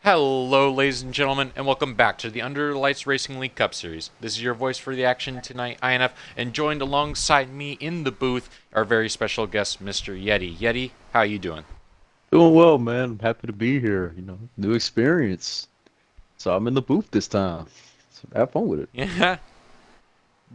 Hello, ladies and gentlemen, and welcome back to the Under the Lights Racing League Cup Series. This is your voice for the action tonight, INF, and joined alongside me in the booth, our very special guest, Mr. Yeti. Yeti, how you doing? Doing well, man. I'm happy to be here. New experience. So I'm in the booth this time. So have fun with it. Yeah,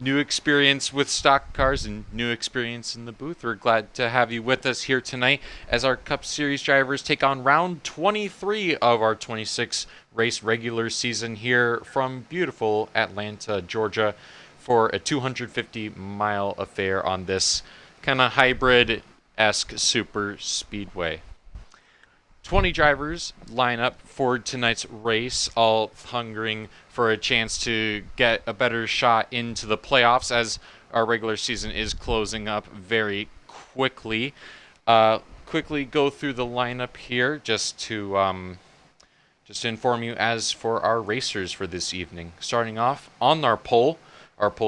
new experience with stock cars and new experience in the booth. We're glad to have you with us here tonight as our Cup Series drivers take on round 23 of our 26 race regular season here from beautiful Atlanta, Georgia, for a 250-mile affair on this kind of hybrid esque super speedway. 20 drivers line up for tonight's race, all hungering for a chance to get a better shot into the playoffs as our regular season is closing up very quickly. Quickly go through the lineup here just to inform you as for our racers for this evening. Starting off on our pole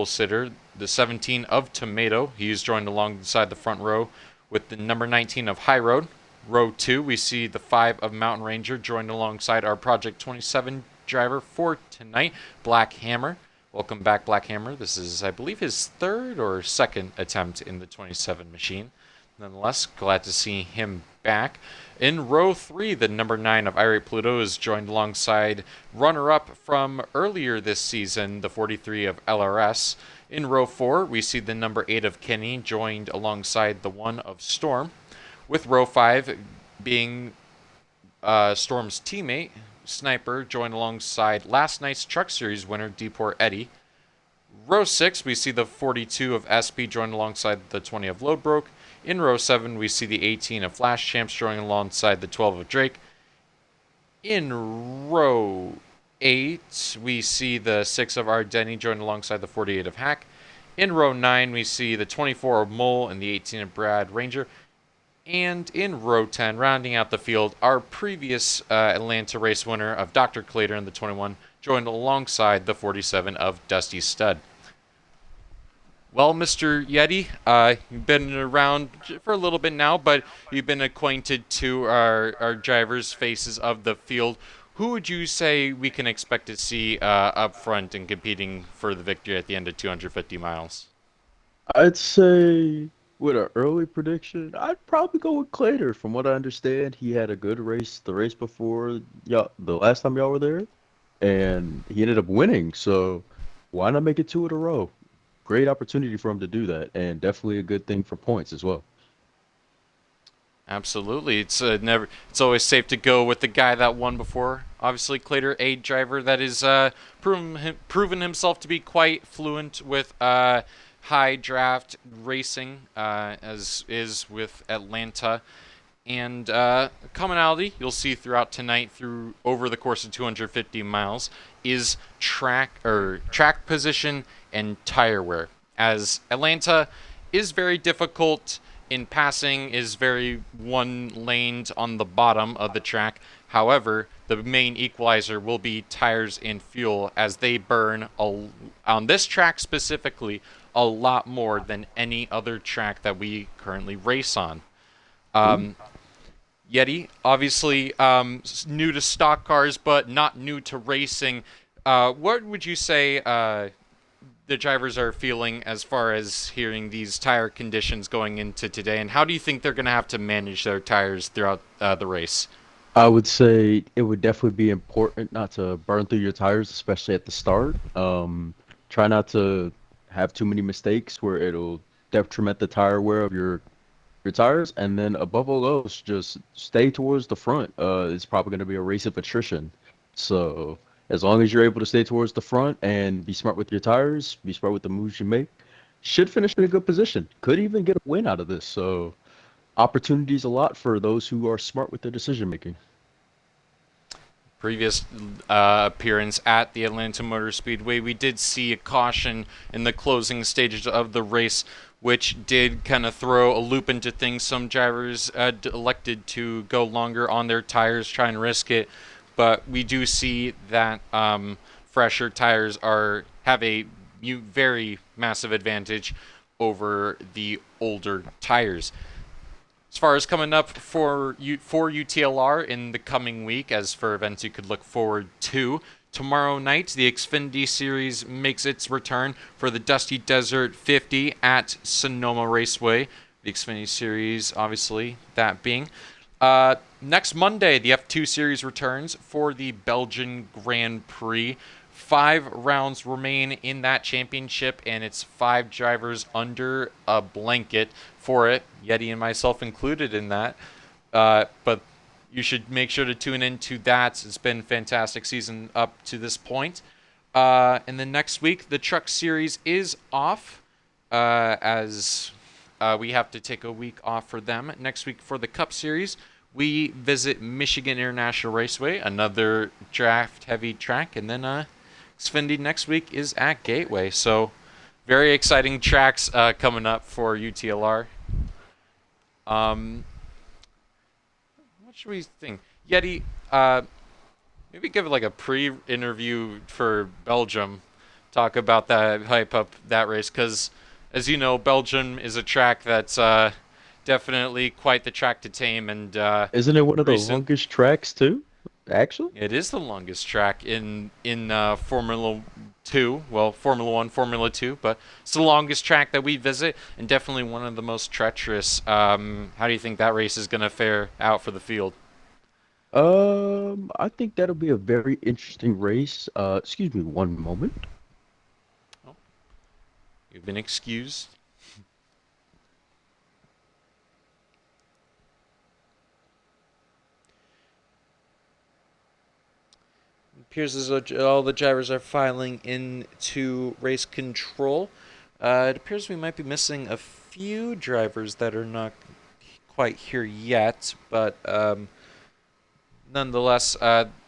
sitter, the 17 of Tomato. He is joined alongside the front row with the number 19 of High Road. Row 2, we see the 5 of Mountain Ranger joined alongside our Project 27 driver for tonight, Black Hammer. Welcome back, Black Hammer. This is, I believe, his third or second attempt in the 27 machine. Nonetheless, glad to see him back. In row 3, the number 9 of Irate Pluto is joined alongside runner-up from earlier this season, the 43 of LRS. In row 4, we see the number 8 of Kenny joined alongside the 1 of Storm, with row 5 being Storm's teammate, Sniper, joined alongside last night's Truck Series winner, Deport Eddie. Row 6, we see the 42 of SP joined alongside the 20 of Loadbroke. In row 7, we see the 18 of Flash Champs joining alongside the 12 of Drake. In row 8, we see the 6 of Ardeni joined alongside the 48 of Hack. In row 9, we see the 24 of Mole and the 18 of Brad Ranger. And in row 10, rounding out the field, our previous Atlanta race winner of Dr. Clater in the 21 joined alongside the 47 of Dusty Stud. Well, Mr. Yeti, you've been around for a little bit now, but you've been acquainted to our drivers' faces of the field. Who would you say we can expect to see up front and competing for the victory at the end of 250 miles? I'd say with an early prediction, I'd probably go with Clater. From what I understand, he had a good race the race before y'all, the last time y'all were there, and he ended up winning. So why not make it two in a row? Great opportunity for him to do that, and definitely a good thing for points as well. Absolutely, It's always safe to go with the guy that won before. Obviously, Clater, a driver that is proven himself to be quite fluent with high draft racing, as is with Atlanta. And commonality you'll see throughout tonight, through over the course of 250 miles, is track position and tire wear. As Atlanta is very difficult in passing, is very one laned on the bottom of the track. However, the main equalizer will be tires and fuel, as they burn on this track specifically a lot more than any other track that we currently race on. Ooh. Um, Yeti, obviously new to stock cars, but not new to racing. What would you say the drivers are feeling as far as hearing these tire conditions going into today, and how do you think they're going to have to manage their tires throughout the race? I would say it would definitely be important not to burn through your tires, especially at the start. Try not to have too many mistakes where it'll detriment the tire wear of your tires, and then above all else, just stay towards the front. It's probably going to be a race of attrition. So as long as you're able to stay towards the front and be smart with your tires, be smart with the moves you make, should finish in a good position. Could even get a win out of this. So opportunities a lot for those who are smart with their decision making. Previous appearance at the Atlanta Motor Speedway, we did see a caution in the closing stages of the race, which did kind of throw a loop into things. Some drivers elected to go longer on their tires, try and risk it, but we do see that fresher tires are have a very massive advantage over the older tires. As far as coming up for UTLR in the coming week, as for events you could look forward to, tomorrow night the Xfinity Series makes its return for the Dusty Desert 50 at Sonoma Raceway. The Xfinity Series, obviously, that being. Next Monday, the F2 Series returns for the Belgian Grand Prix. 5 rounds remain in that championship, and it's 5 drivers under a blanket for it, Yeti and myself included in that. But you should make sure to tune into that. It's been a fantastic season up to this point. And then next week, the Truck Series is off, as we have to take a week off for them. Next week for the Cup Series, we visit Michigan International Raceway, another draft-heavy track, and then Xfinity next week is at Gateway. So very exciting tracks coming up for UTLR. What should we think? Yeti, maybe give like a pre-interview for Belgium. Talk about that, hype up that race, because as you know, Belgium is a track that's definitely quite the track to tame. And Isn't it one of the longest tracks too? Actually, it is the longest track in Formula 2. Well, Formula 1, Formula 2, but it's the longest track that we visit, and definitely one of the most treacherous. How do you think that race is going to fare out for the field? I think that'll be a very interesting race. Excuse me one moment. Oh, you've been excused. It appears as though all the drivers are filing into race control. It appears we might be missing a few drivers that are not quite here yet, but nonetheless,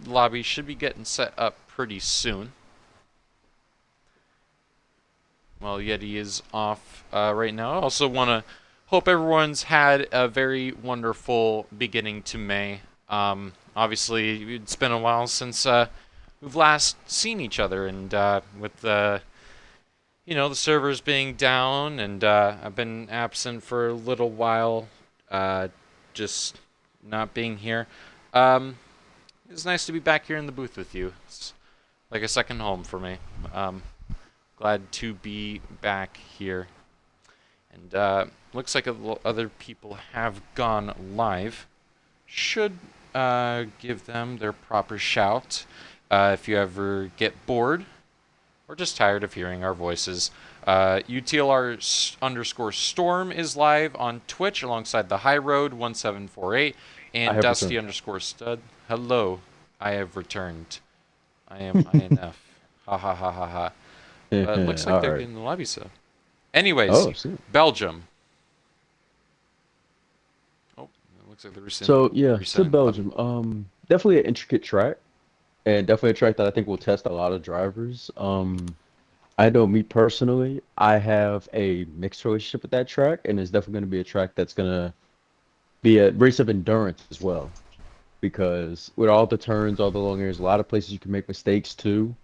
lobby should be getting set up pretty soon. Well, Yeti is off right now. I also want to hope everyone's had a very wonderful beginning to May. Obviously, it's been a while since we've last seen each other, and with the the servers being down, and I've been absent for a little while, just not being here. It's nice to be back here in the booth with you. It's like a second home for me. Glad to be back here. And looks like other people have gone live. Should give them their proper shout if you ever get bored or just tired of hearing our voices. UTLR_Storm is live on Twitch alongside the High Road 1748 and Dusty_Stud. Hello, I have returned. I am INF. Ha ha ha ha ha. Looks like they're in the lobby, so. Anyways, Belgium. Oh, it looks like they're rescinding. So yeah, to Belgium. Definitely an intricate track, and definitely a track that I think will test a lot of drivers. I know me personally, I have a mixed relationship with that track, and it's definitely going to be a track that's going to be a race of endurance as well. Because with all the turns, all the long areas, a lot of places you can make mistakes too.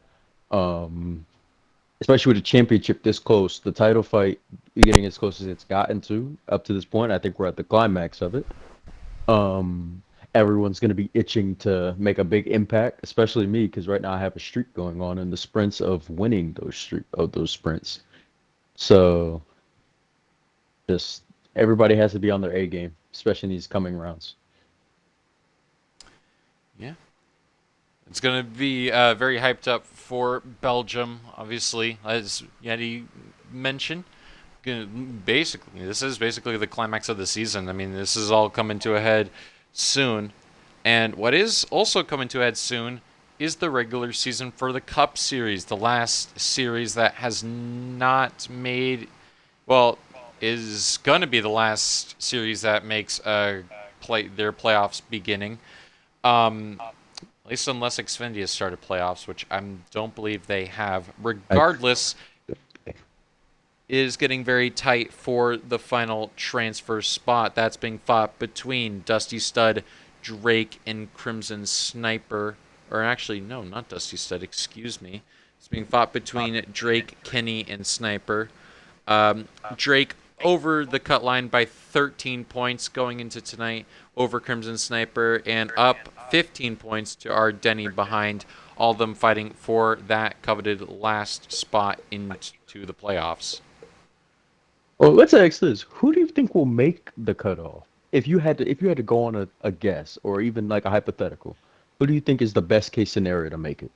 Especially with a championship this close, the title fight getting as close as it's gotten to up to this point. I think we're at the climax of it. Everyone's going to be itching to make a big impact, especially me, because right now I have a streak going on in the sprints of winning those sprints. So just everybody has to be on their A game, especially in these coming rounds. Yeah. It's going to be very hyped up for Belgium, obviously, as Yeti mentioned. This is basically the climax of the season. I mean, this is all coming to a head soon. And what is also coming to a head soon is the regular season for the Cup Series, the last series that has not made, well, is going to be the last series that makes their playoffs beginning. At least unless Xfinity has started playoffs, which I don't believe they have. Regardless, is getting very tight for the final transfer spot. That's being fought between Dusty Stud, Drake, and Crimson Sniper. Or actually, no, not Dusty Stud, excuse me. It's being fought between Drake, Kenny, and Sniper. Drake over the cut line by 13 points going into tonight over Crimson Sniper, and up 15 points to our Denny behind. All of them fighting for that coveted last spot into the playoffs. Well, let's ask this: who do you think will make the cutoff? If you had to go on a guess or even like a hypothetical, who do you think is the best case scenario to make it?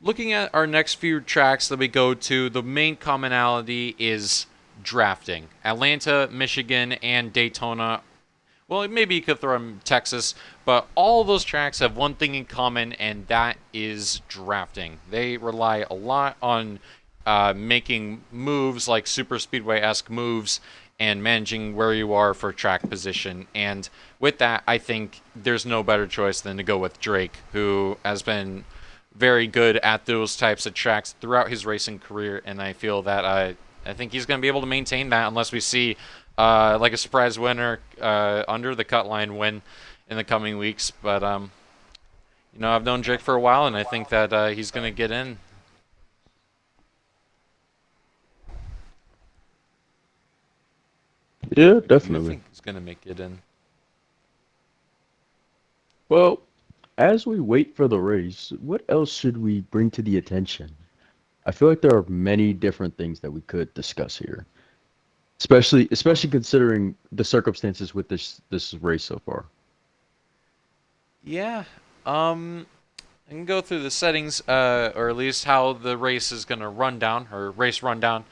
Looking at our next few tracks that we go to, the main commonality is drafting. Atlanta, Michigan, and Daytona. Well, maybe you could throw in Texas, but all of those tracks have one thing in common, and that is drafting. They rely a lot on making moves like super speedway-esque moves and managing where you are for track position. And with that, I think there's no better choice than to go with Drake, who has been very good at those types of tracks throughout his racing career, and I feel that I think he's going to be able to maintain that unless we see like a surprise winner under the cut line win in the coming weeks. But I've known Drake for a while, and I think that he's going to get in. Yeah, I definitely. think he's going to make it in. Well, as we wait for the race, what else should we bring to the attention? I feel like there are many different things that we could discuss here, especially considering the circumstances with this race so far. Yeah. I can go through the settings, or at least how the race is going to run down, or race rundown.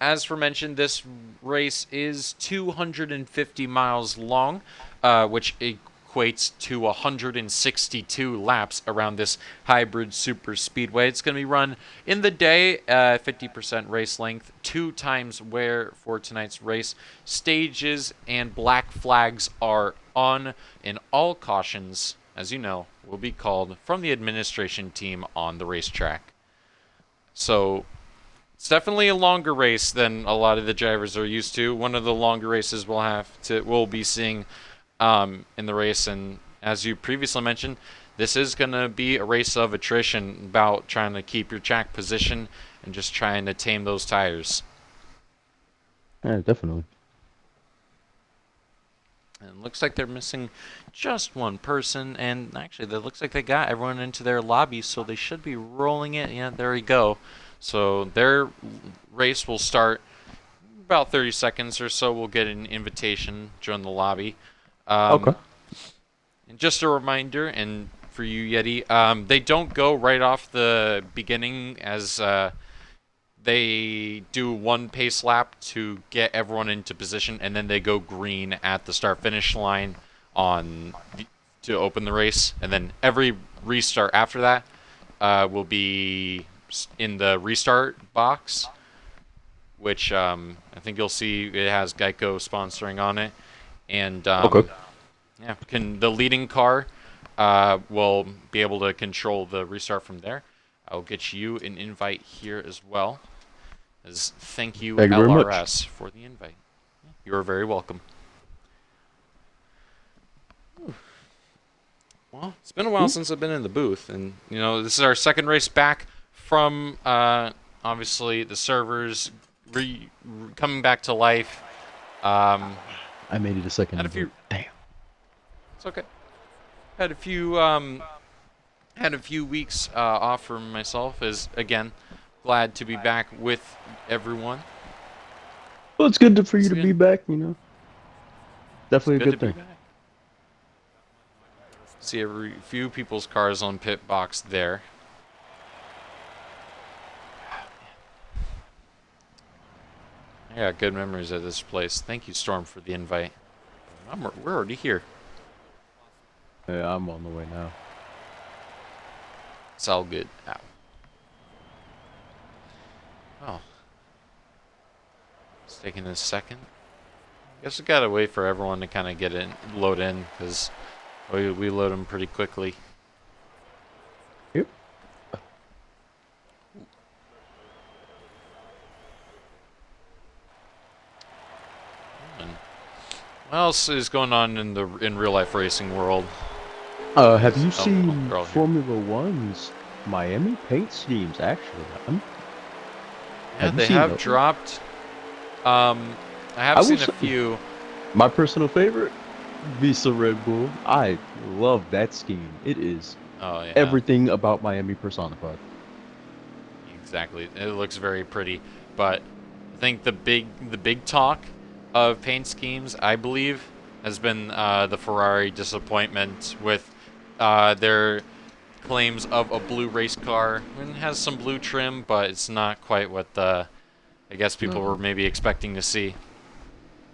As for mentioned, this race is 250 miles long, which equates to 162 laps around this hybrid super speedway. It's going to be run in the day, 50% race length, 2 times wear for tonight's race. Stages and black flags are on, and all cautions, as you know, will be called from the administration team on the racetrack. So it's definitely a longer race than a lot of the drivers are used to. One of the longer races we'll be seeing in the race, and as you previously mentioned, this is going to be a race of attrition, about trying to keep your track position and just trying to tame those tires. Yeah, definitely. And it looks like they're missing just one person, and actually, it looks like they got everyone into their lobby, so they should be rolling it. Yeah, there we go. So their race will start about 30 seconds or so. We'll get an invitation, join the lobby. Okay. And just a reminder, and for you, Yeti, they don't go right off the beginning, as they do one pace lap to get everyone into position, and then they go green at the start-finish line to open the race. And then every restart after that will be in the restart box, which I think you'll see it has Geico sponsoring on it. And Okay. yeah, the leading car will be able to control the restart from there. I'll get you an invite here as well. As thank you, Thank you very much. LRS, for the invite. You are very welcome. Well, it's been a while since I've been in the booth, and this is our second race back from obviously the servers coming back to life. I made it a second. Had a few. Damn. It's okay. Had a few weeks off for myself. As again, glad to be back with everyone. Well, it's good for you It's to good. be back. Definitely a Good good to be thing. back. See a few people's cars on pit box there. I got good memories of this place. Thank you, Storm, for the invite. We're already here. Yeah, I'm on the way now. It's all good. Ow. Oh. It's taking a second. Guess we gotta wait for everyone to kind of load in, because we load them pretty quickly. Yep. And what else is going on in real life racing world? Have you Oh, seen girl here. Formula One's Miami paint schemes? Actually, Yeah, have you they seen have those? dropped I have I seen will a say, few. my personal favorite, Visa Red Bull. I love that scheme. It is Oh yeah, everything about Miami personified. exactly. It looks very pretty, but I think the big talk of paint schemes, I believe, has been the Ferrari disappointment with their claims of a blue race car. It has some blue trim, but it's not quite what I guess people were No. maybe expecting to see.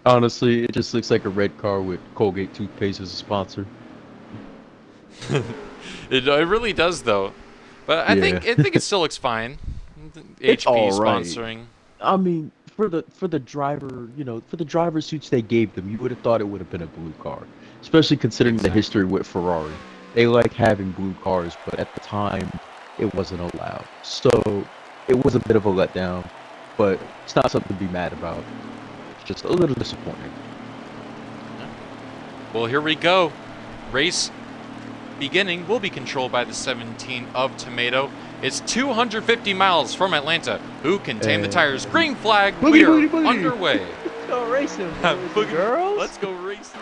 Honestly, it just looks like a red car with Colgate toothpaste as a sponsor. It really does though, but I Yeah. think I think it still looks fine. It's HP all right. sponsoring. I mean, for the driver, for the driver suits they gave them, you would have thought it would have been a blue car, especially considering the Exactly. history with Ferrari. They like having blue cars, but at the time, it wasn't allowed. So it was a bit of a letdown, but it's not something to be mad about. It's just a little disappointing. Yeah. Well, here we go. Race beginning will be controlled by the 17 of Tomato. It's 250 miles from Atlanta. Who can tame the tires? And Green flag. boogie, We are boogie, boogie! underway. Let's go racing, boys and Let's girls! go racing.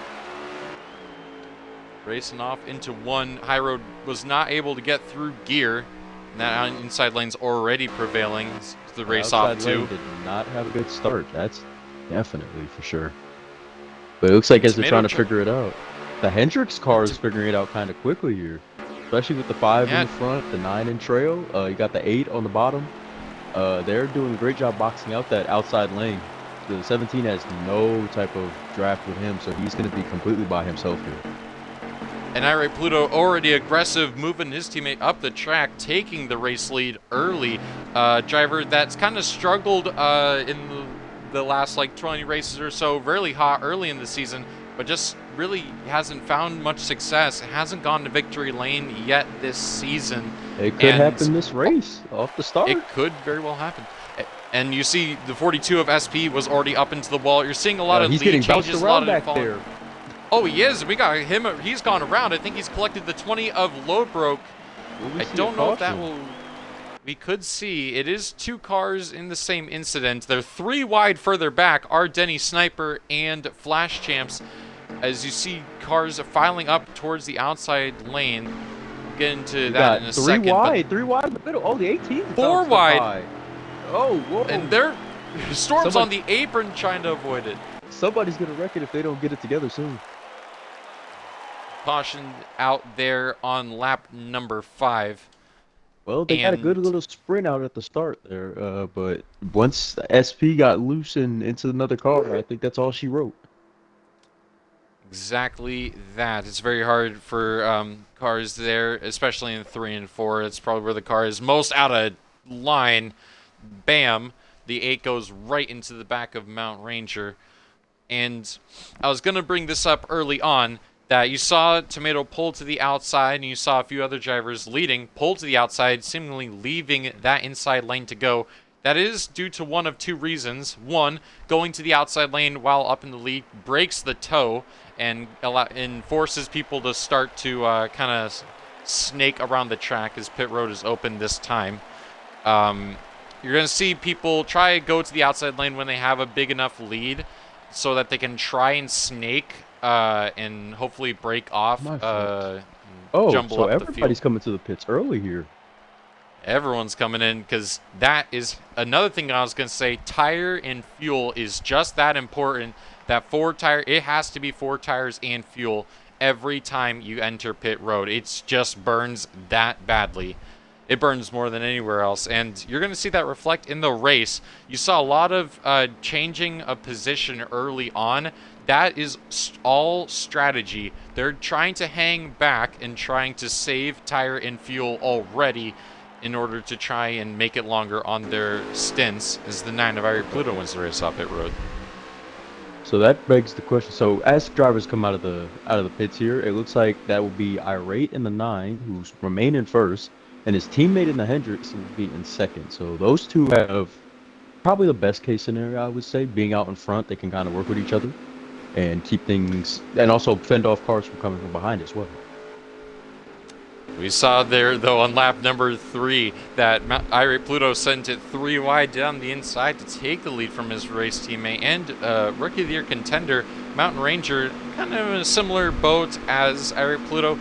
Racing off into one. High Road was not able to get through gear. And that inside lane's already prevailing. The The race off outside too. lane did not have a good start. That's definitely for sure. But it looks like And as they're Tomato trying to figure it out, the Hendrix car is to, figuring it out kind of quickly here, especially with the 5 in yeah, the front, the 9 in trail. You got the 8 on the bottom. They're doing a great job boxing out that outside lane. The 17 has no type of draft with him, so he's going to be completely by himself here. and Irate Pluto already aggressive, moving his teammate up the track, taking the race lead early. Driver that's kind of struggled in the last like 20 races or so, really hot early in the season, but just really hasn't found much success. Hasn't gone to victory lane yet this season, It could and happen this race off the it start. could very well happen. And you see the 42 of SP was already up into the wall. You're seeing a lot of He's lead getting bounced changes, a lot around of it back falling. there. Oh, he is. We got him. He's gone around. I think he's collected the 20 of Lodbroke. Will we I see a don't know if that caution? will. We could see. It is two cars in the same incident. They're three wide further back. Are Denny Sniper and Flash Champs. As you see cars filing up towards the outside lane. We'll get into We that got in a three second. wide, 3 wide in the middle. Oh, the 18 is Four bouncing wide. by. Oh, whoa. And they're. Storm's on Somebody- the apron trying to avoid it. Somebody's going to wreck it if they don't get it together soon. Caution out there on lap number 5. Well, they had a good And- little sprint out at the start there, but once SP got loose and into another car, I think that's all she wrote. Exactly that. It's very hard for cars there, especially in 3 and 4. It's probably where the car is most out of line. Bam. The 8 goes right into the back of Mount Ranger. And I was going to bring this up early on, that you saw Tomato pull to the outside, and you saw a few other drivers leading, pull to the outside, seemingly leaving that inside lane to go. That is due to one of two reasons. One, going to the outside lane while up in the lead breaks the toe and forces people to start to kind of snake around the track as pit road is open this time. You're going to see people try to go to the outside lane when they have a big enough lead so that they can try and snake and hopefully break off, My fault. and Oh, jumble so up the field. everybody's coming to the pits early here. Everyone's coming in because that is another thing I was going to say. Tire and fuel is just that important. That it has to be 4 tires and fuel every time you enter pit road. It just burns that badly. It burns more than anywhere else, and you're going to see that reflect in the race. You saw a lot of changing of position early on. That is all strategy. They're trying to hang back and trying to save tire and fuel already in order to try and make it longer on their stints as the 9 of Irie Pluto wins the race off pit road. So that begs the question. So as drivers come out of the pits here, it looks like that will be Irate in the 9, who's remain in first, and his teammate in the Hendrix will be in second. So those two have probably the best case scenario, I would say, being out in front. They can kind of work with each other and keep things, and also fend off cars from coming from behind as well. We saw there, though, on lap number 3 that Irate Pluto sent it 3 wide down the inside to take the lead from his race teammate and Rookie of the Year contender, Mountain Ranger, kind of in a similar boat as Irate Pluto.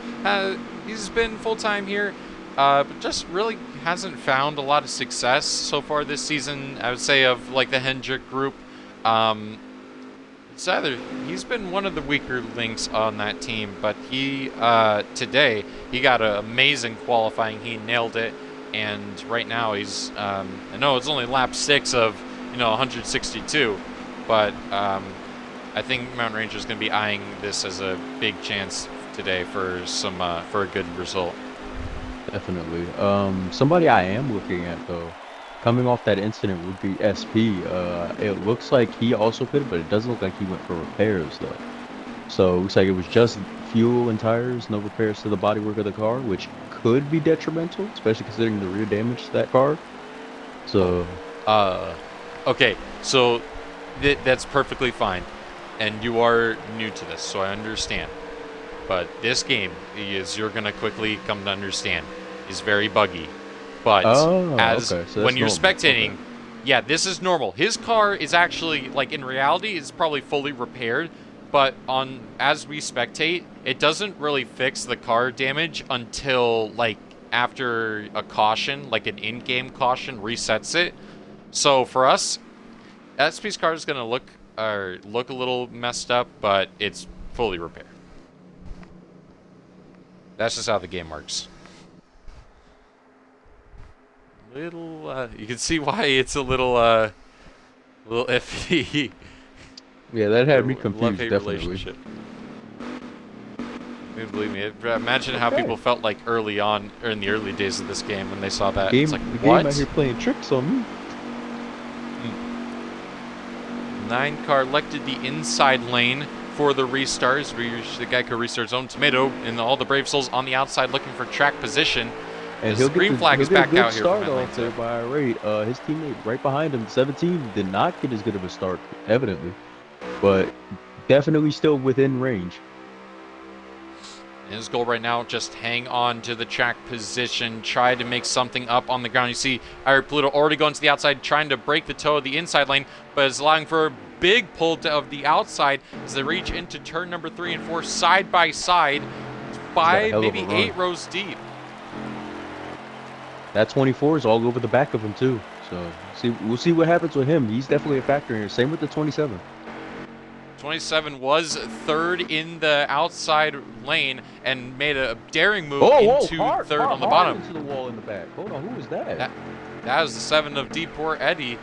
He's been full-time here, but just really hasn't found a lot of success so far this season, I would say, of like the Hendrick group. He's been one of the weaker links on that team, but he today he got an amazing qualifying. He nailed it, and right now he's I know it's only lap 6 of 162, but I think Mountain Ranger is going to be eyeing this as a big chance today for a good result. Definitely. Somebody I am looking at though, coming off that incident would be SP. It looks like he also pitted, but it doesn't look like he went for repairs though. So it looks like it was just fuel and tires, no repairs to the bodywork of the car, which could be detrimental, especially considering the rear damage to that car. So, okay, so that's perfectly fine, and you are new to this, so I understand. But this game, you're gonna quickly come to understand, is very buggy. But okay. So when you're normal. spectating, Okay. yeah, this is normal. His car is actually, like, in reality, is probably fully repaired. But as we spectate, it doesn't really fix the car damage until, like, after a caution, like an in-game caution, resets it. So for us, SP's car is gonna look a little messed up, but it's fully repaired. That's just how the game works. You can see why it's a little iffy. Yeah, that had me confused. Love-hate Definitely. relationship. Believe me, imagine how people felt like early on, or in the early days of this game when they saw that. It's like, the what? game out here playing tricks on me. 9 car elected the inside lane for the restarts. The Geico restarts own Tomato and all the Brave Souls on the outside looking for track position. And the green flag is back out here. Start off there by Irate. His teammate right behind him, 17, did not get as good of a start, evidently, but definitely still within range. His goal right now, just hang on to the track position, try to make something up on the ground. You see Irate Pluto already going to the outside, trying to break the toe of the inside lane, but is allowing for a big pull of the outside as they reach into turn number 3 and 4 side by side, 5, maybe 8 rows deep. That 24 is all over the back of him too. So we'll see what happens with him. He's definitely a factor here. Same with the 27. 27 was third in the outside lane and made a daring move into third on the bottom. Into the wall in the back. Hold on, who was that? That was the 7 of D-Port Eddie.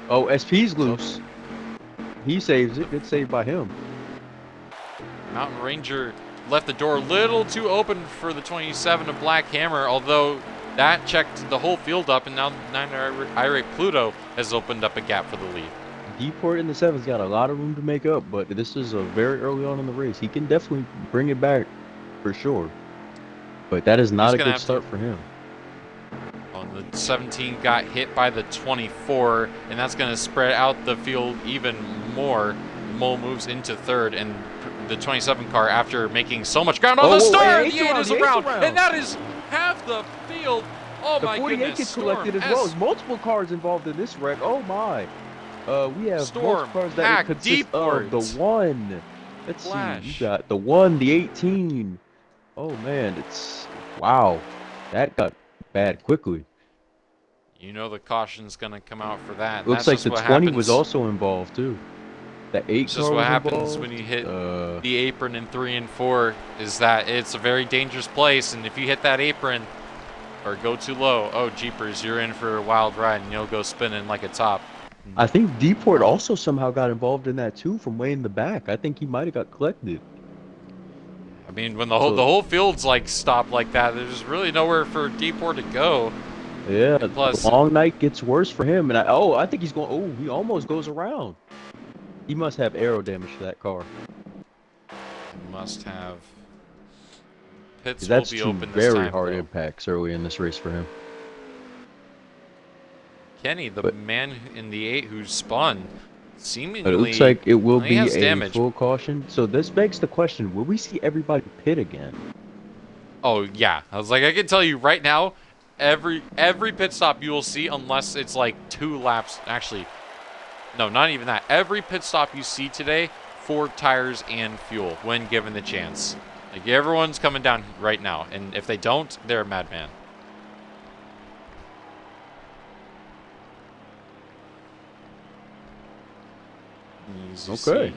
Oh, SP's loose. He saves it. Good save by him. Mountain Ranger left the door a little too open for the 27 of Black Hammer, although that checked the whole field up, and now 9 Irate Pluto has opened up a gap for the lead. D-Port in the 7's got a lot of room to make up, but this is a very early on in the race. He can definitely bring it back for sure. But that is not a good start for him. The 17 got hit by the 24, and that's going to spread out the field even more. Mole moves into third, and the 27 car, after making so much ground on the start, the 8 is around, and that is half the field. Oh my goodness. The 48 gets collected as well. There's multiple cars involved in this wreck. Oh my. We have Storm, multiple cars that consist of the 1. Let's Flash. see. You got the 1, the 18. Oh man, it's wow. That got bad quickly. You know the caution's going to come out for that. Looks like the 20 was also involved too. The 8 It's just what happens when you hit the apron in 3 and 4 is that it's a very dangerous place, and if you hit that apron or go too low, oh jeepers, you're in for a wild ride and you'll go spinning like a top. I think D-Port also somehow got involved in that too from way in the back. I think he might have got collected. I mean, when the whole field's like stopped like that, there's really nowhere for D-Port to go. Yeah, plus, the long night gets worse for him, and I think he's going. Oh, he almost goes around. He must have aero damage to that car. Must have. Pits That's will be two open this very time, hard though. impacts early in this race for him. Kenny, the man in the 8 who spun, seemingly. But it looks like it will be a damage. full caution. So this begs the question: will we see everybody pit again? Oh yeah, I was like, I can tell you right now, every pit stop you will see, unless it's like 2 laps. Actually, no, not even that. Every pit stop you see today, 4 tires and fuel when given the chance. Like everyone's coming down right now, and if they don't, they're a madman. Easy Okay. C.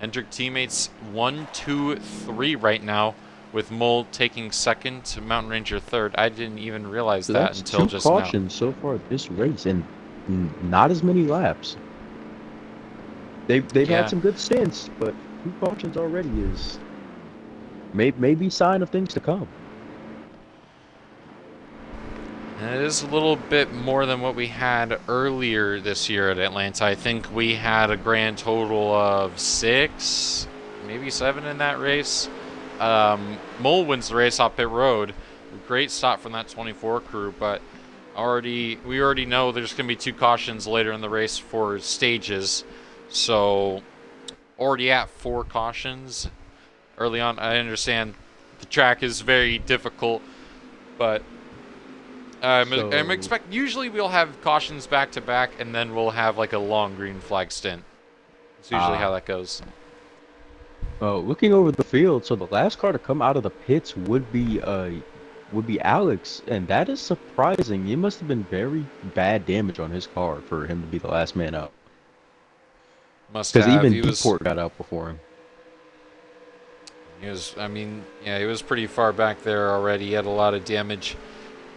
Hendrick teammates 1, 2, 3 right now, with Mole taking second, Mountain Ranger third. I didn't even realize So that that's until 2 just now. cautions so far this race, and not as many laps. They've had Yeah, some good stints, but 2 cautions already is maybe sign of things to come. and it is a little bit more than what we had earlier this year at Atlanta. I think we had a grand total of 6, maybe 7 in that race. Mole wins the race off pit road. Great stop from that 24 crew, but we already know there's going to be 2 cautions later in the race for stages. So already at 4 cautions early on. I understand the track is very difficult, but I'm expect. Usually we'll have cautions back to back, and then we'll have like a long green flag stint. It's usually how that goes. Looking over the field, so the last car to come out of the pits would be Alex, and that is surprising. It must have been very bad damage on his car for him to be the last man out. Must Because have. even He was. Deport got out before him. He was. I mean, yeah, he was pretty far back there already. He had a lot of damage.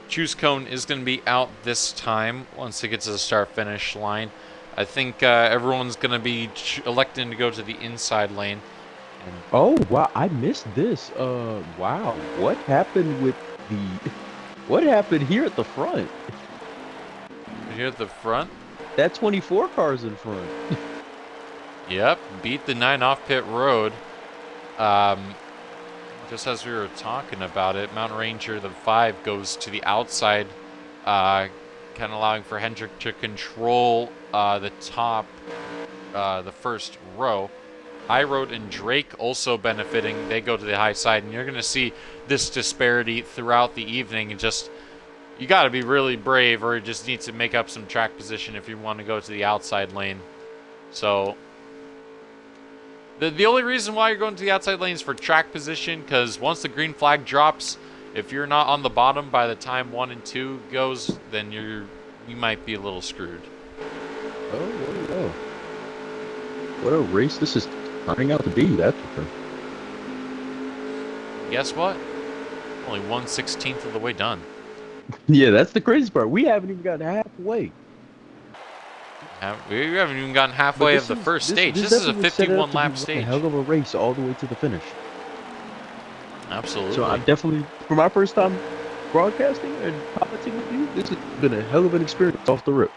Choose Cone is going to be out this time once it gets to the start-finish line. I think everyone's going to be electing to go to the inside lane. And Oh wow, I missed this. Wow, what happened with the? What happened here at the front? here at the front, That 24 car's in front. yep, beat the 9 off pit road. Just as we were talking about it, Mountain Ranger, the 5, goes to the outside, kind of allowing for Hendrick to control the top, the first row. High Road and Drake also benefiting. They go to the high side, and you're going to see this disparity throughout the evening. And just, you got to be really brave, or just need to make up some track position if you want to go to the outside lane. So the only reason why you're going to the outside lane is for track position, because once the green flag drops, if you're not on the bottom by the time 1 and 2 goes, then you might be a little screwed. Oh. What a race this is turning out to be, that's for sure. Guess what? Only 1/16 of the way done. Yeah, that's the crazy part. We haven't even gotten halfway. We haven't even gotten But halfway of the first stage. This is a definitely set it up to 51-lap be stage. a hell of a race all the way to the finish. Absolutely. So I'm definitely, for my first time broadcasting and commenting with you, this has been a hell of an experience off the rip.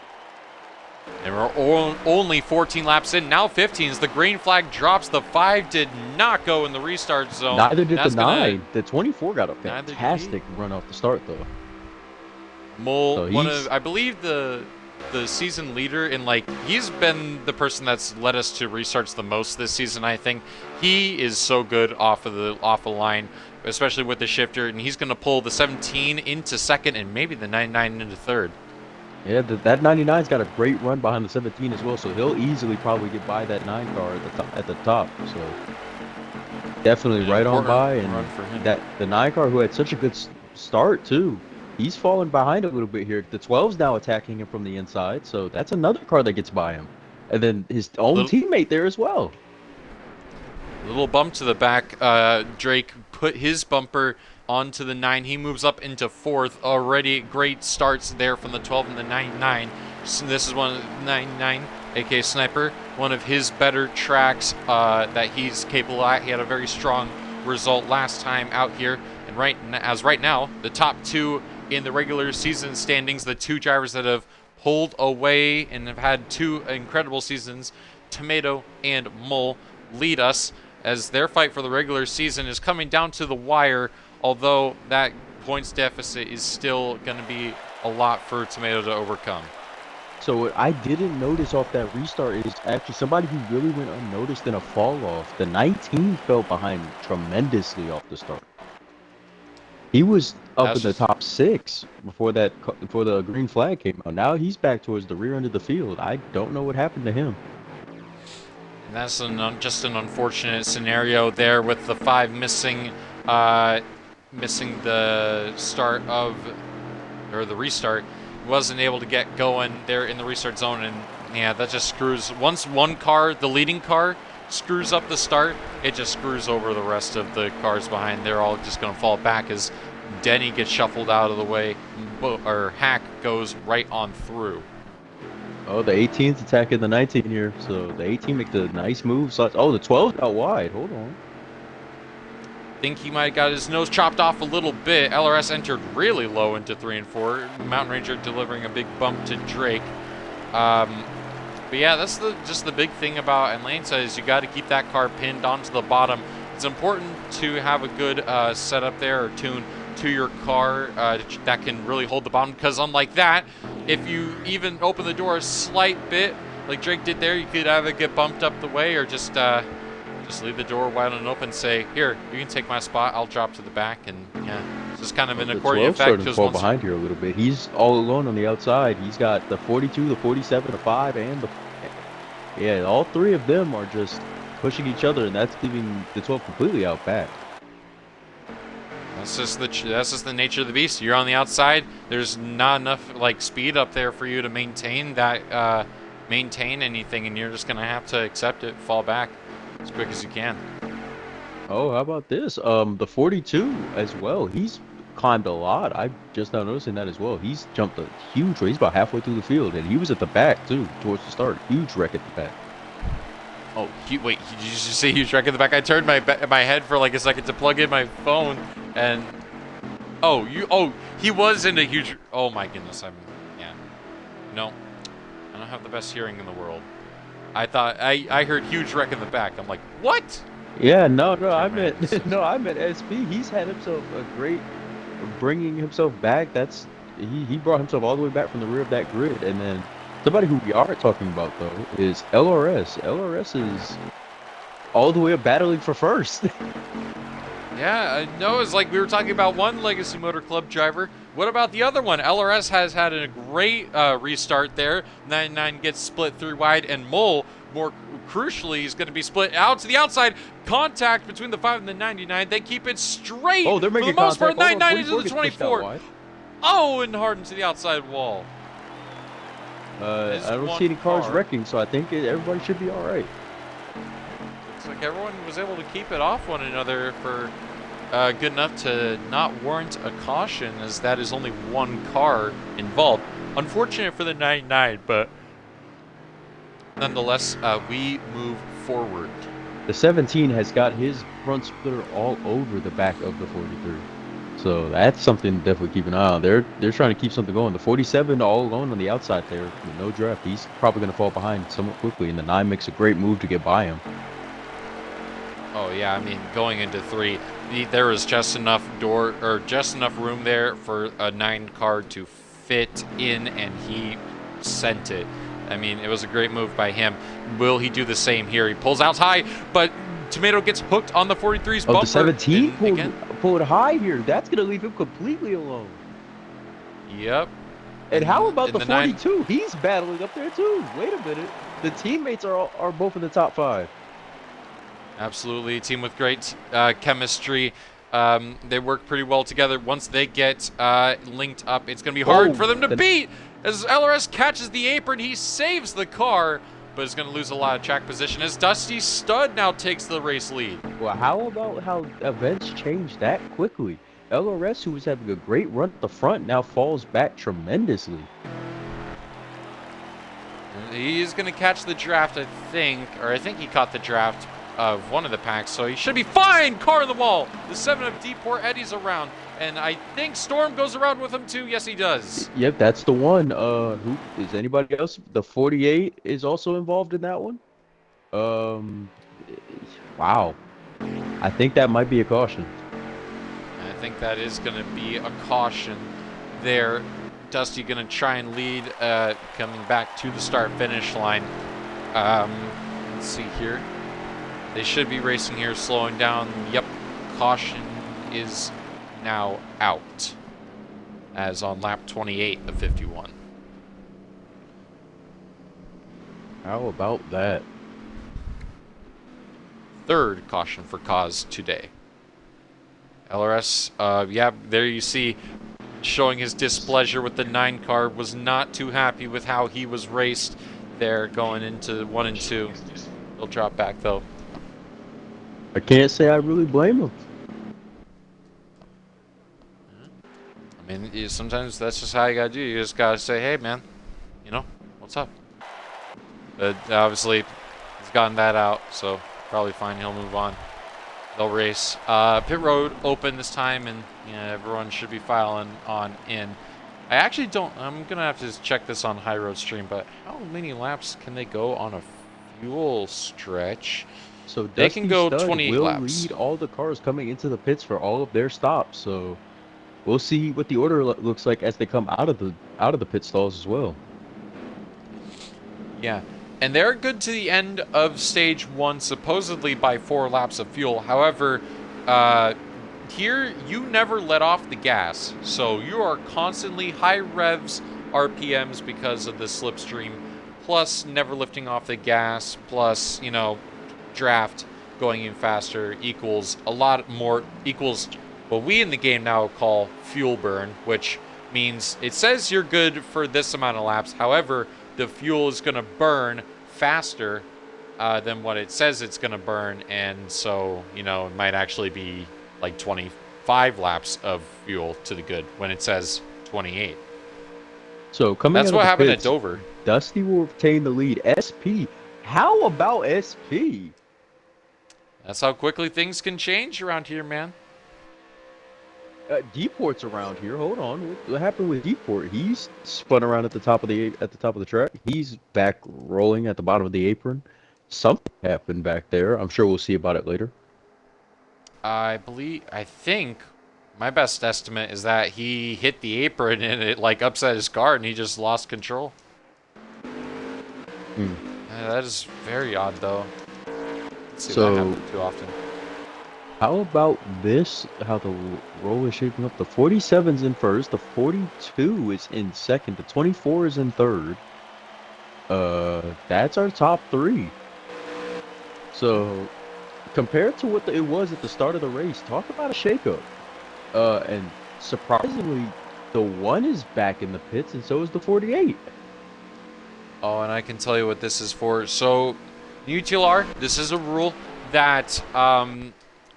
And we're only 14 laps in. Now 15 as the green flag drops. The 5 did not go in the restart zone. Neither did That's the 9. The 24 got a Neither did he. fantastic run off the start, though. Mole, So I believe the season leader in, like, he's been the person that's led us to restarts the most this season. I think he is so good off the line, especially with the shifter, and he's going to pull the 17 into second and maybe the 99 into third. Yeah, that 99's got a great run behind the 17 as well, so he'll easily probably get by that 9 car at the top. So definitely An right on important by, run and for him. that the 9 car who had such a good start too. He's falling behind a little bit here. The 12's now attacking him from the inside, so that's another car that gets by him. And then his own teammate there as well. Little bump to the back. Drake put his bumper onto the 9. He moves up into 4th. Already great starts there from the 12 and the 99. So this is one of the 99, aka Sniper, one of his better tracks that he's capable at. He had a very strong result last time out here. And right now, the top 2 in the regular season standings, the 2 drivers that have pulled away and have had 2 incredible seasons, Tomato and Mole, lead us as their fight for the regular season is coming down to the wire, although that points deficit is still going to be a lot for Tomato to overcome. So what I didn't notice off that restart is actually somebody who really went unnoticed in a fall off. The 19 fell behind tremendously off the start. He was up in the That's top six before the green flag came out. Now he's back towards the rear end of the field. I don't know what happened to him. And that's just an unfortunate scenario there with the 5 missing, missing the start of, or the restart. He wasn't able to get going there in the restart zone, and yeah, that just screws. Once one car, the leading car, screws up the start, it just screws over the rest of the cars behind. They're all just going to fall back as Denny gets shuffled out of the way, or Hack goes right on through. Oh, the 18's attacking the 19 here. So the 18 makes a nice move. So oh, the 12 out wide. Hold on. Think he might have got his nose chopped off a little bit. LRS entered really low into 3 and 4. Mountain Ranger delivering a big bump to Drake. But yeah, that's just the big thing about Atlanta is you got to keep that car pinned onto the bottom. It's important to have a good setup there or tune to your car that can really hold the bottom, because unlike that, if you even open the door a slight bit like Drake did there, you could either get bumped up the way or just leave the door wide and open, say, here, you can take my spot, I'll drop to the back, and yeah, it's just kind of an accordion effect. Starting to fall behind here a little bit. He's all alone on the outside. He's got the 42, the 47, the 5, and the... Yeah, all 3 of them are just pushing each other, and that's leaving the 12 completely out back. That's just the nature of the beast. You're on the outside. There's not enough like speed up there for you to maintain that maintain anything, and you're just gonna have to accept it, fall back as quick as you can. Oh, how about this? The 42 as well. He's climbed a lot. I'm just now noticing that as well. He's jumped a huge way. He's about halfway through the field, and he was at the back too, towards the start. Huge wreck at the back. Oh, wait, did you just say huge wreck at the back? I turned my head for like a second to plug in my phone, and he was in a huge. Oh my goodness, no, I don't have the best hearing in the world. I thought I heard huge wreck in the back. I'm like, what? Yeah, no, I meant SB. He's had himself a great bringing himself back. He brought himself all the way back from the rear of that grid, and then somebody who we are talking about though is LRS. LRS is all the way up battling for first. Yeah, no, it's like we were talking about one Legacy Motor Club driver. What about the other one? LRS has had a great restart there. 99 gets split 3 wide, and Mole, more crucially, is going to be split out to the outside. Contact between the 5 and the 99. They keep it straight. Oh, they're making for the most part. contact. 99 into the 24. Oh, and Harden to the outside wall. I don't see any cars wrecking, so I think everybody should be all right. Looks like everyone was able to keep it off one another for good enough to not warrant a caution, as that is only one car involved. Unfortunate for the 99, but nonetheless, we move forward. The 17 has got his front splitter all over the back of the 43. So that's something to definitely keep an eye on. They're trying to keep something going. The 47 all alone on the outside there with no draft. He's probably going to fall behind somewhat quickly, and the 9 makes a great move to get by him. Oh yeah, I mean, going into 3, there was just enough room there for a 9 car to fit in, and he sent it. I mean, it was a great move by him. Will he do the same here? He pulls out high, but Tomato gets hooked on the 43's bumper. Oh, the 17 pulled high here. That's going to leave him completely alone. Yep. And how about the 42? He's battling up there too. Wait a minute. The teammates are both in the top 5. Absolutely. A team with great chemistry. They work pretty well together. Once they get linked up, it's going to be hard for them to beat. As LRS catches the apron, he saves the car, but is going to lose a lot of track position as Dusty Stud now takes the race lead. Well, how about how events changed that quickly? LRS, who was having a great run at the front, now falls back tremendously. He's going to catch the draft, I think he caught the draft of one of the packs, so he should be fine. Car in the wall. The 7 of D-Port eddies around, and I think Storm goes around with him too. Yes, he does. Yep, that's the one. Who is anybody else? The 48 is also involved in that one. Wow. I think that might be a caution. I think that is going to be a caution there. Dusty going to try and lead coming back to the start-finish line. Let's see here. They should be racing here, slowing down. Yep, caution is now out, as on lap 28 of 51. How about that? Third caution for Kaz today. LRS, yeah, there you see, showing his displeasure with the 9 car, was not too happy with how he was raced there going into 1 and 2. He'll drop back though. I can't say I really blame him. I mean, sometimes that's just how you gotta do. You just gotta say, hey man, you know, what's up? But obviously, he's gotten that out, so probably fine, he'll move on. They'll race. Pit road open this time, and everyone should be filing on in. I actually don't, I'm gonna have to check this on High Road Stream, but how many laps can they go on a fuel stretch? So They can go 28 will laps. lead all the cars coming into the pits for all of their stops. So we'll see what the order looks like as they come out of the pit stalls as well. Yeah, and they're good to the end of stage 1, supposedly by 4 laps of fuel. However, here you never let off the gas, so you are constantly high revs, RPMs because of the slipstream, plus never lifting off the gas, plus, you know, draft going in faster equals a lot more, equals what we in the game now call fuel burn, which means it says you're good for this amount of laps. However, the fuel is going to burn faster than what it says it's going to burn, and so, you know, it might actually be like 25 laps of fuel to the good when it says 28. So coming That's out what of the happened pits, at Dover. Dusty will retain the lead. SP, how about SP? That's how quickly things can change around here, man. Deport's around here. Hold on, what happened with Deport? He's spun around at the top of the track. He's back rolling at the bottom of the apron. Something happened back there. I'm sure we'll see about it later. I think my best estimate is that he hit the apron and it like upset his car and he just lost control. That is very odd though. Let's see So- that happen too often. How about this? How the roll is shaping up? The 47's in first. The 42 is in second. The 24 is in third. That's our top 3. So, compared to what it was at the start of the race, talk about a shakeup. And surprisingly, the 1 is back in the pits, and so is the 48. Oh, and I can tell you what this is for. So, UTLR, this is a rule that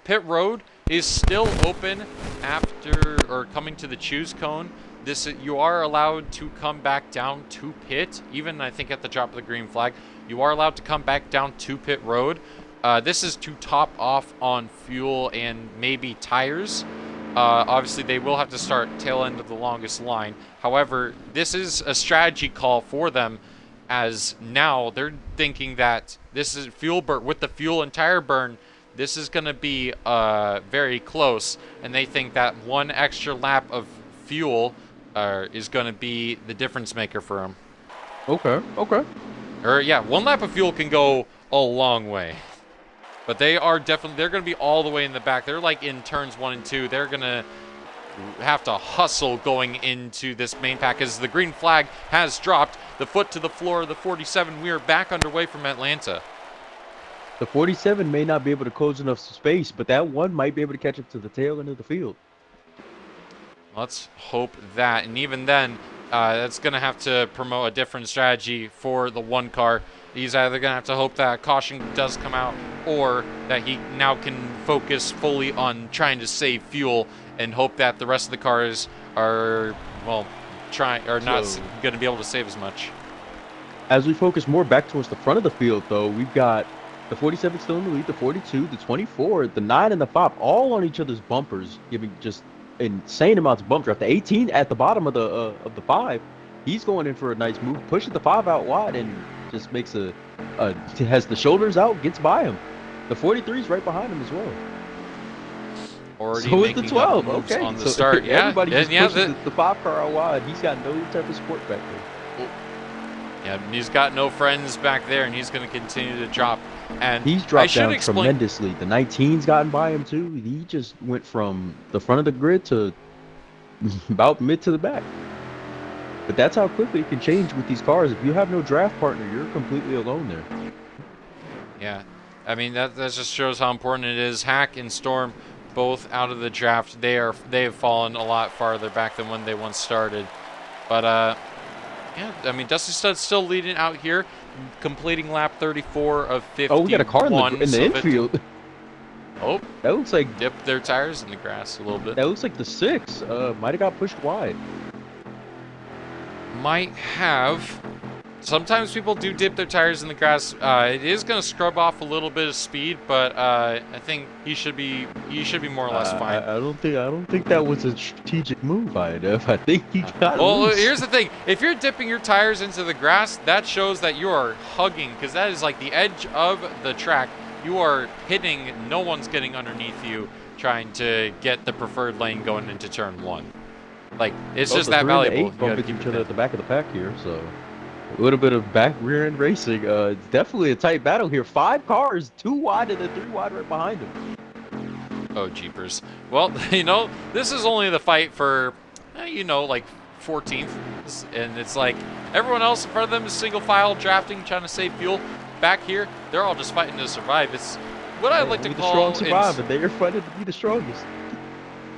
pit road is still open after or coming to the choose cone. You are allowed to come back down to pit, even I think at the drop of the green flag. You are allowed to come back down to pit road. This is to top off on fuel and maybe tires. Obviously, they will have to start tail end of the longest line. However, this is a strategy call for them, as now they're thinking that this is fuel burn with the fuel and tire burn. This is going to be very close, and they think that 1 extra lap of fuel is going to be the difference maker for them. Okay. Or yeah, 1 lap of fuel can go a long way. But they're going to be all the way in the back. They're like in turns 1 and 2. They're going to have to hustle going into this main pack as the green flag has dropped. The foot to the floor of the 47. We are back underway from Atlanta. The 47 may not be able to close enough space, but that 1 might be able to catch up to the tail end of the field. Let's hope that. And even then, that's going to have to promote a different strategy for the 1 car. He's either going to have to hope that caution does come out, or that he now can focus fully on trying to save fuel and hope that the rest of the cars are, well, not going to be able to save as much. As we focus more back towards the front of the field, though, we've got the 47 still in the lead, the 42, the 24, the 9, and the 5, all on each other's bumpers, giving just insane amounts of bump draft. The 18 at the bottom of the 5, he's going in for a nice move, pushes the 5 out wide, and just makes has the shoulders out, gets by him. The 43's right behind him as well. already So is the making 12. up moves Okay. on the So start. Yeah, everybody and just yeah, pushes the 5 car out wide. He's got no type of support back there. yeah, he's got no friends back there, and he's going to continue to drop. And He's I dropped should down explain. tremendously. The 19's gotten by him too. He just went from the front of the grid to about mid to the back. But that's how quickly it can change with these cars. If you have no draft partner, you're completely alone there. Yeah, I mean that just shows how important it is. Hack and Storm, both out of the draft. They have fallen a lot farther back than when they once started. But yeah, I mean Dusty Stud's still leading out here, completing lap 34 of 50. Oh, we got a car in the infield. Oh, that looks like dipped their tires in the grass a little bit. That looks like the 6 might have got pushed wide. Might have. Sometimes people do dip their tires in the grass. It is going to scrub off a little bit of speed, but I think he should be more or less fine. I don't think that was a strategic move, INF. I think he got Well, loose. here's the thing. If you're dipping your tires into the grass, that shows that you are hugging, because that is like the edge of the track. You are hitting. No one's getting underneath you, trying to get the preferred lane going into turn 1. Like, it's just that valuable. Bump into each other at the back of the pack here, so a little bit of back rear end racing. It's definitely a tight battle here. 5 cars, 2 wide and then 3 wide right behind him. Oh, jeepers. Well, you know, this is only the fight for, you know, like 14th. And it's like everyone else in front of them is single file drafting, trying to save fuel. Back here, they're all just fighting to survive. It's what I like to call... the strong survive, but they are fighting to be the strongest.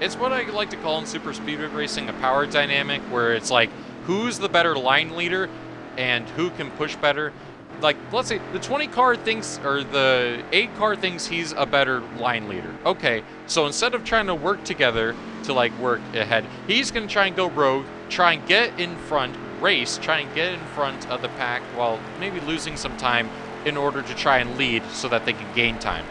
It's what I like to call in super speedway racing a power dynamic, where it's like, who's the better line leader and who can push better. Like, let's say the 20 car thinks, or the 8 car thinks he's a better line leader. Okay, so instead of trying to work together to like work ahead, he's going to try and go rogue, try and get in front, race, try and get in front of the pack while maybe losing some time in order to try and lead so that they can gain time.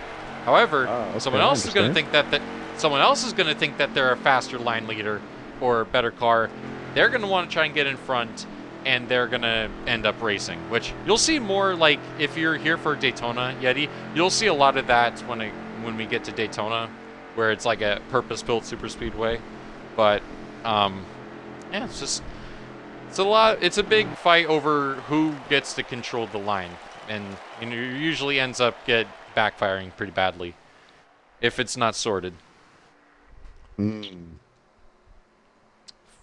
However, someone else is going to think that someone else is going to think that they're a faster line leader or better car. They're going to want to try and get in front, and they're going to end up racing, which you'll see more. Like, if you're here for Daytona, Yeti, you'll see a lot of that when we get to Daytona, where it's like a purpose-built super speedway. But yeah, it's a big fight over who gets to control the line, and it usually ends up backfiring pretty badly if it's not sorted.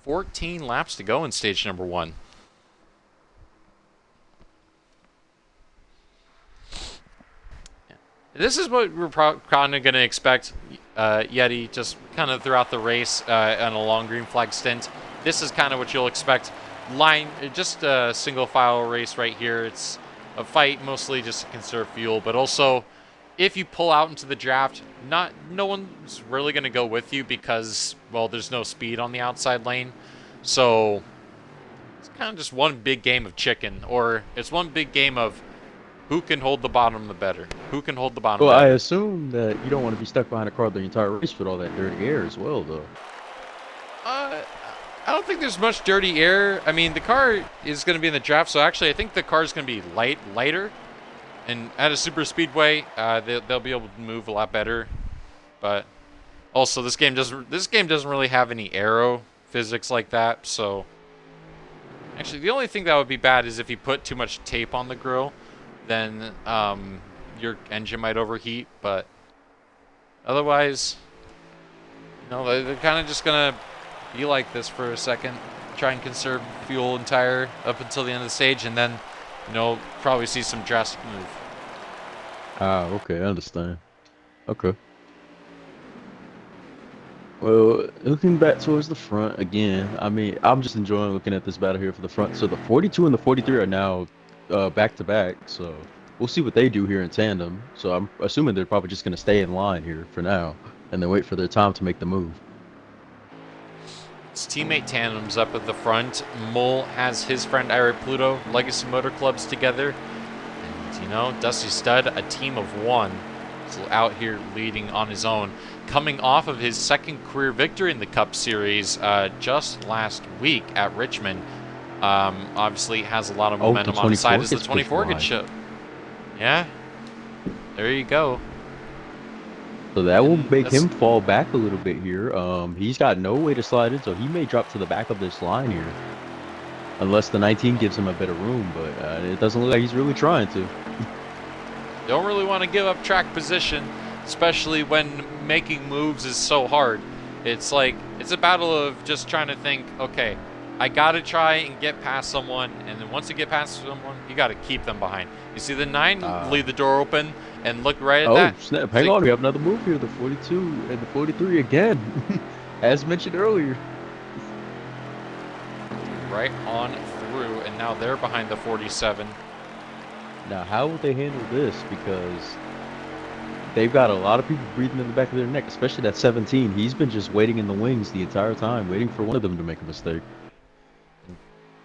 14 laps to go in stage number 1. This is what we're kind of going to expect, Yeti, just kind of throughout the race on a long green flag stint. This is kind of what you'll expect. Just a single file race right here. It's a fight mostly just to conserve fuel, but also if you pull out into the draft, no one's really going to go with you because, well, there's no speed on the outside lane. So it's kind of just one big game of chicken, or it's one big game of who can hold the bottom the better. Who can hold the bottom better. I assume that you don't want to be stuck behind a car the entire race with all that dirty air as well, though. I don't think there's much dirty air. I mean, the car is going to be in the draft, so actually I think the car is going to be lighter. And at a super speedway, they'll be able to move a lot better. But also, this game doesn't really have any aero physics like that. So actually, the only thing that would be bad is if you put too much tape on the grill, then your engine might overheat. But otherwise, they're kind of just gonna be like this for a second, try and conserve fuel and tire up until the end of the stage, and then probably see some drastic move. Okay, I understand. Okay. Well, looking back towards the front again, I mean, I'm just enjoying looking at this battle here for the front. So the 42 and the 43 are now back to back, so we'll see what they do here in tandem. So I'm assuming they're probably just going to stay in line here for now and then wait for their time to make the move. It's teammate tandems up at the front. Mole has his friend Ira Pluto, Legacy Motor Clubs together. And, Dusty Stud, a team of 1, is out here leading on his own. Coming off of his second career victory in the Cup Series just last week at Richmond. Obviously has a lot of momentum on his side as the 24 gets show. Yeah, there you go. So that will And make that's him fall back a little bit here. He's got no way to slide in, so he may drop to the back of this line here. Unless the 19 gives him a bit of room, but it doesn't look like he's really trying to. don't really want to give up track position, especially when making moves is so hard. It's like, it's a battle of just trying to think, okay, I got to try and get past someone, and then once you get past someone, you got to keep them behind. You see the 9 leave the door open, and look right at that. Oh, snap. Hang on, we have another move here. The 42 and the 43 again. As mentioned earlier. Right on through, and now they're behind the 47. Now, how will they handle this? Because they've got a lot of people breathing in the back of their neck, especially that 17. He's been just waiting in the wings the entire time, waiting for one of them to make a mistake.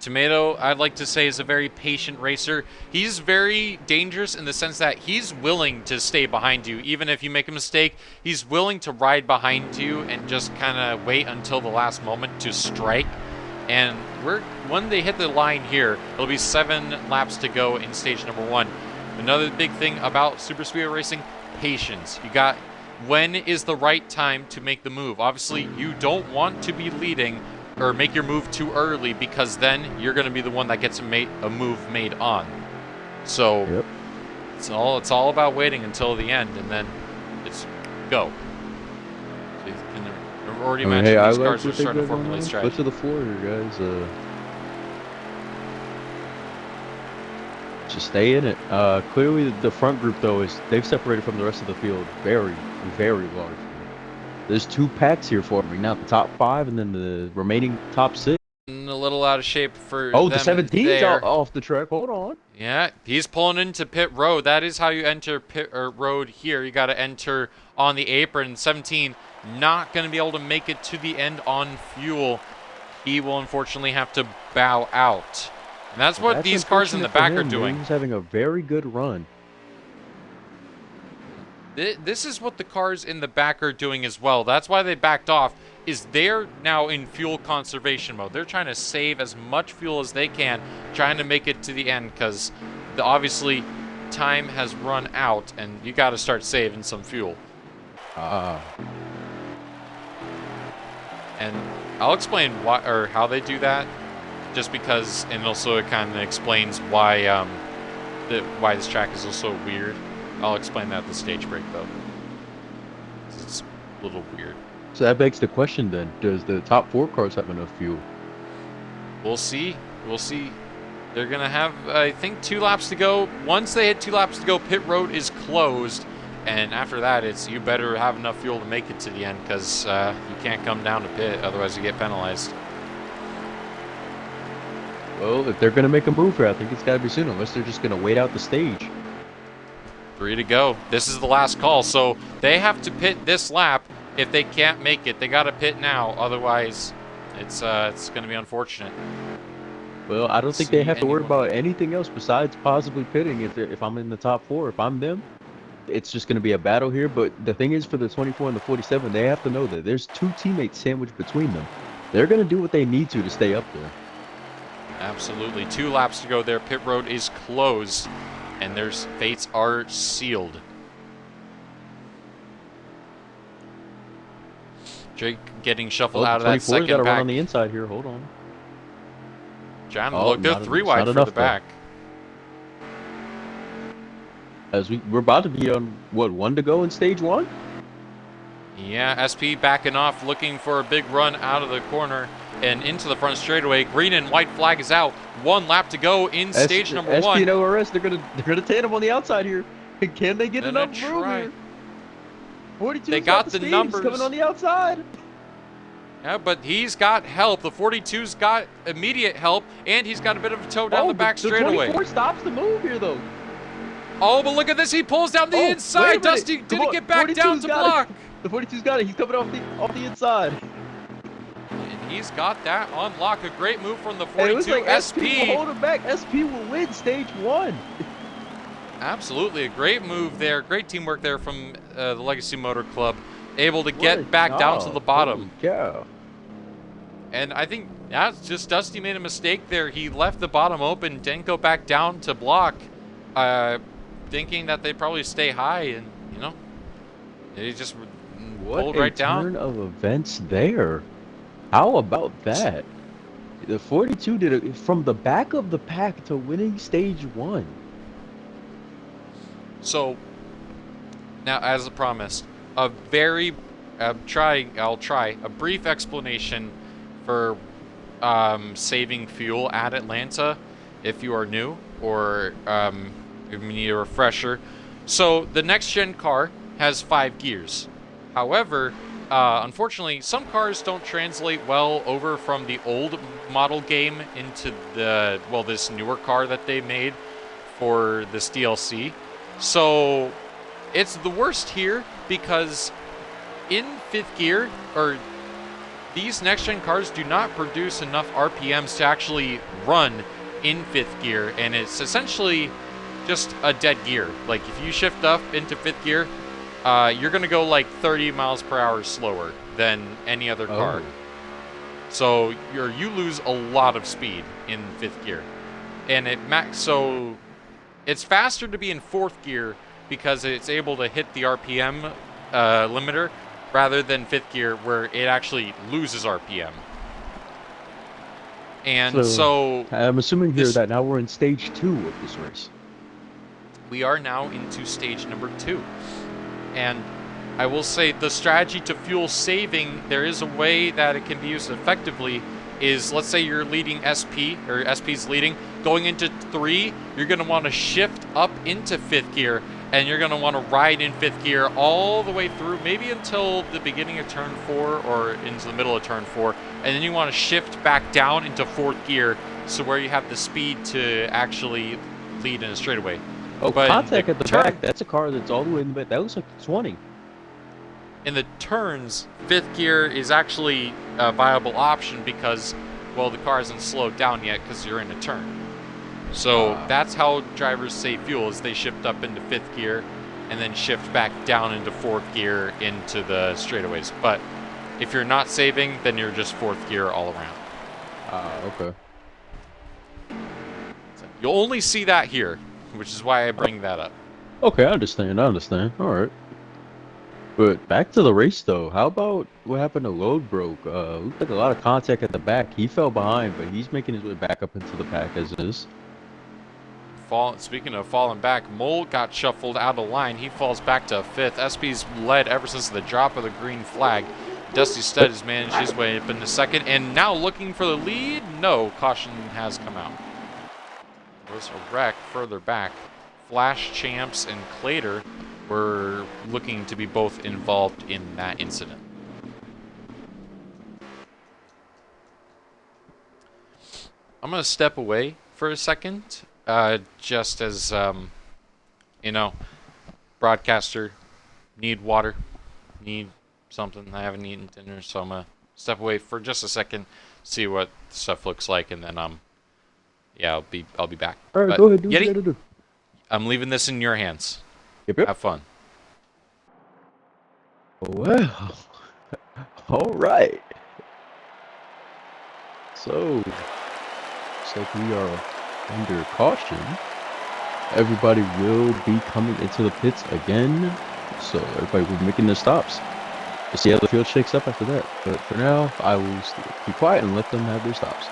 Tomato, I'd like to say, is a very patient racer. He's very dangerous in the sense that he's willing to stay behind you. Even if you make a mistake, he's willing to ride behind you and just kind of wait until the last moment to strike. And when they hit the line here, it'll be 7 laps to go in stage number 1. Another big thing about super speedway racing, patience. You got, when is the right time to make the move? Obviously, you don't want to be leading or make your move too early, because then you're going to be the one that gets a move made on. So Yep. it's all about waiting until the end, and then it's go. So you can already imagine these cars are starting to formulate strategy. Foot to the floor here, guys. Just stay in it. Clearly, the front group, though, they've separated from the rest of the field very, very large. There's 2 packs here forming now, the top 5 and then the remaining top 6. A little out of shape for Oh, them the 17's there. off the track. Hold on. Yeah, he's pulling into pit road. That is how you enter pit road here. You got to enter on the apron. 17 not going to be able to make it to the end on fuel. He will unfortunately have to bow out. And that's what these cars in the back are doing. He's having a very good run. This is what the cars in the back are doing as well. That's why they backed off, is they're now in fuel conservation mode. They're trying to save as much fuel as they can, trying to make it to the end, because obviously time has run out, and you got to start saving some fuel. And I'll explain why or how they do that, just because, and also it kind of explains why why this track is also weird. I'll explain that at the stage break, though. It's a little weird. So that begs the question then, does the top 4 cars have enough fuel? We'll see. We'll see. They're going to have, I think, 2 laps to go. Once they hit 2 laps to go, pit road is closed. And after that, it's you better have enough fuel to make it to the end, because you can't come down to pit, otherwise you get penalized. Well, if they're going to make a move here, I think it's got to be soon, unless they're just going to wait out the stage. 3 to go. This is the last call, so they have to pit this lap. If they can't make it, they got to pit now. Otherwise, it's going to be unfortunate. Well, I don't think they have to worry about anything else besides possibly pitting if I'm in the top 4. If I'm them, it's just going to be a battle here. But the thing is, for the 24 and the 47, they have to know that there's 2 teammates sandwiched between them. They're going to do what they need to stay up there. Absolutely. 2 laps to go there. Pit road is closed, and their fates are sealed. Drake getting shuffled out of that second got to pack. run on the inside here. Hold on. John, look, they're 3 wide for the back. As we're about to be on, what, 1 to go in stage 1? Yeah, SP backing off, looking for a big run out of the corner and into the front straightaway. Green and white flag is out. 1 lap to go in stage number 1. SP and ORS, they're gonna tandem on the outside here. Can they get enough room here? 42's they got the speed. numbers He's coming on the outside. Yeah, but he's got help. The 42's got immediate help, and he's got a bit of a toe down the back straightaway. The 24 stops the move here, though. Oh, but look at this. He pulls down the inside. Dusty didn't get back down to block. The 42's got it. He's coming off the inside. And he's got that on lock. A great move from the 42. It was like SP will hold him back. SP will win stage 1. Absolutely. A great move there. Great teamwork there from the Legacy Motor Club. Able to get back down to the bottom. Yeah. And I think that's just Dusty made a mistake there. He left the bottom open, didn't go back down to block, thinking that they'd probably stay high, and, you know, He just What pulled a right down. turn of events there. How about that? The 42 did it from the back of the pack to winning stage 1. So now, as promised, a very I'll try a brief explanation for saving fuel at Atlanta if you are new or if you need a refresher. So the next gen car has 5 gears. However, unfortunately, some cars don't translate well over from the old model game into this newer car that they made for this DLC. So it's the worst here because in 5th gear, or these next-gen cars do not produce enough RPMs to actually run in 5th gear, and it's essentially just a dead gear. Like, if you shift up into 5th gear, you're going to go like 30 miles per hour slower than any other car. So you lose a lot of speed in 5th gear. And so it's faster to be in 4th gear because it's able to hit the RPM limiter rather than 5th gear where it actually loses RPM. And so I'm assuming here that now we're in stage 2 of this race. We are now into stage number 2. And I will say the strategy to fuel saving, there is a way that it can be used effectively, is let's say you're leading SP, or SP's leading, going into 3, you're going to want to shift up into 5th gear, and you're going to want to ride in 5th gear all the way through, maybe until the beginning of turn 4 or into the middle of turn 4, and then you want to shift back down into 4th gear, so where you have the speed to actually lead in a straightaway. Oh, but contact at the back, that's a car that's all the way in the back. That looks like 20. In the turns, 5th gear is actually a viable option because, well, the car hasn't slowed down yet because you're in a turn. So that's how drivers save fuel, is they shift up into 5th gear and then shift back down into 4th gear into the straightaways. But if you're not saving, then you're just 4th gear all around. Okay. So you'll only see that here, which is why I bring that up. Okay, I understand. All right. But back to the race, though. How about what happened to Load Broke? Looked like a lot of contact at the back. He fell behind, but he's making his way back up into the pack as is. Speaking of falling back, Mole got shuffled out of line. He falls back to 5th. SP's led ever since the drop of the green flag. Dusty Stud has managed his way up into 2nd, and now looking for the lead. No, caution has come out. There was a wreck further back. Flash Champs and Clater were looking to be both involved in that incident. I'm going to step away for a second, just as, broadcaster, need water, need something. I haven't eaten dinner, so I'm going to step away for just a second, see what stuff looks like, and then, I'll be back. All right, but go ahead, do Yeti, what you gotta do. I'm leaving this in your hands. Yep. Have fun. Well, all right. So, looks like we are under caution. Everybody will be coming into the pits again, so everybody will be making their stops. We'll see how the field shakes up after that. But for now, I will be quiet and let them have their stops.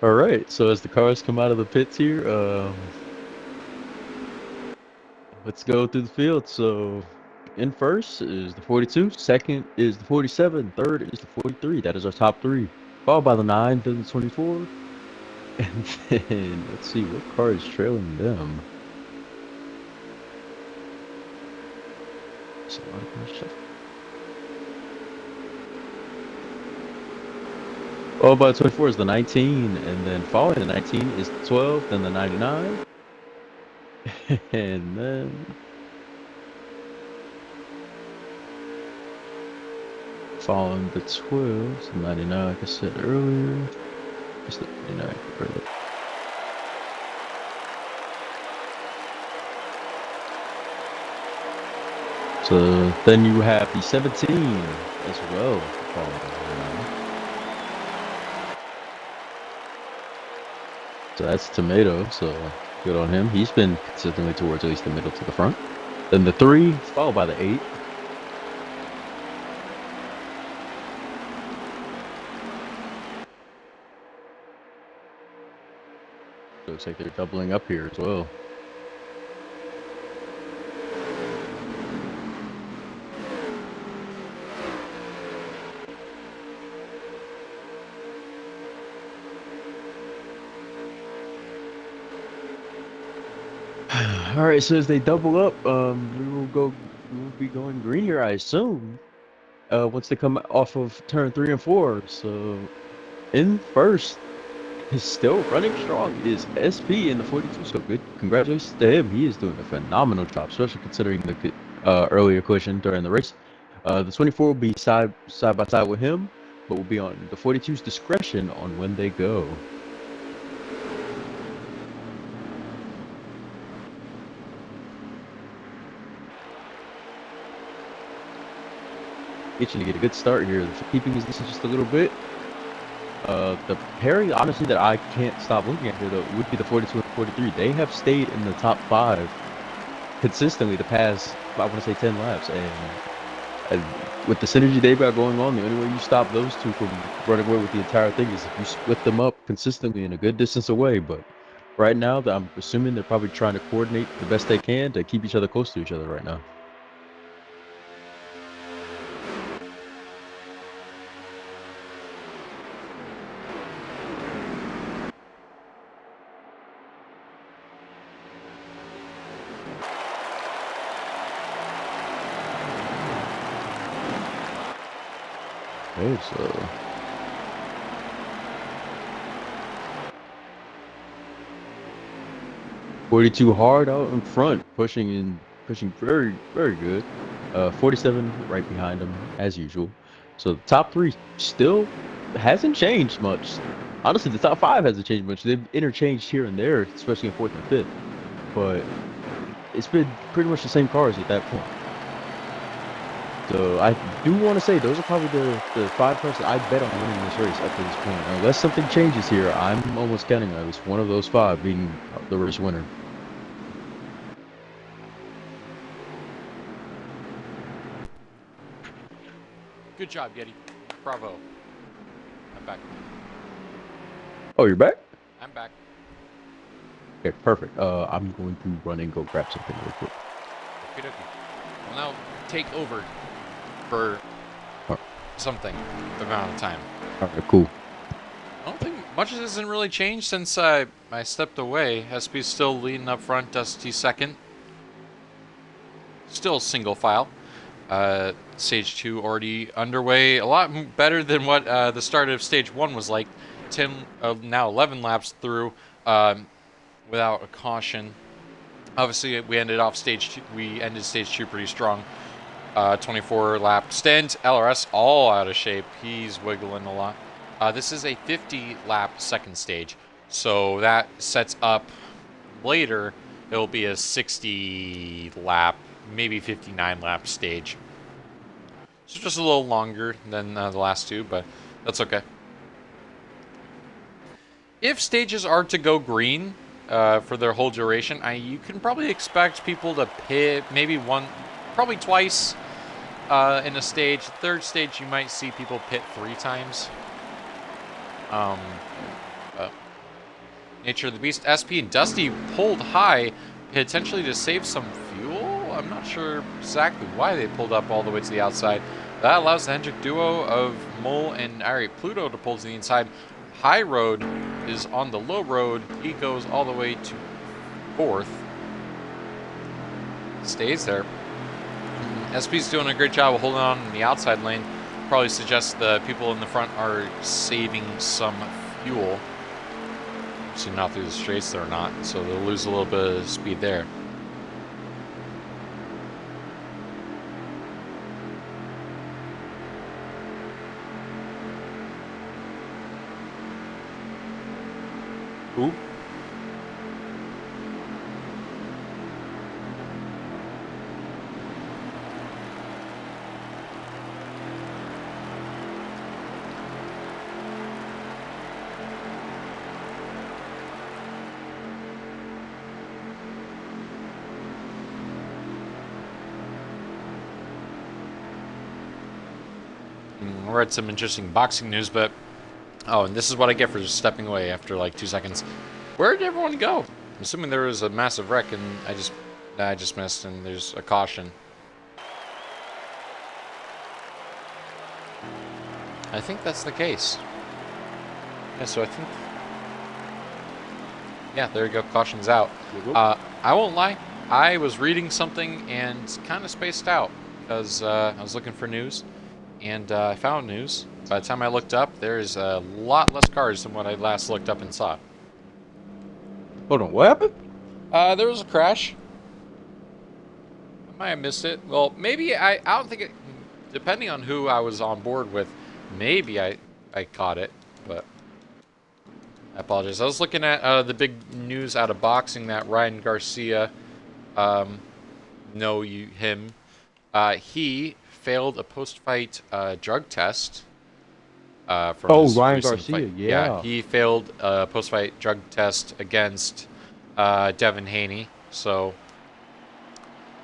All right, so as the cars come out of the pits here, let's go through the field. So in first is the 42, second is the 47, third is the 43. That is our top 3, followed by the 9, then the 24. And then let's see what car is trailing them. So a lot of cars shuffle. Followed by the 24 is the 19, and then following the 19 is the 12, then the 99, and then following the 12 is the 99, like I said earlier. It's the 99 earlier. So then you have the 17 as well. Following the 99. So that's Tomato, so good on him. He's been consistently towards at least the middle to the front. Then the 3, followed by the 8. Looks like they're doubling up here as well. All right, so as they double up, we will be going green here, I assume. Once they come off of turn 3 and 4. So in first is still running strong is SP in the 42. So good, congratulations to him. He is doing a phenomenal job, especially considering the earlier collision during the race. The 24 will be side by side with him, but will be on the 42's discretion on when they go. Itching to get a good start here. Keeping his distance just a little bit. The pairing, honestly, that I can't stop looking at here, though, would be the 42 and 43. They have stayed in the top 5 consistently the past, I want to say, 10 laps. And with the synergy they've got going on, the only way you stop those two from running away with the entire thing is if you split them up consistently and a good distance away. But right now, I'm assuming they're probably trying to coordinate the best they can to keep each other close to each other right now. Okay, so 42 hard out in front, pushing very, very good. 47 right behind him as usual. So the top 3 still hasn't changed much. Honestly, the top 5 hasn't changed much. They've interchanged here and there, especially in 4th and 5th. But it's been pretty much the same cars at that point. So I do want to say those are probably the 5 cars that I bet on winning this race up to this point. Unless something changes here, I'm almost counting on at least one of those 5 being the race winner. Good job, Getty. Bravo. I'm back. Oh, you're back? I'm back. Okay, perfect. I'm going to run and go grab something real quick. Okay, we'll now take over for something amount of time. All right, cool. I don't think much hasn't really changed since I stepped away. SP's still leading up front, Dusty second. Still single file. Stage 2 already underway. A lot better than what the start of Stage 1 was like. 10, now 11 laps through without a caution. Obviously, we ended Stage 2 pretty strong. 24 lap stint. LRS all out of shape. He's wiggling a lot. This is a 50 lap second stage. So that sets up later. It'll be a 60 lap, maybe 59 lap stage. So just a little longer than the last 2, but that's okay. If stages are to go green for their whole duration, you can probably expect people to pit maybe probably twice in a stage. Third stage, you might see people pit 3 times. Nature of the Beast, SP and Dusty pulled high, potentially to save some fuel. I'm not sure exactly why they pulled up all the way to the outside. That allows the Hendrick duo of Mole and Ari Pluto to pull to the inside. High Road is on the low road. He goes all the way to 4th. Stays there. SP's doing a great job of holding on in the outside lane. probably suggest the people in the front are saving some fuel. So not through the straights, they're not. So they'll lose a little bit of speed there. Ooh. We read some interesting boxing news, but oh, and this is what I get for just stepping away after like 2 seconds. Where did everyone go? I'm assuming there was a massive wreck, and I just missed, and there's a caution. I think that's the case. Yeah, so I think, yeah, there you go. Caution's out. I won't lie. I was reading something and kind of spaced out because I was looking for news. And I found news. By the time I looked up, there's a lot less cars than what I last looked up and saw. Hold on, what happened? There was a crash. I might have missed it. Well, maybe I don't think it... Depending on who I was on board with, maybe I caught it, but... I apologize. I was looking at the big news out of boxing that Ryan Garcia, he failed a post-fight drug test. From his Ryan recent Garcia, fight. yeah. He failed a post-fight drug test against Devin Haney. So,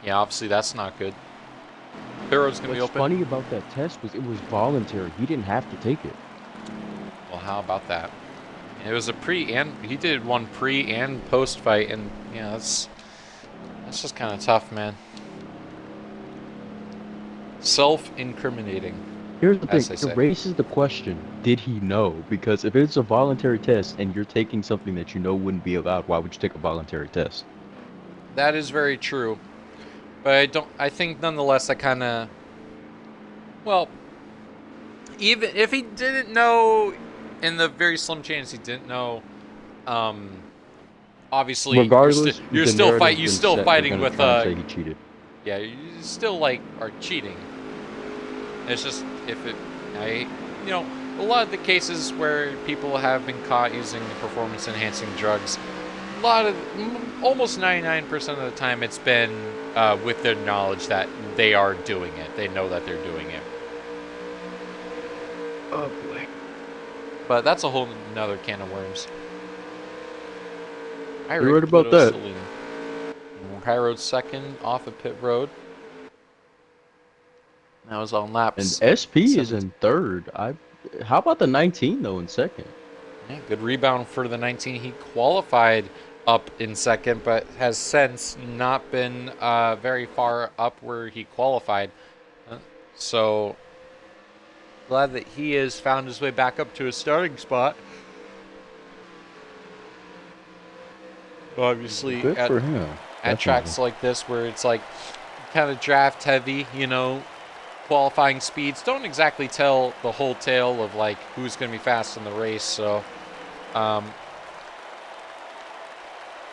yeah, obviously that's not good. Pit road's going to be open. What's funny about that test was it was voluntary. He didn't have to take it. Well, how about that? It was a pre and he did one pre and post-fight, and yeah, that's just kind of tough, man. Self-incriminating. Here's the thing, it raises the question, did he know? Because if it's a voluntary test and you're taking something that you know wouldn't be allowed, why would you take a voluntary test? That is very true. But I think nonetheless that kind of, well, even if he didn't know, in the very slim chance he didn't know, obviously regardless, you're still fighting with say he cheated. Yeah, you still like are cheating. It's just a lot of the cases where people have been caught using performance enhancing drugs, almost 99% of the time it's been with their knowledge that they are doing it. They know that they're doing it. Oh boy. But that's a whole nother can of worms. You're right about that. High Road second off of Pit Road. That was on laps. And SP is in third. How about the 19 though in second? Yeah, good rebound for the 19. He qualified up in second, but has since not been very far up where he qualified. So glad that he has found his way back up to a starting spot. Obviously, good for him. At tracks like this where it's like kind of draft heavy, qualifying speeds don't exactly tell the whole tale of like who's going to be fast in the race. So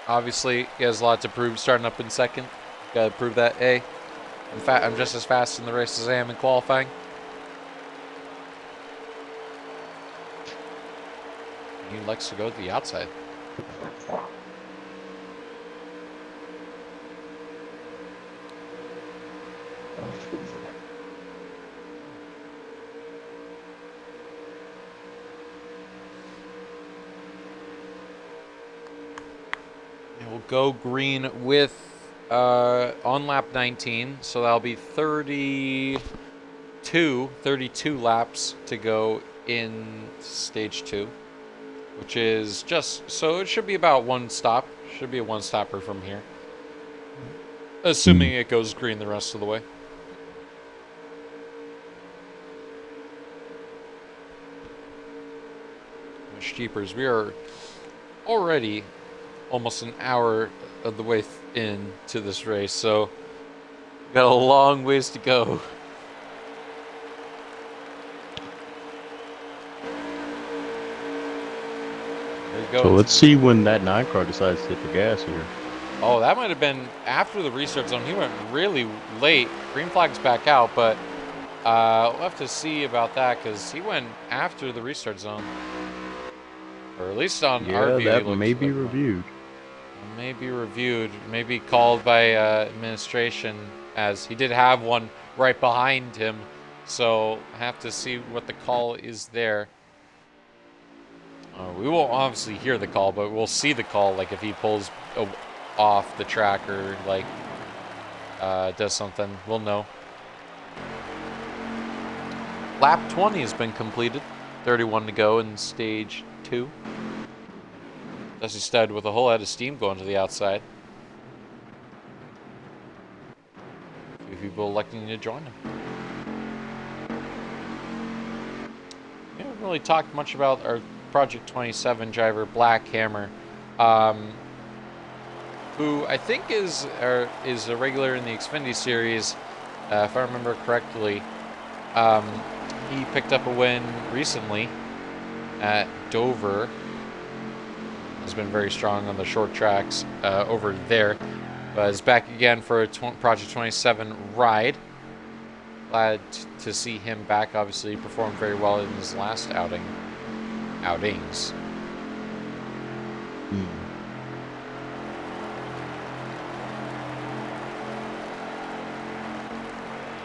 obviously he has a lot to prove starting up in second. Got to prove that, hey, I'm just as fast in the race as I am in qualifying. He likes to go to the outside. We'll go green with on lap 19, so that'll be 32 laps to go in stage 2, which is so it should be about one stop. Should be a one-stopper from here, assuming it goes green the rest of the way. Jeepers, we are already almost an hour of the way into this race, so got a long ways to go. There you go. So let's see when that 9 car decides to hit the gas here. Oh, that might have been after the restart zone. He went really late. Green flag's back out, but we'll have to see about that because he went after the restart zone. Or at least on our view. Yeah, that may be reviewed. May be reviewed. Maybe called by administration, as he did have one right behind him. So I have to see what the call is there. We won't obviously hear the call, but we'll see the call. Like if he pulls off the track or like does something, we'll know. Lap 20 has been completed. 31 to go in stage 2. Dusty Stud with a whole head of steam going to the outside. A few people electing to join him. We haven't really talked much about our Project 27 driver, Black Hammer, who I think is a regular in the Xfinity Series, if I remember correctly. He picked up a win recently at Dover. Has been very strong on the short tracks over there. But is back again for a Project 27 ride. Glad to see him back. Obviously, he performed very well in his last outings.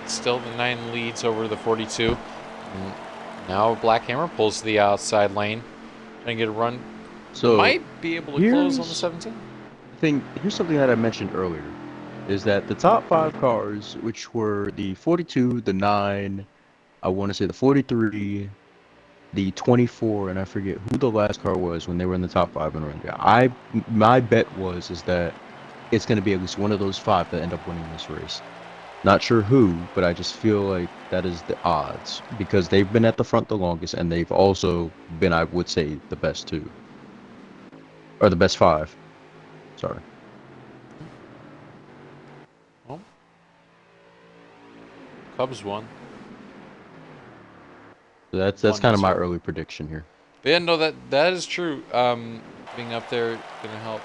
Still the 9 leads over the 42. And now Black Hammer pulls to the outside lane. Trying to get a run. So might be able to close on the 17. Here's something that I mentioned earlier, is that the top 5 cars, which were the 42, the 9, I want to say the 43, the 24, and I forget who the last car was when they were in the top 5 in run. My bet is that it's going to be at least one of those 5 that end up winning this race. Not sure who, but I just feel like that is the odds because they've been at the front the longest, and they've also been, I would say, the best 2. Or the best 5. Sorry. Well, Cubs won. So that's kind of my early prediction here. But yeah, no, that is true. Being up there gonna help.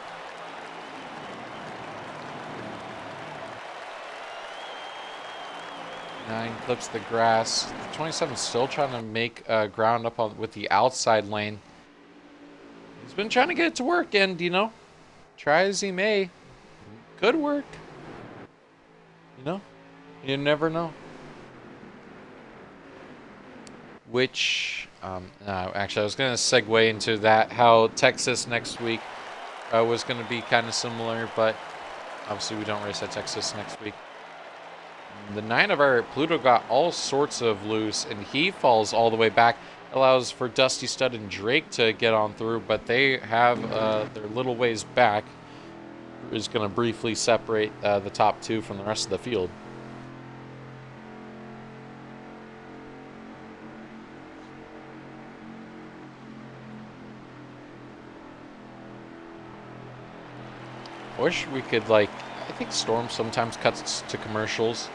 Nine clips the grass. The 27 still trying to make ground up with the outside lane. He's been trying to get it to work, and try as he may, could work. You never know. Which, actually, I was going to segue into that, how Texas next week was going to be kind of similar, but obviously we don't race at Texas next week. The 9 of our Pluto got all sorts of loose, and he falls all the way back. Allows for Dusty Stud and Drake to get on through, but they have their little ways back. Is going to briefly separate the top 2 from the rest of the field. I wish we could, I think Storm sometimes cuts to commercials.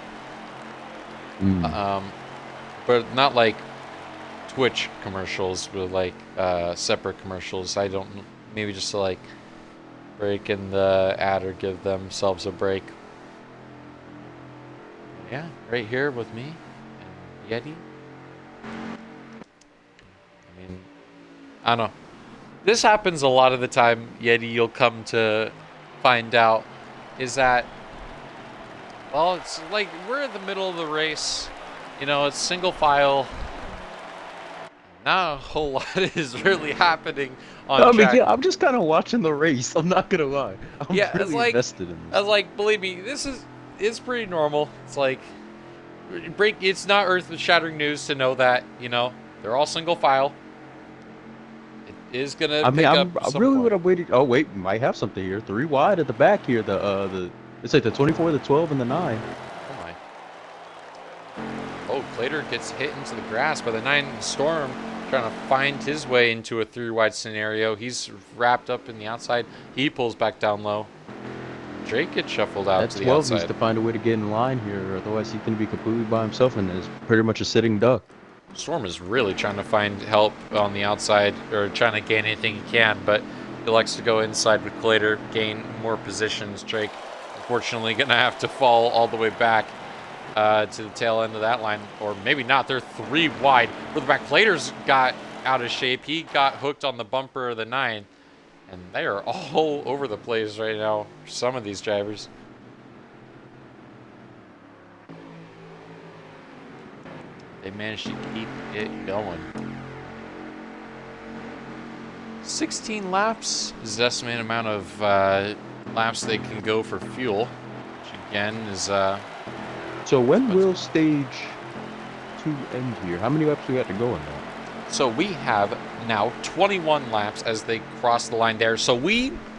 But not like Twitch commercials, but separate commercials. I don't, maybe just to break in the ad or give themselves a break. Yeah, right here with me and Yeti. I mean, I don't know. This happens a lot of the time, Yeti, you'll come to find out, is that, well, it's like we're in the middle of the race. It's single file. Not a whole lot is really happening on track. Yeah, I'm just kind of watching the race. I'm not gonna lie. I'm really invested in this. Believe me, it's pretty normal. It's it's not earth-shattering news to know that they're all single file. It is gonna. I really would have waited. Oh wait, we might have something here. 3 wide at the back here. It's like the 24, the 12, and the 9. Oh my. Oh, Clater gets hit into the grass by the 9 Storm, trying to find his way into a 3-wide scenario. He's wrapped up in the outside. He pulls back down low. Drake gets shuffled out to the 12 outside. needs to find a way to get in line here, otherwise he's going to be completely by himself and is pretty much a sitting duck. Storm is really trying to find help on the outside, or trying to gain anything he can, but he likes to go inside with Clater, gain more positions. Drake, unfortunately, going to have to fall all the way back to the tail end of that line, or maybe not. They're 3 wide. For the back, Clater's got out of shape. He got hooked on the bumper of the 9, and they are all over the place right now, some of these drivers. They managed to keep it going. 16 laps is the estimated amount of laps they can go for fuel, which again is... So when will stage 2 end here? How many laps do we have to go in that? So we have now 21 laps as they cross the line there. So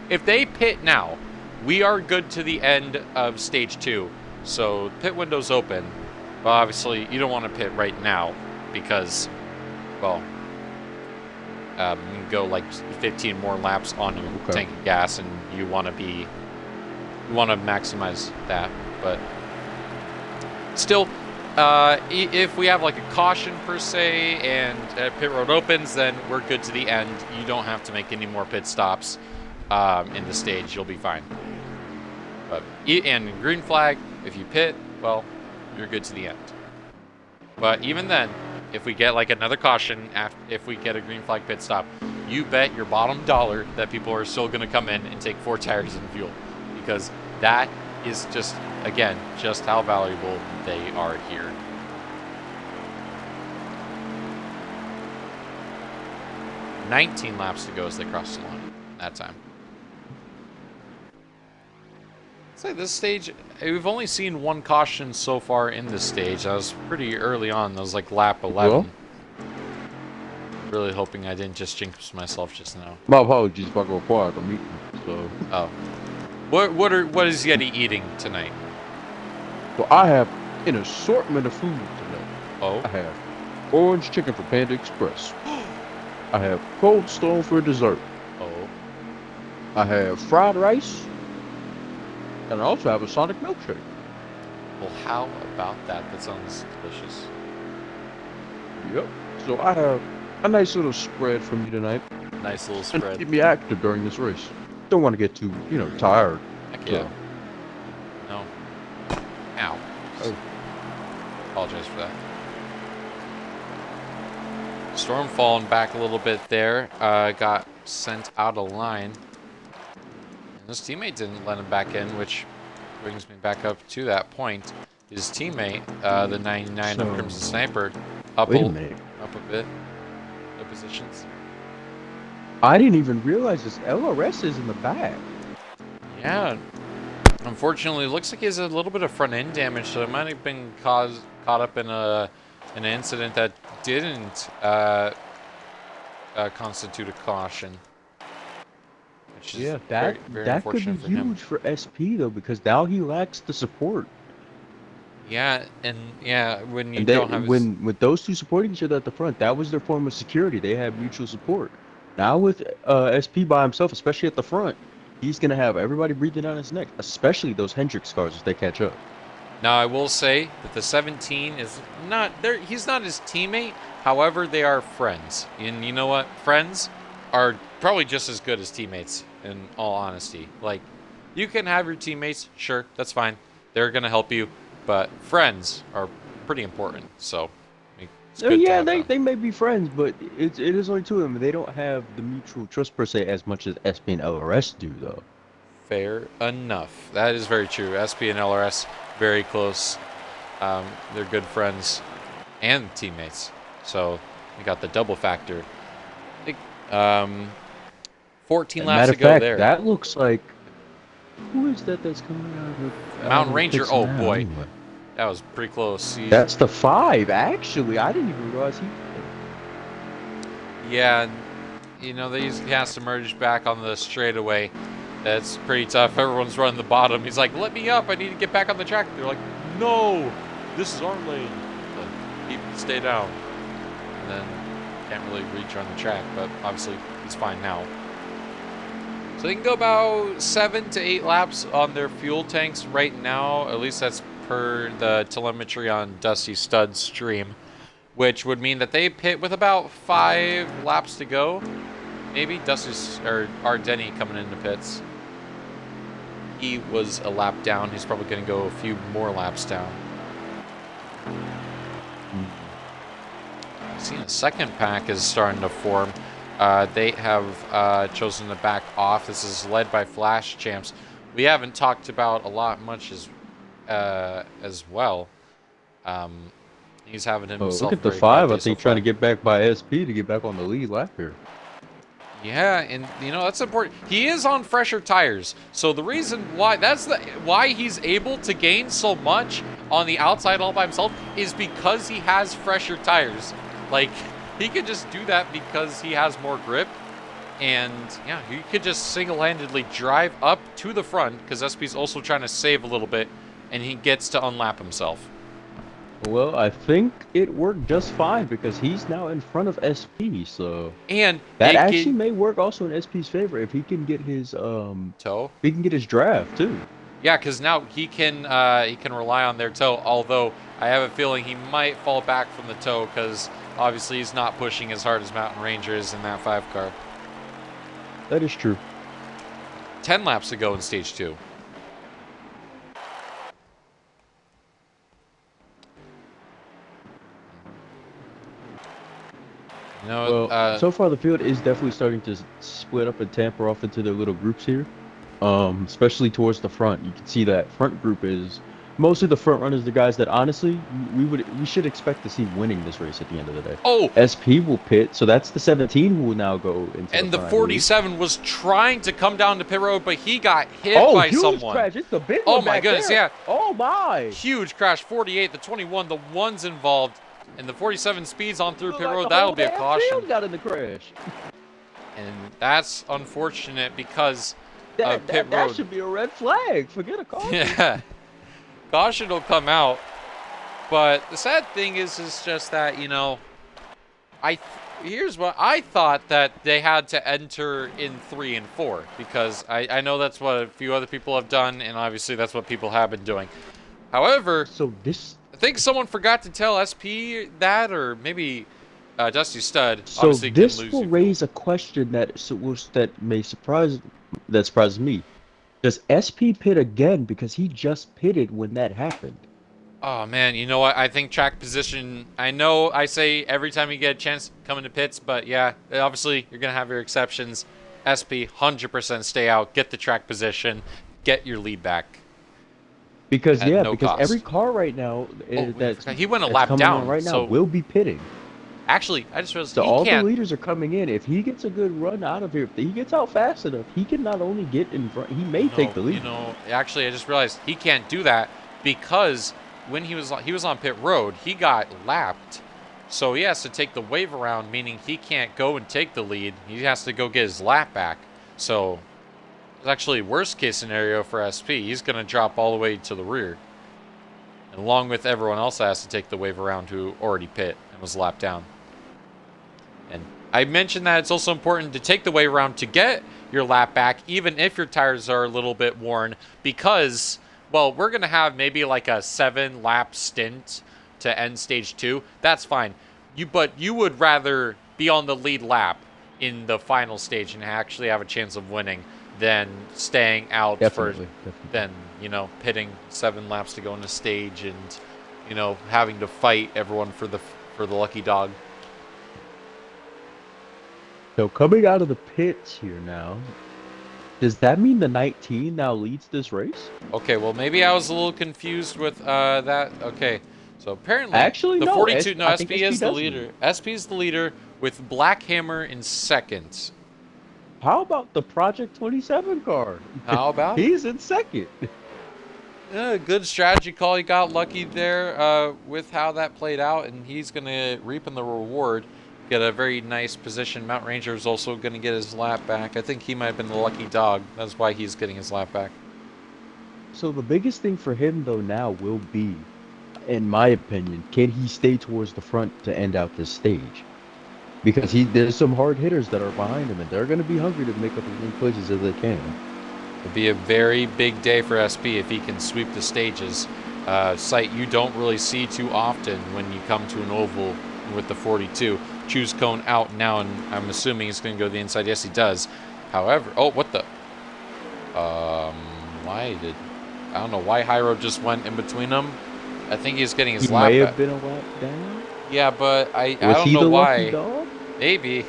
if they pit now, we are good to the end of stage 2. So pit window's open. But obviously, you don't want to pit right now because, well, you can go like 15 more laps on your tank of gas, and you want to maximize that. But still, if we have like a caution per se and pit road opens, then we're good to the end. You don't have to make any more pit stops in the stage. You'll be fine. But and green flag, if you pit, well, you're good to the end. But even then, if we get like another caution, if we get a green flag pit stop, you bet your bottom dollar that people are still going to come in and take 4 tires and fuel, because that is just, again, just how valuable they are here. "19 laps to go as they cross the line that time. Say this stage, we've only seen 1 caution so far in this stage. That was pretty early on. That was like lap 11. Well, really hoping I didn't just jinx myself just now. my apologies if I go quiet. I'm eating. So. Oh, what is Yeti eating tonight? So I have an assortment of food tonight. Oh, I have orange chicken from Panda Express. I have Cold Stone for dessert. oh, I have fried rice. And I also have a Sonic milkshake. well, how about that? That sounds delicious. Yep. So I have a nice little spread for me tonight. Nice little And spread. keep me active during this race. Don't want to get too, tired. Heck yeah. So. No. Ow. Oh. Apologize for that. Storm falling back a little bit there. Got sent out of line. And his teammate didn't let him back in, which brings me back up to that point. His teammate, the 99 of Crimson Sniper, Wait a minute. up a bit. No positions. I didn't even realize this LRS is in the back. Yeah. Unfortunately, it looks like he has a little bit of front end damage, so it might have been caught up in an incident that didn't constitute a caution. Which is Yeah, very, that very that could be unfortunate for him. huge for SP though, because now he lacks the support. Yeah, and yeah, when you And don't have when with those two supporting each other at the front, that was their form of security. They had mutual support. Now with SP by himself, especially at the front, he's gonna have everybody breathing down his neck, especially those Hendrix cars as they catch up. Now, I will say that the 17 is not there. He's not his teammate. However, they are friends. And you know what? Friends are probably just as good as teammates, in all honesty. Like, you can have your teammates. Sure, that's fine. They're going to help you. But friends are pretty important. So, it's good to Yeah, have them. they may be friends, but it is only 2 of them. They don't have the mutual trust per se as much as SP and LRS do, though. Fair enough. That is very true. SP and LRS, very close. They're good friends and teammates. So we got the double factor. I think 14 laps Matter to of go fact, there. that looks like who is that that's coming out of Mountain Ranger. pits Oh now, boy, anyway? that was pretty close. That's the 5. Actually, I didn't even realize he. Yeah, you know, he has to merge back on the straightaway. That's pretty tough. Everyone's running the bottom. He's like, let me up. I need to get back on the track. They're like, no, this is our lane. Stay down. And then can't really reach on the track, but obviously he's fine now. So they can go about 7 to 8 laps on their fuel tanks right now. At least that's per the telemetry on Dusty Stud's stream. which would mean that they pit with about 5 laps to go. Maybe Dusty's or Denny coming into pits. He was a lap down. He's probably going to go a few more laps down. Seeing a second pack is starting to form. They have chosen to back off. This is led by Flash Champs. We haven't talked about a lot much as well. He's having himself. Look at the 5. I think trying to get back by SP to get back on the lead lap here. Yeah, and you know that's important. He is on fresher tires, so the reason why why he's able to gain so much on the outside all by himself is because he has fresher tires. Like he could just do that because he has more grip, and yeah, he could just single-handedly drive up to the front because SP's also trying to save a little bit, and he gets to unlap himself. Well, I think it worked just fine because he's now in front of SP, so and that actually may work also in SP's favor if he can get his toe. He can get his draft too. Yeah, because now he can rely on their toe. Although I have a feeling he might fall back from the toe because obviously he's not pushing as hard as Mountain Ranger is in that 5 car. That is true. 10 laps to go in stage 2. You know, well, so far the field is definitely starting to split up and tamper off into their little groups here. Especially towards the front. You can see that front group is mostly the front runners, the guys that honestly we should expect to see winning this race at the end of the day. Oh, SP will pit, so that's the 17 who will now go into. And the 47 was trying to come down to pit road, but he got hit by huge someone. Crash. It's the big oh one my back goodness, there. yeah. Oh my. Huge crash. 48, the 21, the one's involved, and the 47 speeds on through pit road. Like That'll be a caution. Got in the crash. And that's unfortunate because of pit road. That should be a red flag. Forget a caution. Yeah. Caution will come out. But the sad thing is just that, you know, here's what I thought, that they had to enter in 3 and 4 because I know that's what a few other people have done, and obviously that's what people have been doing. However, I think someone forgot to tell SP that, or maybe Dusty Stud. So this will raise a question that surprises me. Does SP pit again because he just pitted when that happened? Oh man, you know what? I think track position. I know I say every time you get a chance come into pits, but yeah, obviously you're gonna have your exceptions. SP 100% stay out, get the track position, get your lead back. Because no because cost. every car right now he went a lap down right now so will be pitting. Actually, I just realized so all the leaders are coming in. If he gets a good run out of here, if he gets out fast enough, he can not only get in front, he may take the lead. You know, actually, I just realized he can't do that because when he was on pit road, he got lapped. So he has to take the wave around, meaning he can't go and take the lead. He has to go get his lap back. So it's actually worst case scenario for SP. He's going to drop all the way to the rear. And along with everyone else that has to take the wave around who already pit and was lapped down. And I mentioned that it's also important to take the wave around to get your lap back, even if your tires are a little bit worn, because, well, we're going to have maybe like a 7-lap stint to end stage 2. That's fine. But you would rather be on the lead lap in the final stage and actually have a chance of winning than staying out than, you know, pitting 7 laps to go in the stage and, you know, having to fight everyone for the lucky dog. So coming out of the pits here now, does that mean the 19 now leads this race? Okay, well maybe I was a little confused with that. Okay, so apparently actually the no, 42. No, SP is the leader. SP is the leader with Black Hammer in second. How about the Project 27 car? How about? He's in second. Yeah, good strategy call. He got lucky there with how that played out, and he's gonna reap in the reward. Get a very nice position. Mountain Ranger is also going to get his lap back. I think he might have been the lucky dog. That's why he's getting his lap back. So the biggest thing for him, though, now will be, in my opinion, can he stay towards the front to end out this stage? Because there's some hard hitters that are behind him, and they're going to be hungry to make up as many places as they can. It'll be a very big day for SP if he can sweep the stages. Sight you don't really see too often when you come to an oval with the 42. Choose Cone out now, and I'm assuming he's going to go to the inside. Yes, he does. However, oh, what the? I don't know why Hyro just went in between them. I think he's getting his lap. He may have been a lap down. Yeah, but I don't Was he know the why. lucky dog? Maybe.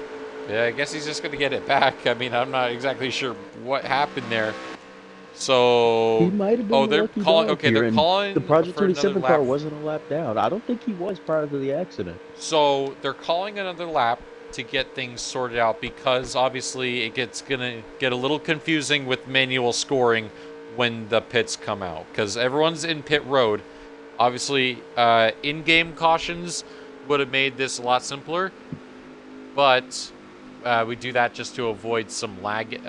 Yeah, I guess he's just going to get it back. I mean, I'm not exactly sure what happened there. So He might have been the they're lucky calling. dog Okay, here, they're and calling the Project for another 27 car lap. wasn't a lap down. I don't think he was prior to the accident. So they're calling another lap to get things sorted out because obviously it gonna get a little confusing with manual scoring when the pits come out because everyone's in pit road. Obviously, in-game cautions would have made this a lot simpler, but we do that just to avoid some lag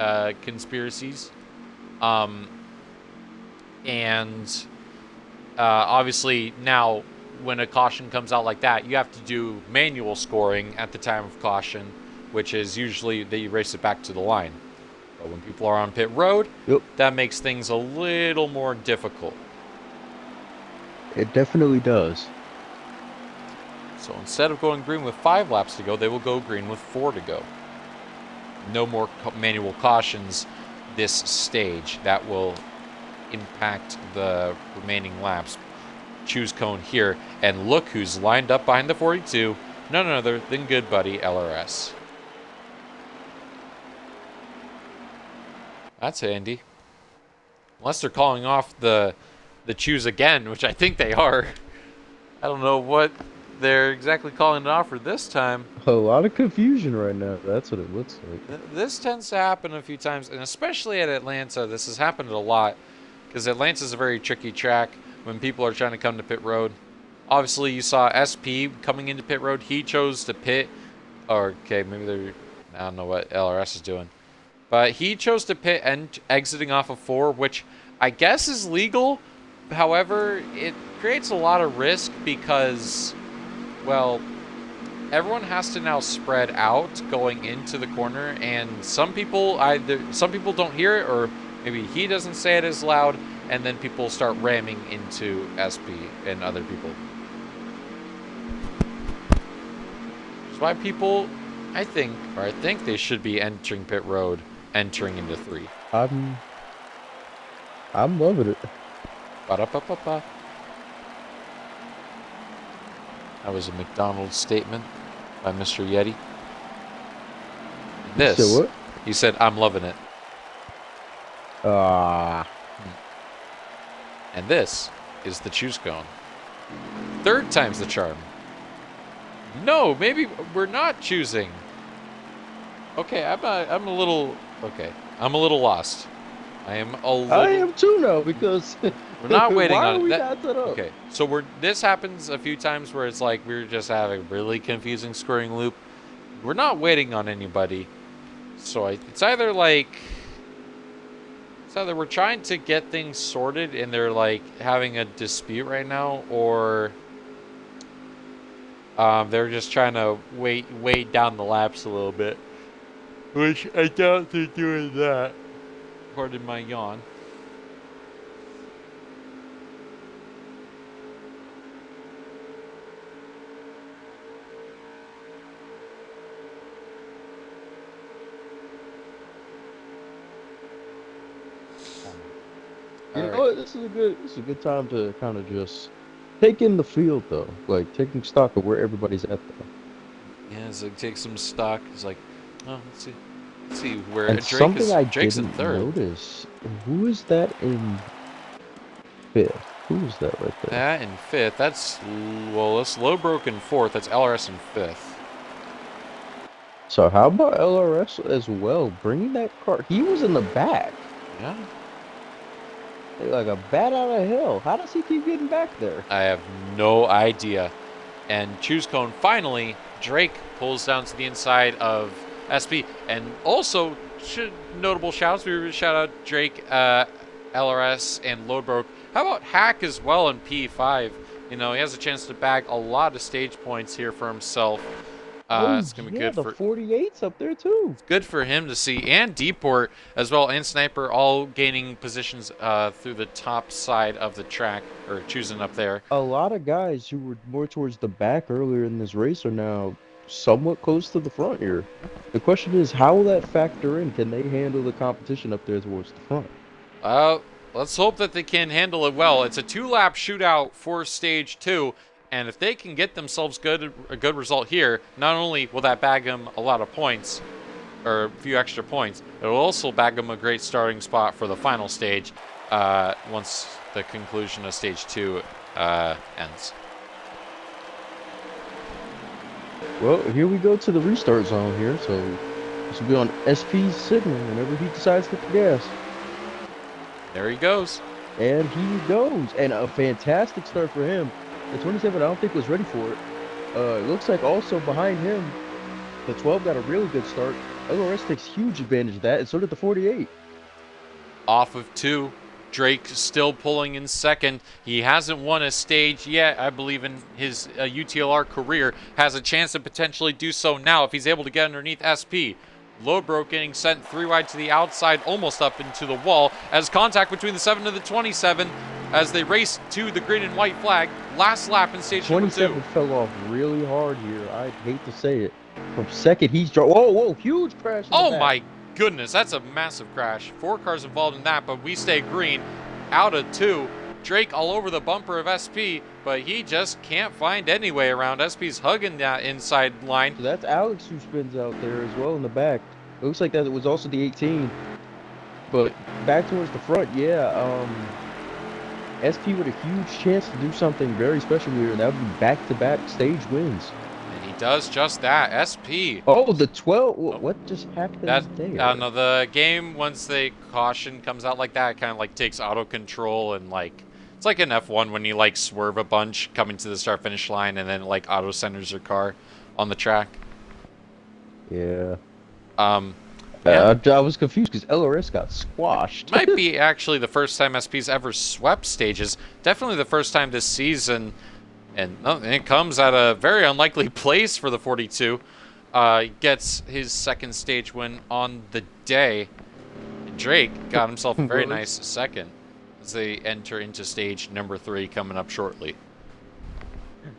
conspiracies. Obviously now when a caution comes out like that, you have to do manual scoring at the time of caution, which is usually that you race it back to the line. But when people are on pit road, that makes things a little more difficult. It definitely does. So instead of going green with 5 laps to go, they will go green with 4 to go. No more manual cautions this stage. That will impact the remaining laps. Choose Cone here, and look who's lined up behind the 42. None other than good buddy LRS. That's handy. Unless they're calling off the choose again, which I think they are. I don't know what they're exactly calling it off for this time. A lot of confusion right now. That's what it looks like. This tends to happen a few times, and especially at Atlanta, this has happened a lot because Atlanta is a very tricky track when people are trying to come to pit road. Obviously, you saw SP coming into pit road. He chose to pit. Or, okay, maybe they're... I don't know what LRS is doing. But he chose to pit and exiting off of 4, which I guess is legal. However, it creates a lot of risk because, well, everyone has to now spread out going into the corner, and some people don't hear it, or maybe he doesn't say it as loud, and then people start ramming into SP and other people. Which is why people, I think they should be entering pit road, entering into 3. I'm loving it. Ba-da-ba-ba-ba. That was a McDonald's statement by Mr. Yeti. This. You said what? He said, "I'm loving it." And this is the choose cone. 3rd time's the charm. No, maybe we're not choosing. Okay, I'm a little lost. I am too now because we're not waiting why on are it. we not set up? Okay, so this happens a few times where it's like we're just having a really confusing scoring loop. We're not waiting on anybody. So it's either we're trying to get things sorted and they're like having a dispute right now, or they're just trying to wait down the laps a little bit. Which I doubt they're doing that. Pardon my yawn. You know what? This is a good time to kind of just take in the field, though. Like taking stock of where everybody's at, though. Yeah, it's like take some stock. It's like, oh, let's see where And Drake's in didn't 3rd. notice. Who is that in 5th? Who is that right there? That in 5th. That's Lowbroke in 4th. That's LRS in 5th. So how about LRS as well? Bringing that car. He was in the back. Yeah. Like a bat out of hell. How does he keep getting back there? I have no idea. And choose cone finally. Drake pulls down to the inside of SP, and also notable shouts. We shout out Drake, LRS, and Lowbroke. How about Hack as well in P5? You know, he has a chance to bag a lot of stage points here for himself. Oh It's gonna be yeah, good the for 48's up there too. him to see, and Deport as well, and Sniper all gaining positions through the top side of the track, or choosing up there. A lot of guys who were more towards the back earlier in this race are now somewhat close to the front here. The question is, how will that factor in? Can they handle the competition up there towards the front? Uh, let's hope that they can handle it well. It's a 2-lap shootout for stage 2, and if they can get themselves a good result here, not only will that bag them a lot of points, or a few extra points, it will also bag them a great starting spot for the final stage once the conclusion of stage 2 ends. Well, here we go to the restart zone here, so this will be on SP's signal whenever he decides to hit the gas. There he goes. And he goes. And a fantastic start for him. The 27, I don't think was ready for it. It looks like also behind him, the 12 got a really good start. LRS takes huge advantage of that, and so did the 48. Off of 2. Drake still pulling in second. He hasn't won a stage yet, I believe, in his UTLR career. Has a chance to potentially do so now if he's able to get underneath SP. Lodbrok getting sent 3 wide to the outside, almost up into the wall, as contact between the 7 and the 27 as they race to the green and white flag. Last lap in stage 27 number 2. fell off really hard here. I'd hate to say it. From second, he's whoa, huge crash. Oh my goodness, that's a massive crash. 4 cars involved in that, but we stay green. Out of 2. Drake all over the bumper of SP, but he just can't find any way around. SP's hugging that inside line. So that's Alex who spins out there as well in the back. It looks like that it was also the 18. But back towards the front, yeah. SP with a huge chance to do something very special here, and that would be back-to-back stage wins. And he does just that. SP. Oh, the 12. What just happened there? No, the game, once the caution comes out like that, it kind of like takes auto control, and like it's like an F1 when you like swerve a bunch coming to the start finish line, and then like auto centers your car on the track. Yeah. Yeah. I was confused because LRS got squashed. Might be actually the first time SP's ever swept stages. Definitely the first time this season, and it comes at a very unlikely place for the 42. Gets his second stage win on the day. Drake got himself a very nice second as they enter into stage number 3 coming up shortly.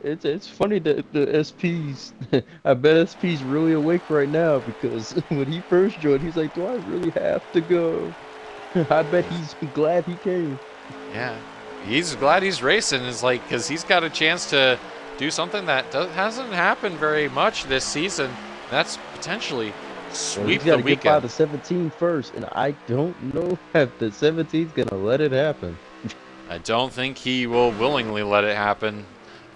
It's funny that the SPs, I bet SP's really awake right now because when he first joined, he's like, do I really have to go? I bet he's glad he came. Yeah, he's glad he's racing, is like, because he's got a chance to do something that hasn't happened very much this season. That's potentially sweep he's got the to get by weekend. the 17 first, and I don't know if the 17's gonna let it happen. I don't think he will willingly let it happen.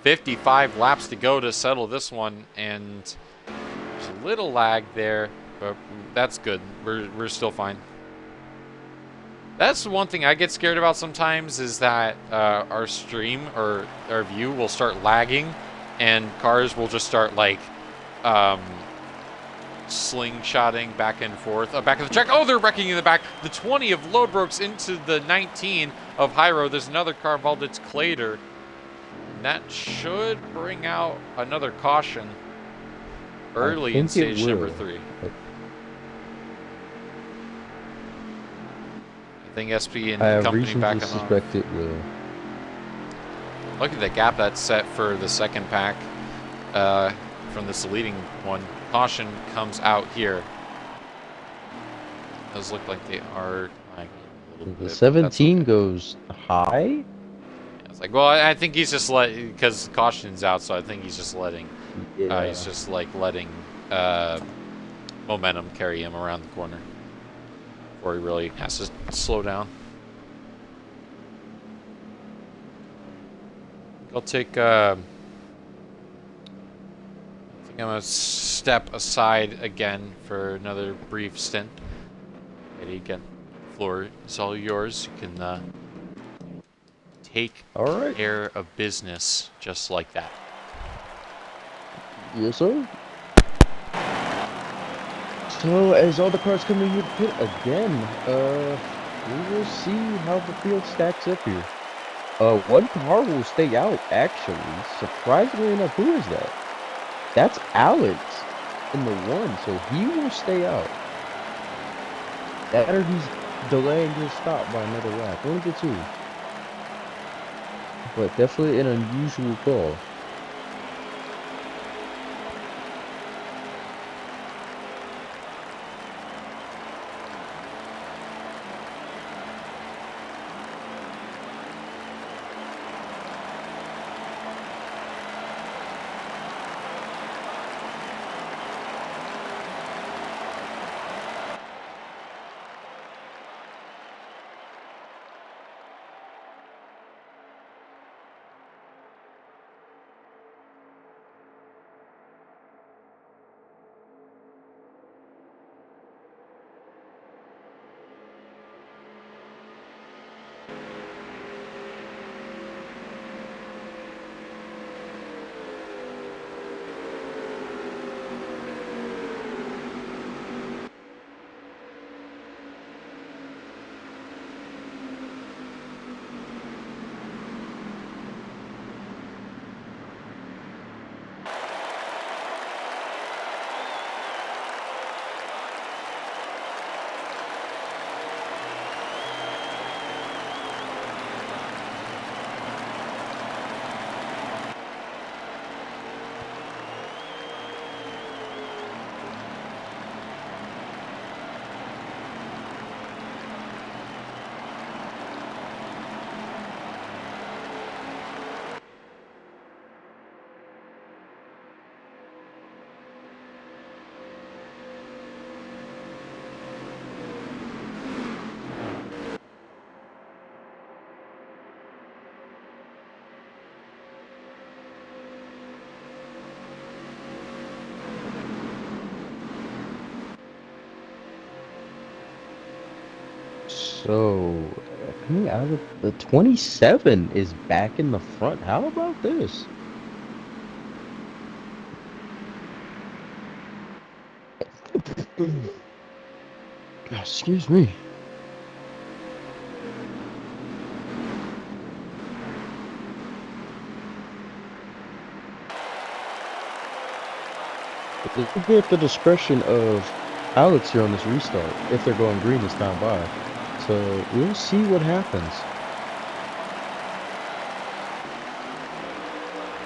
55 laps to go to settle this one, and there's a little lag there, but that's good. We're still fine. That's the one thing I get scared about sometimes, is that our stream or our view will start lagging, and cars will just start like slingshotting back and forth. Back of the track. Oh, they're wrecking in the back. The 20 of Lodbrok's into the 19 of Hyro. There's another car involved. It's Clader. And that should bring out another caution early in stage number 3. I think SP and I have company reason backing to off. suspect it will. Look at the gap that's set for the second pack from this leading one. Caution comes out here. Does look like they are lagging a little The bit. 17 goes high? It's like, well, I think he's just because caution's out, so I think he's just letting, Yeah. he's just like letting momentum carry him around the corner before he really has to slow down. I'll take, I think I'm gonna step aside again for another brief stint. Eddie, again, the floor is all yours. You can take All right. care of business just like that. Yes, sir. So, as all the cars come in the pit again, we will see how the field stacks up here. One car will stay out, actually. Surprisingly enough, who is that? That's Alex in the one, so he will stay out. That or he's delaying his stop by another lap. One of the two. But definitely an unusual call. So, coming out of the 27 is back in the front. How about this? Excuse me. It will be at the discretion of Alex here on this restart if they're going green this time by. So we'll see what happens.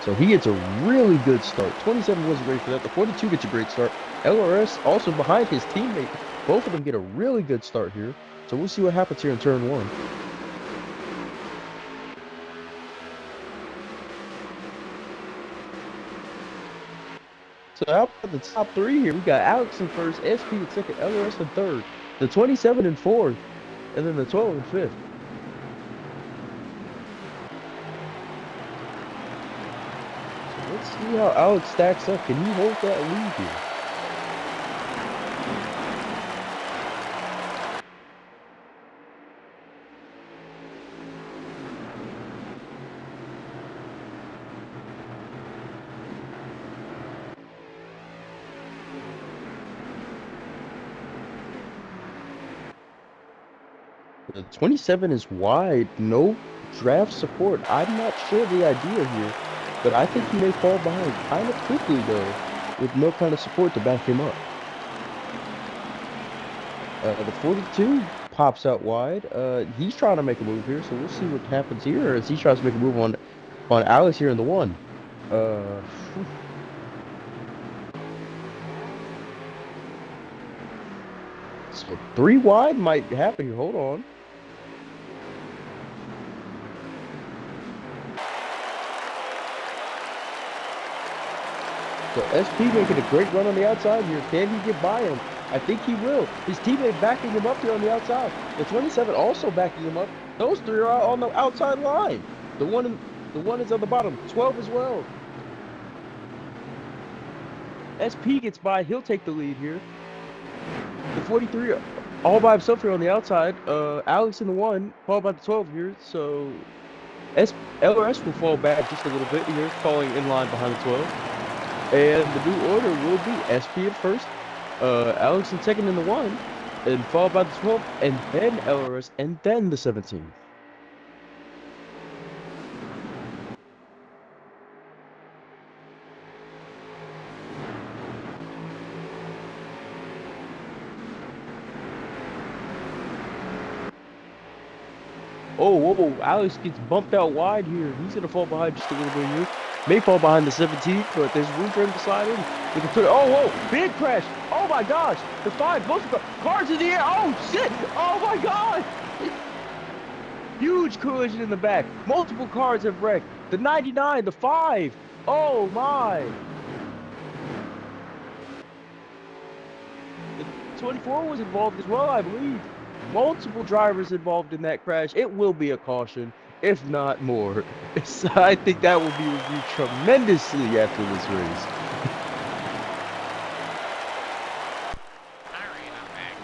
So he gets a really good start. 27 wasn't ready for that. The 42 gets a great start. LRS also behind his teammate. Both of them get a really good start here. So we'll see what happens here in turn one. So out of the top three here, we got Alex in first, SP in second, LRS in third, the 27 in fourth, and then the 12 in fifth. So let's see how Alex stacks up. Can he hold that lead here? The 27 is wide, no draft support. I'm not sure the idea here, but I think he may fall behind kind of quickly though, with no kind of support to back him up. The 42 pops out wide. He's trying to make a move here, so we'll see what happens here as he tries to make a move on Alex here in the one. So 3 wide might happen here. Hold on. So SP making a great run on the outside here. Can he get by him? I think he will. His teammate backing him up here on the outside. The 27 also backing him up. Those three are on the outside line. The one is on the bottom. 12 as well. SP gets by. He'll take the lead here. The 43 all by himself here on the outside. Alex in the one, followed by the 12 here. So LRS will fall back just a little bit here, falling in line behind the 12. And the new order will be SP at first, Alex in second in the one, and followed by the 12, and then LRS, and then the 17. Oh, whoa, Alex gets bumped out wide here. He's gonna fall behind just a little bit here. May fall behind the 17, but there's room for him to slide in. They can put it. Oh, whoa, big crash. Oh my gosh, the 5, both cars in the air. Oh shit. Oh my god. Huge collision in the back. Multiple cars have wrecked. The 99, the 5. Oh my. The 24 was involved as well, I believe. Multiple drivers involved in that crash. It will be a caution, if not more. So I think that will be reviewed tremendously after this race. Alright, I'm back.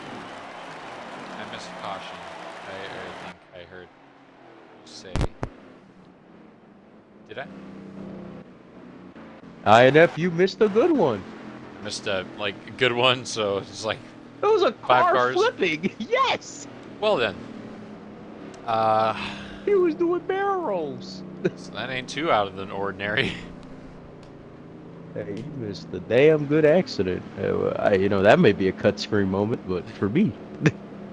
I missed caution. I think I heard you say. Did I? INF, you missed a good one. Missed a good one, so it's like It was a 5 car cars. flipping. Yes. Well then. He was doing barrel rolls. So that ain't too out of the ordinary. Hey, you missed a damn good accident. That may be a cut screen moment, but for me,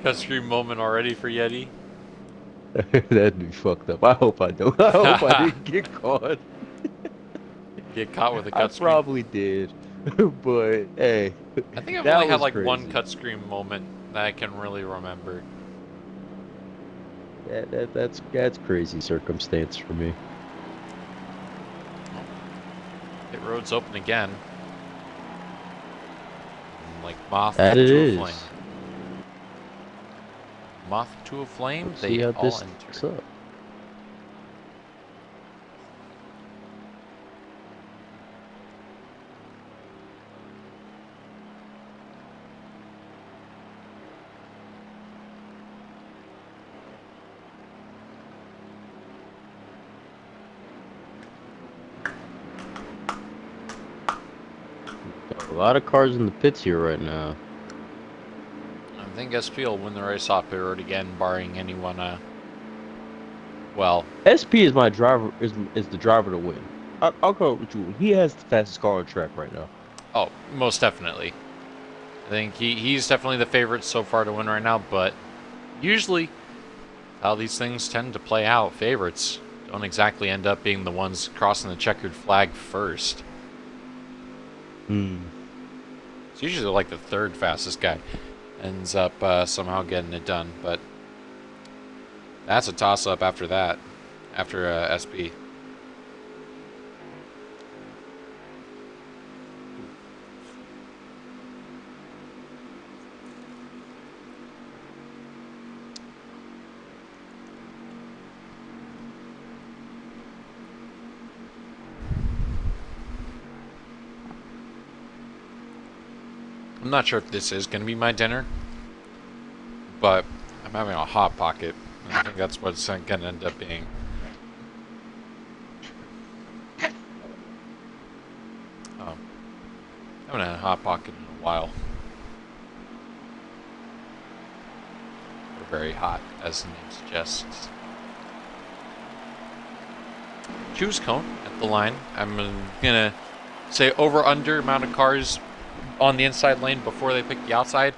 Cut screen moment already for Yeti. that'd be fucked up. I hope I don't. I hope I didn't get caught. Get caught with a I cut screen. probably did, but hey, I think I've that only had was like one crazy. cut screen moment that I can really remember. That's crazy circumstance for me. Pit road's open again. Like moth That to it a is. flame. Moth to a flame, Let's see they how all this enter. looks up. A lot of cars in the pits here right now. I think SP will win the race off pit road again, barring anyone. Well, SP is my driver. Is the driver to win. I'll go with you. He has the fastest car on track right now. oh, most definitely. I think he's definitely the favorite so far to win right now, but usually how these things tend to play out, favorites don't exactly end up being the ones crossing the checkered flag first. Hmm. It's usually like the third fastest guy ends up somehow getting it done, but that's a toss-up after that, after SP. I'm not sure if this is going to be my dinner, but I'm having a Hot Pocket, and I think that's what it's going to end up being. I haven't had a Hot Pocket in a while. They're very hot, as the name suggests. Choose cone at the line. I'm going to say over-under amount of cars on the inside lane before they pick the outside.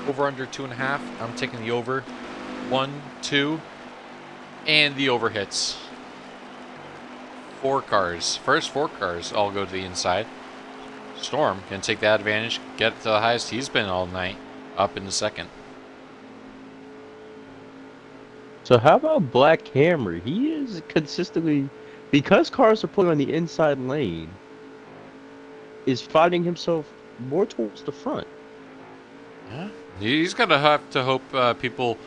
Over under 2.5. I'm taking the over. 1, 2, and the over hits. 4 cars. First 4 cars all go to the inside. Storm can take that advantage, get to the highest he's been all night, up in the second. So how about Black Hammer? He is consistently, because cars are pulling on the inside lane, is finding himself more towards the front. Yeah. He's going to have to hope people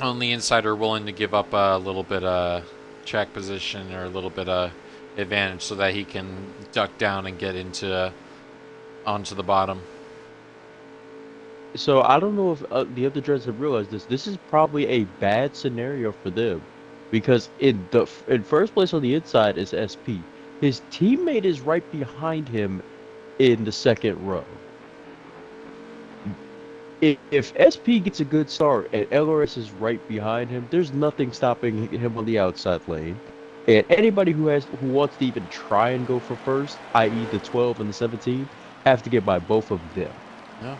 on the inside are willing to give up a little bit of track position or a little bit of advantage so that he can duck down and get onto the bottom. So I don't know if the other drivers have realized this. This is probably a bad scenario for them, because in first place on the inside is SP. His teammate is right behind him in the second row. If SP gets a good start and LRS is right behind him, there's nothing stopping him on the outside lane. And anybody who wants to even try and go for first, i.e. the 12 and the 17, have to get by both of them. Yeah.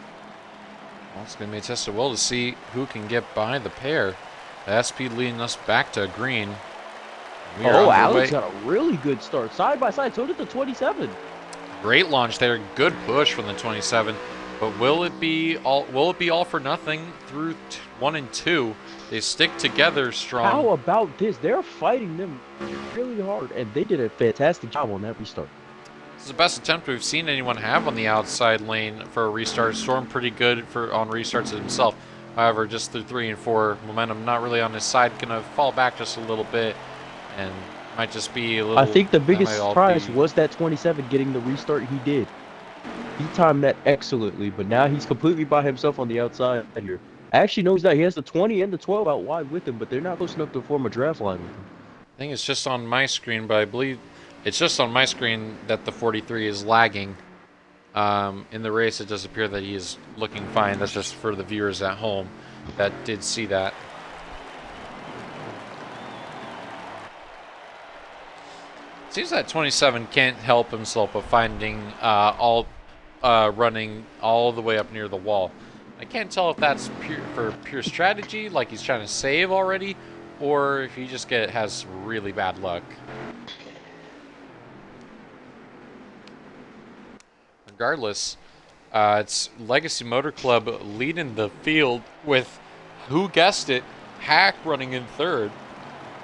Well, it's going to be a test of will to see who can get by the pair SP leading us back to green. We are Oh, underway. Alex got a really good start. Side by side, so did the 27. Great launch there. Good push from the 27. But will it be all for nothing through 1 and 2? They stick together strong. How about this? They're fighting them really hard, and they did a fantastic job on that restart. This is the best attempt we've seen anyone have on the outside lane for a restart. Storm pretty good on restarts himself. However, just through 3 and 4, momentum not really on his side. Gonna fall back just a little bit, and might just be a little. I think the biggest surprise was that 27 getting the restart he did. He timed that excellently, but now he's completely by himself on the outside here. Actually, no, he's not. He has the 20 and the 12 out wide with him, but they're not close enough to form a draft line with him. I think it's just on my screen, but I believe it's just on my screen that the 43 is lagging. In the race, it does appear that he is looking fine. That's just for the viewers at home that did see that. Seems that 27 can't help himself but finding running all the way up near the wall. I can't tell if that's pure strategy, like he's trying to save already, or if he just has really bad luck. Regardless, it's Legacy Motor Club leading the field with, who guessed it, Hack running in third,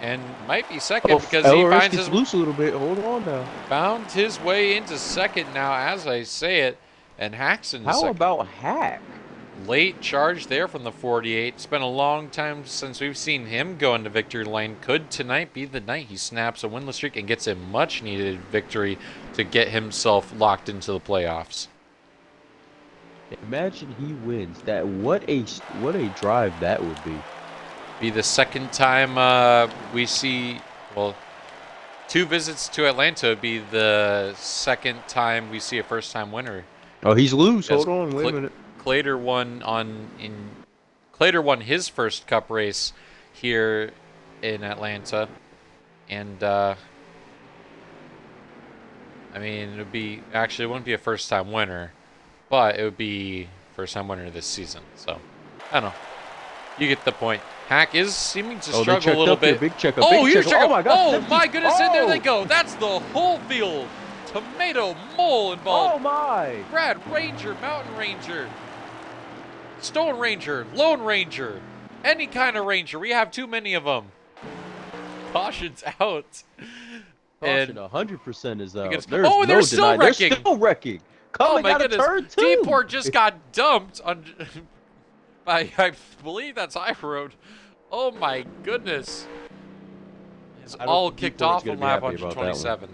and might be second because he finds his loose a little bit. Hold on now. Found his way into second now, as I say it, and Hack's in second. How about Hack? Late charge there from the 48. It's been a long time since we've seen him go into victory lane. Could tonight be the night he snaps a winless streak and gets a much-needed victory to get himself locked into the playoffs? Imagine he wins. What a drive that would be. Be the second time we see, well, 2 visits to Atlanta would be the second time we see a first-time winner. Oh, he's loose. Hold on, wait a minute. Clater won his first Cup race here in Atlanta, and I mean, it wouldn't be a first-time winner, but it would be first-time winner this season. So I don't know. You get the point. Hack is seeming to struggle a little bit. Big check. Here's check. Oh my God! Oh my goodness! And there they go. That's the whole field. Tomato Mole involved. Oh my! Brad Ranger, Mountain Ranger, Stone Ranger, Lone Ranger, any kind of Ranger. We have too many of them. Caution's out. Caution 100% is out. They're still wrecking. They're still wrecking. Coming out of turn 2. D-Port just got dumped on. I believe that's High Road. Oh my goodness. It's all kicked off on lap 127.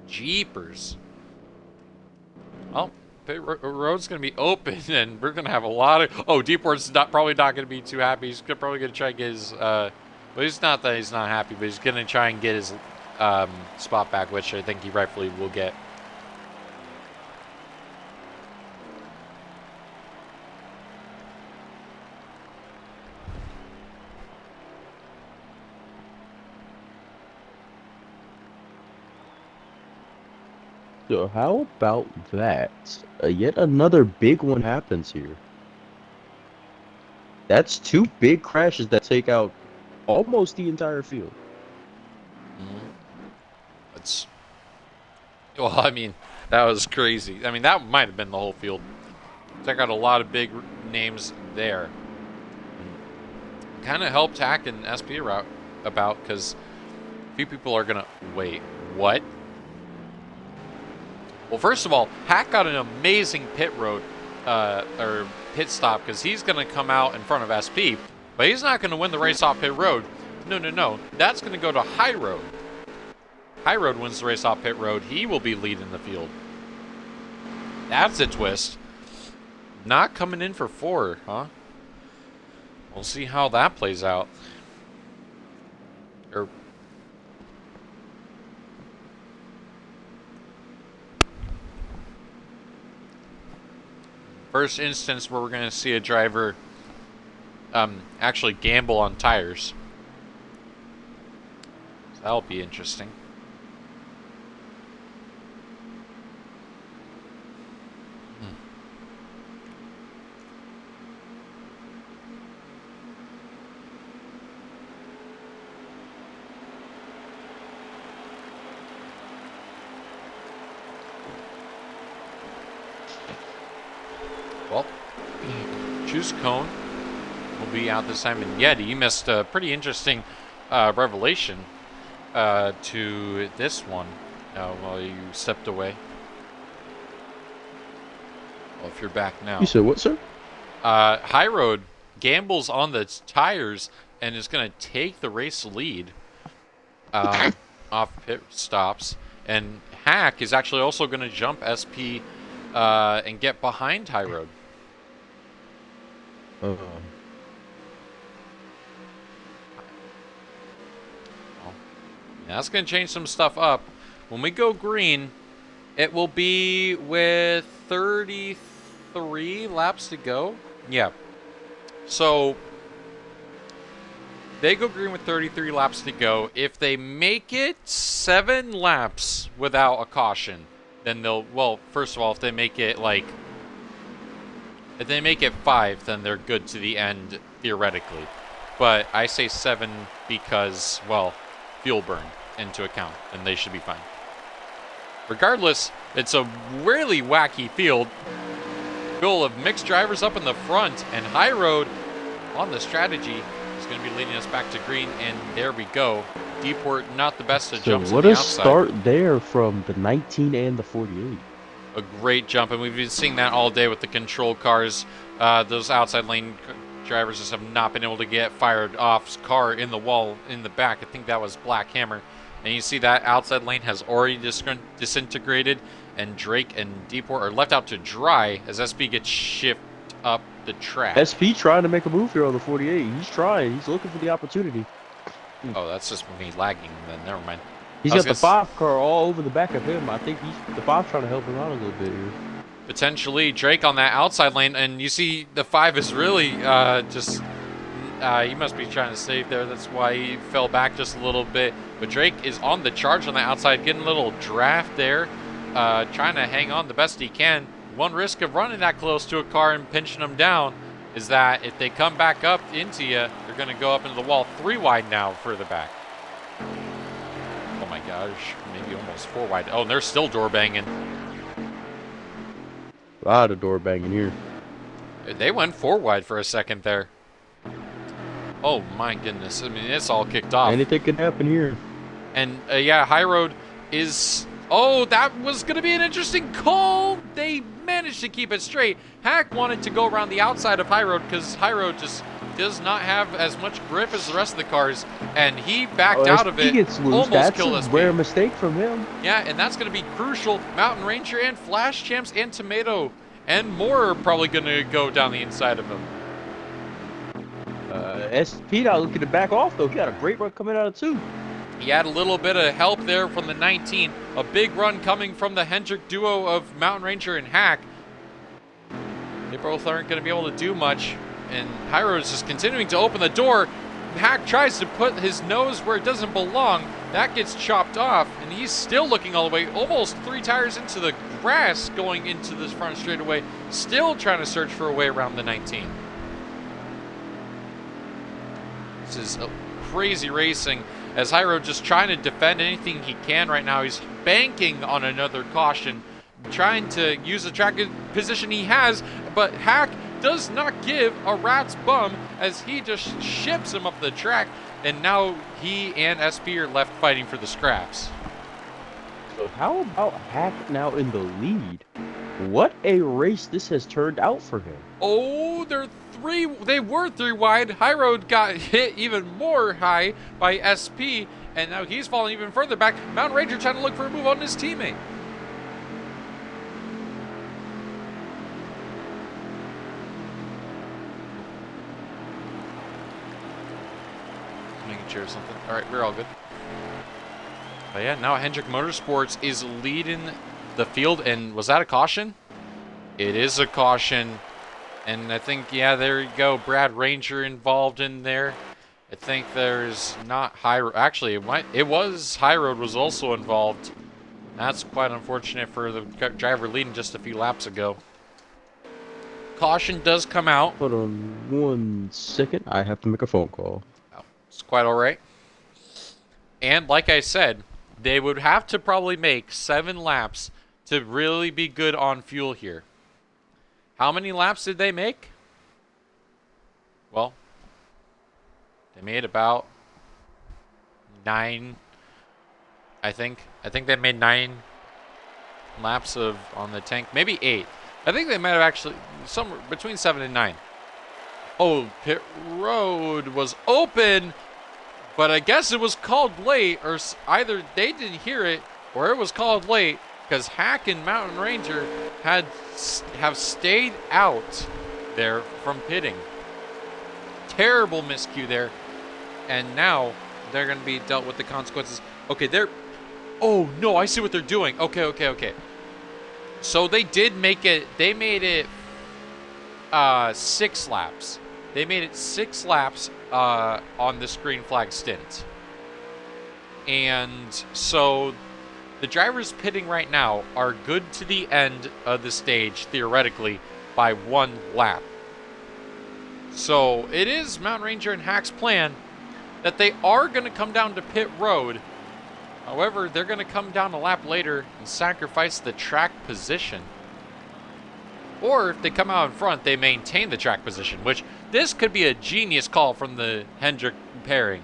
Jeepers. Well, pit road's going to be open, and we're going to have a lot of... Oh, D-Port's probably not going to be too happy. He's probably going to try and get his... But he's not that he's not happy, but he's going to try and get his spot back, which I think he rightfully will get. So how about that? Yet another big one happens here. That's 2 big crashes that take out almost the entire field. Well, I mean, that was crazy. I mean, that might have been the whole field. Took out a lot of big names there. Kind of helped Hack and SP route about, because a few people are gonna wait. What? Well, first of all, Hack got an amazing pit road, or pit stop, because he's going to come out in front of SP, but he's not going to win the race off pit road. No. That's going to go to High Road. High Road wins the race off pit road. He will be leading the field. That's a twist. Not coming in for 4, huh? We'll see how that plays out. First instance where we're going to see a driver actually gamble on tires. So that'll be interesting. Well, Juice Cone will be out this time, and Yeti, you missed a pretty interesting revelation to this one while you stepped away. Well, if you're back now. You said what, sir? High Road gambles on the tires and is going to take the race lead off pit stops. And Hack is actually also going to jump SP and get behind High Road. That's going to change some stuff up. When we go green, it will be with 33 laps to go. Yeah. So they go green with 33 laps to go. If they make it 7 laps without a caution, then they'll, well, first of all, if they make it 5, then they're good to the end, theoretically. But I say 7 because, well, fuel burn into account, and they should be fine. Regardless, it's a really wacky field full of mixed drivers up in the front, and High Road on the strategy is going to be leading us back to green, and there we go. Deeport not the best of jumps What on the a outside. start there from the 19 and the 48. A great jump, and we've been seeing that all day with the control cars. Those outside lane drivers just have not been able to get fired off. Car in the wall in the back, I think that was Black Hammer. And you see that outside lane has already disintegrated, and Drake and Deeport are left out to dry as SP gets shifted up the track. SP trying to make a move here on the 48. He's trying. He's looking for the opportunity. Oh, that's just me lagging then. Never mind. He's got the 5 car all over the back of him. I think the 5's trying to help him out a little bit here. Potentially Drake on that outside lane, and you see the 5 is really he must be trying to save there. That's why he fell back just a little bit. But Drake is on the charge on the outside, getting a little draft there, trying to hang on the best he can. One risk of running that close to a car and pinching them down is that if they come back up into you, they're going to go up into the wall. 3 wide now further back. Oh my gosh, maybe almost 4 wide. Oh, and they're still door banging. A lot of door banging here. They went 4 wide for a second there. Oh my goodness. I mean, it's all kicked off. Anything can happen here. And yeah, High Road is... Oh, that was going to be an interesting call. They managed to keep it straight. Hack wanted to go around the outside of High Road because High Road just does not have as much grip as the rest of the cars. And he backed out of it. Gets loose. Almost That's killed a us. rare mistake from him. Yeah, and that's going to be crucial. Mountain Ranger and Flash Champs and Tomato and more are probably going to go down the inside of him. SP now looking to back off, though. He got a great run coming out of 2. He had a little bit of help there from the 19. A big run coming from the Hendrick duo of Mountain Ranger and Hack. They both aren't going to be able to do much. And High Road is just continuing to open the door. Hack tries to put his nose where it doesn't belong. That gets chopped off. And he's still looking all the way, almost 3 tires into the grass going into this front straightaway. Still trying to search for a way around the 19. This is crazy racing as High Road just trying to defend anything he can right now. He's banking on another caution, trying to use the track position he has, but Hack does not give a rat's bum as he just ships him up the track, and now he and SP are left fighting for the scraps. So how about Hack now in the lead? What a race this has turned out for him. Oh, they were 3 wide. High Road got hit even more high by SP, and now he's falling even further back. Mountain Ranger trying to look for a move on his teammate. Making sure of something. All right, we're all good. But yeah, now Hendrick Motorsports is leading the field, and was that a caution? It is a caution. And I think, yeah, there you go. Brad Ranger involved in there. I think there's not High Road. Actually, it was High Road was also involved. That's quite unfortunate for the driver leading just a few laps ago. Caution does come out. Hold on 1 second. I have to make a phone call. Oh, it's quite all right. And like I said, they would have to probably make 7 laps to really be good on fuel here. How many laps did they make? Well, they made about 9, I think. I think they made 9 laps on the tank. Maybe 8. I think they might have actually somewhere between 7 and 9. Oh, pit road was open, but I guess it was called late, or either they didn't hear it or it was called late, because Hack and Mountain Ranger have stayed out there from pitting. Terrible miscue there, and now they're going to be dealt with the consequences. Okay, oh no, I see what they're doing. Okay. So they did make it. They made it 6 laps. They made it 6 laps on this green flag stint. And so the drivers pitting right now are good to the end of the stage, theoretically, by 1 lap. So it is Mountain Ranger and Hack's plan that they are going to come down to pit road. However, they're going to come down a lap later and sacrifice the track position. Or if they come out in front, they maintain the track position, which this could be a genius call from the Hendrick pairing.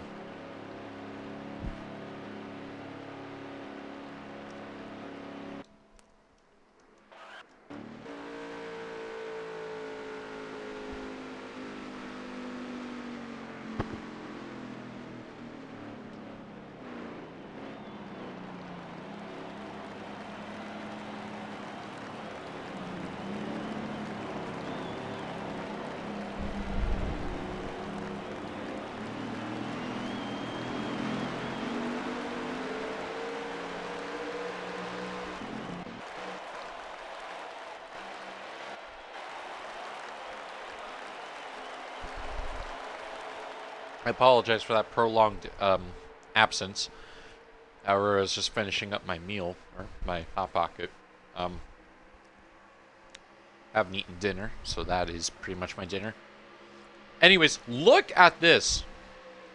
I apologize for that prolonged absence. I was just finishing up my meal, or my Hot Pocket. I haven't eaten dinner, so that is pretty much my dinner. Anyways, look at this.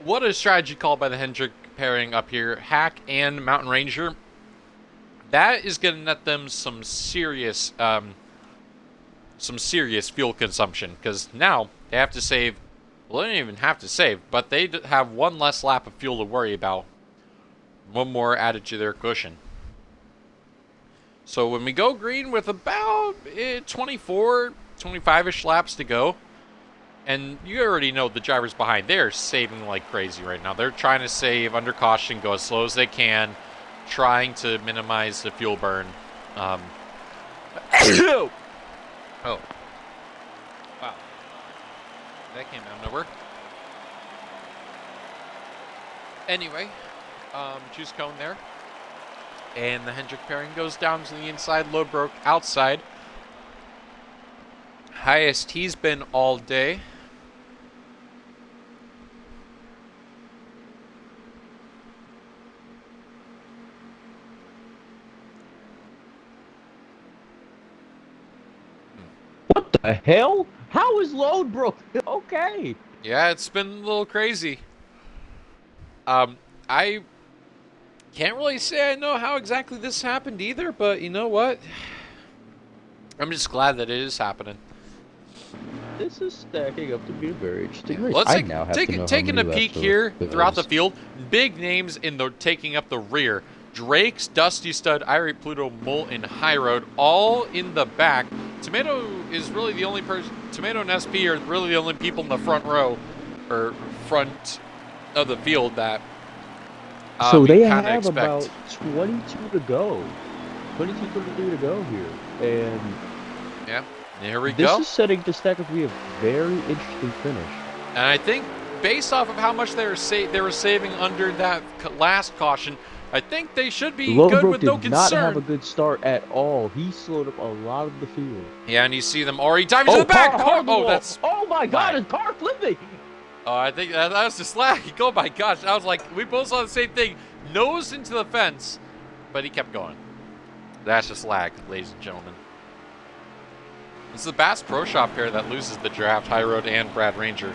What a strategy call by the Hendrick pairing up here. Hack and Mountain Ranger. That is going to net them some serious fuel consumption, because now they have to save. Well, they don't even have to save, but they have 1 less lap of fuel to worry about. 1 more added to their cushion. So when we go green with about 24, 25-ish laps to go, and you already know the drivers behind, they're saving like crazy right now. They're trying to save under caution, go as slow as they can, trying to minimize the fuel burn. Oh. Wow. That came out of nowhere. Anyway, juice cone there. And the Hendrick pairing goes down to the inside. Low broke outside. Highest he's been all day. What the hell? How is load broken? Okay. Yeah, it's been a little crazy. I can't really say I know how exactly this happened either, but you know what? I'm just glad that it is happening. This is stacking up to be a very interesting race. Let's taking a peek here throughout the field. Big names in the taking up the rear. Drake's, Dusty Stud, Irate Pluto, Molt, and High Road, all in the back. Tomato is really the only person. Tomato and SP are really the only people in the front row, or front of the field that. So they have about 22 to go. 22, 23 to go here, and yeah, here we this go. is setting to stack up to be a very interesting finish. And I think, based off of how much they were saving under that last caution, I think they should be good with no concern. did not have a good start at all. He slowed up a lot of the field. Yeah, and you see them already diving to the back. Oh my God! His car flipping. Oh, I think that was just lag. Oh my gosh! I was like, we both saw the same thing. Nose into the fence, but he kept going. That's just lag, ladies and gentlemen. It's the Bass Pro Shop pair that loses the draft. High Road and Brad Ranger.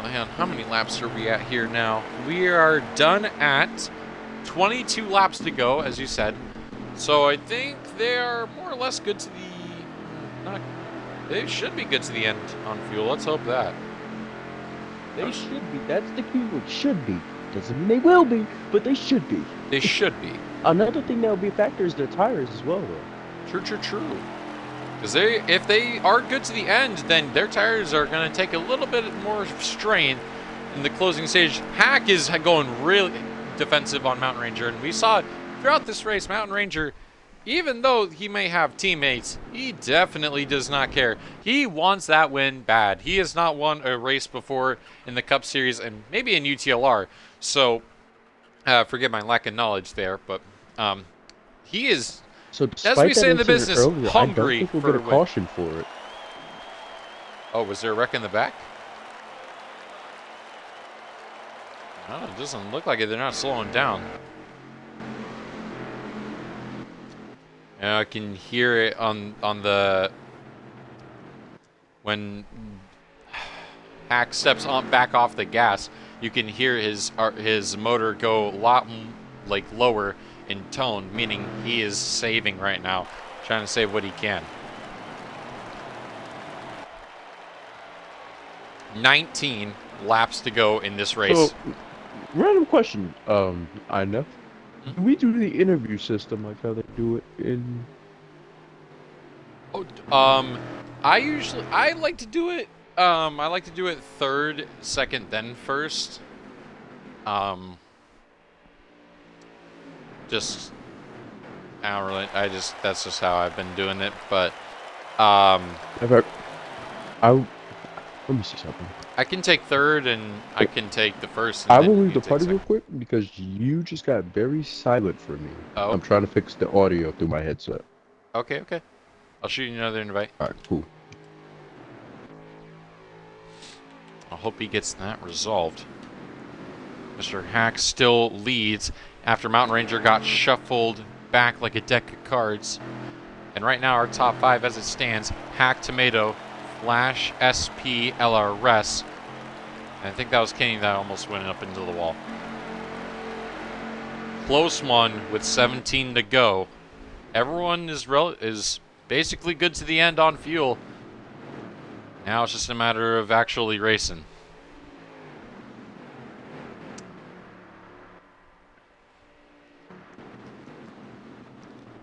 Man, how many laps are we at here now? We are done at 22 laps to go, as you said. So I think they are more or less good to the They should be good to the end on fuel. Let's hope that. They should be. That's the key word. Should be. Doesn't mean they will be, but they should be. They should be. Another thing that will be a factor is their tires as well, though. True. Because if they are good to the end, then their tires are going to take a little bit more strain in the closing stage. Hack is going really defensive on Mountain Ranger, and we saw throughout this race, Mountain Ranger, even though he may have teammates, he definitely does not care. He wants that win bad. He has not won a race before in the Cup Series and maybe in UTLR. So, forgive my lack of knowledge there, but he is, So as we say in the business, earlier, hungry I don't think for we'll a get a win. caution for it. Oh, was there a wreck in the back? No, it doesn't look like it. They're not slowing down. And I can hear it on the when Hack steps on back off the gas. You can hear his motor go a lot like lower in tone, meaning he is saving right now, trying to save what he can. 19 laps to go in this race. So, random question, Ina. Do we do the interview system like how they do it in? I like to do it. I like to do it third, second, then first. Just I don't really. That's just how I've been doing it. But Let me see something. I can take third and I can take the first. I And will then leave you the take party second. real quick because you just got very silent for me. Oh. I'm trying to fix the audio through my headset. Okay. I'll shoot you another invite. All right, cool. I hope he gets that resolved. Mr. Hack still leads after Mountain Ranger got shuffled back like a deck of cards. And right now our top 5 as it stands, Hack, Tomato, Flash, SP, LRS. And I think that was Kenny that almost went up into the wall. Close one with 17 to go. Everyone is basically good to the end on fuel. Now it's just a matter of actually racing.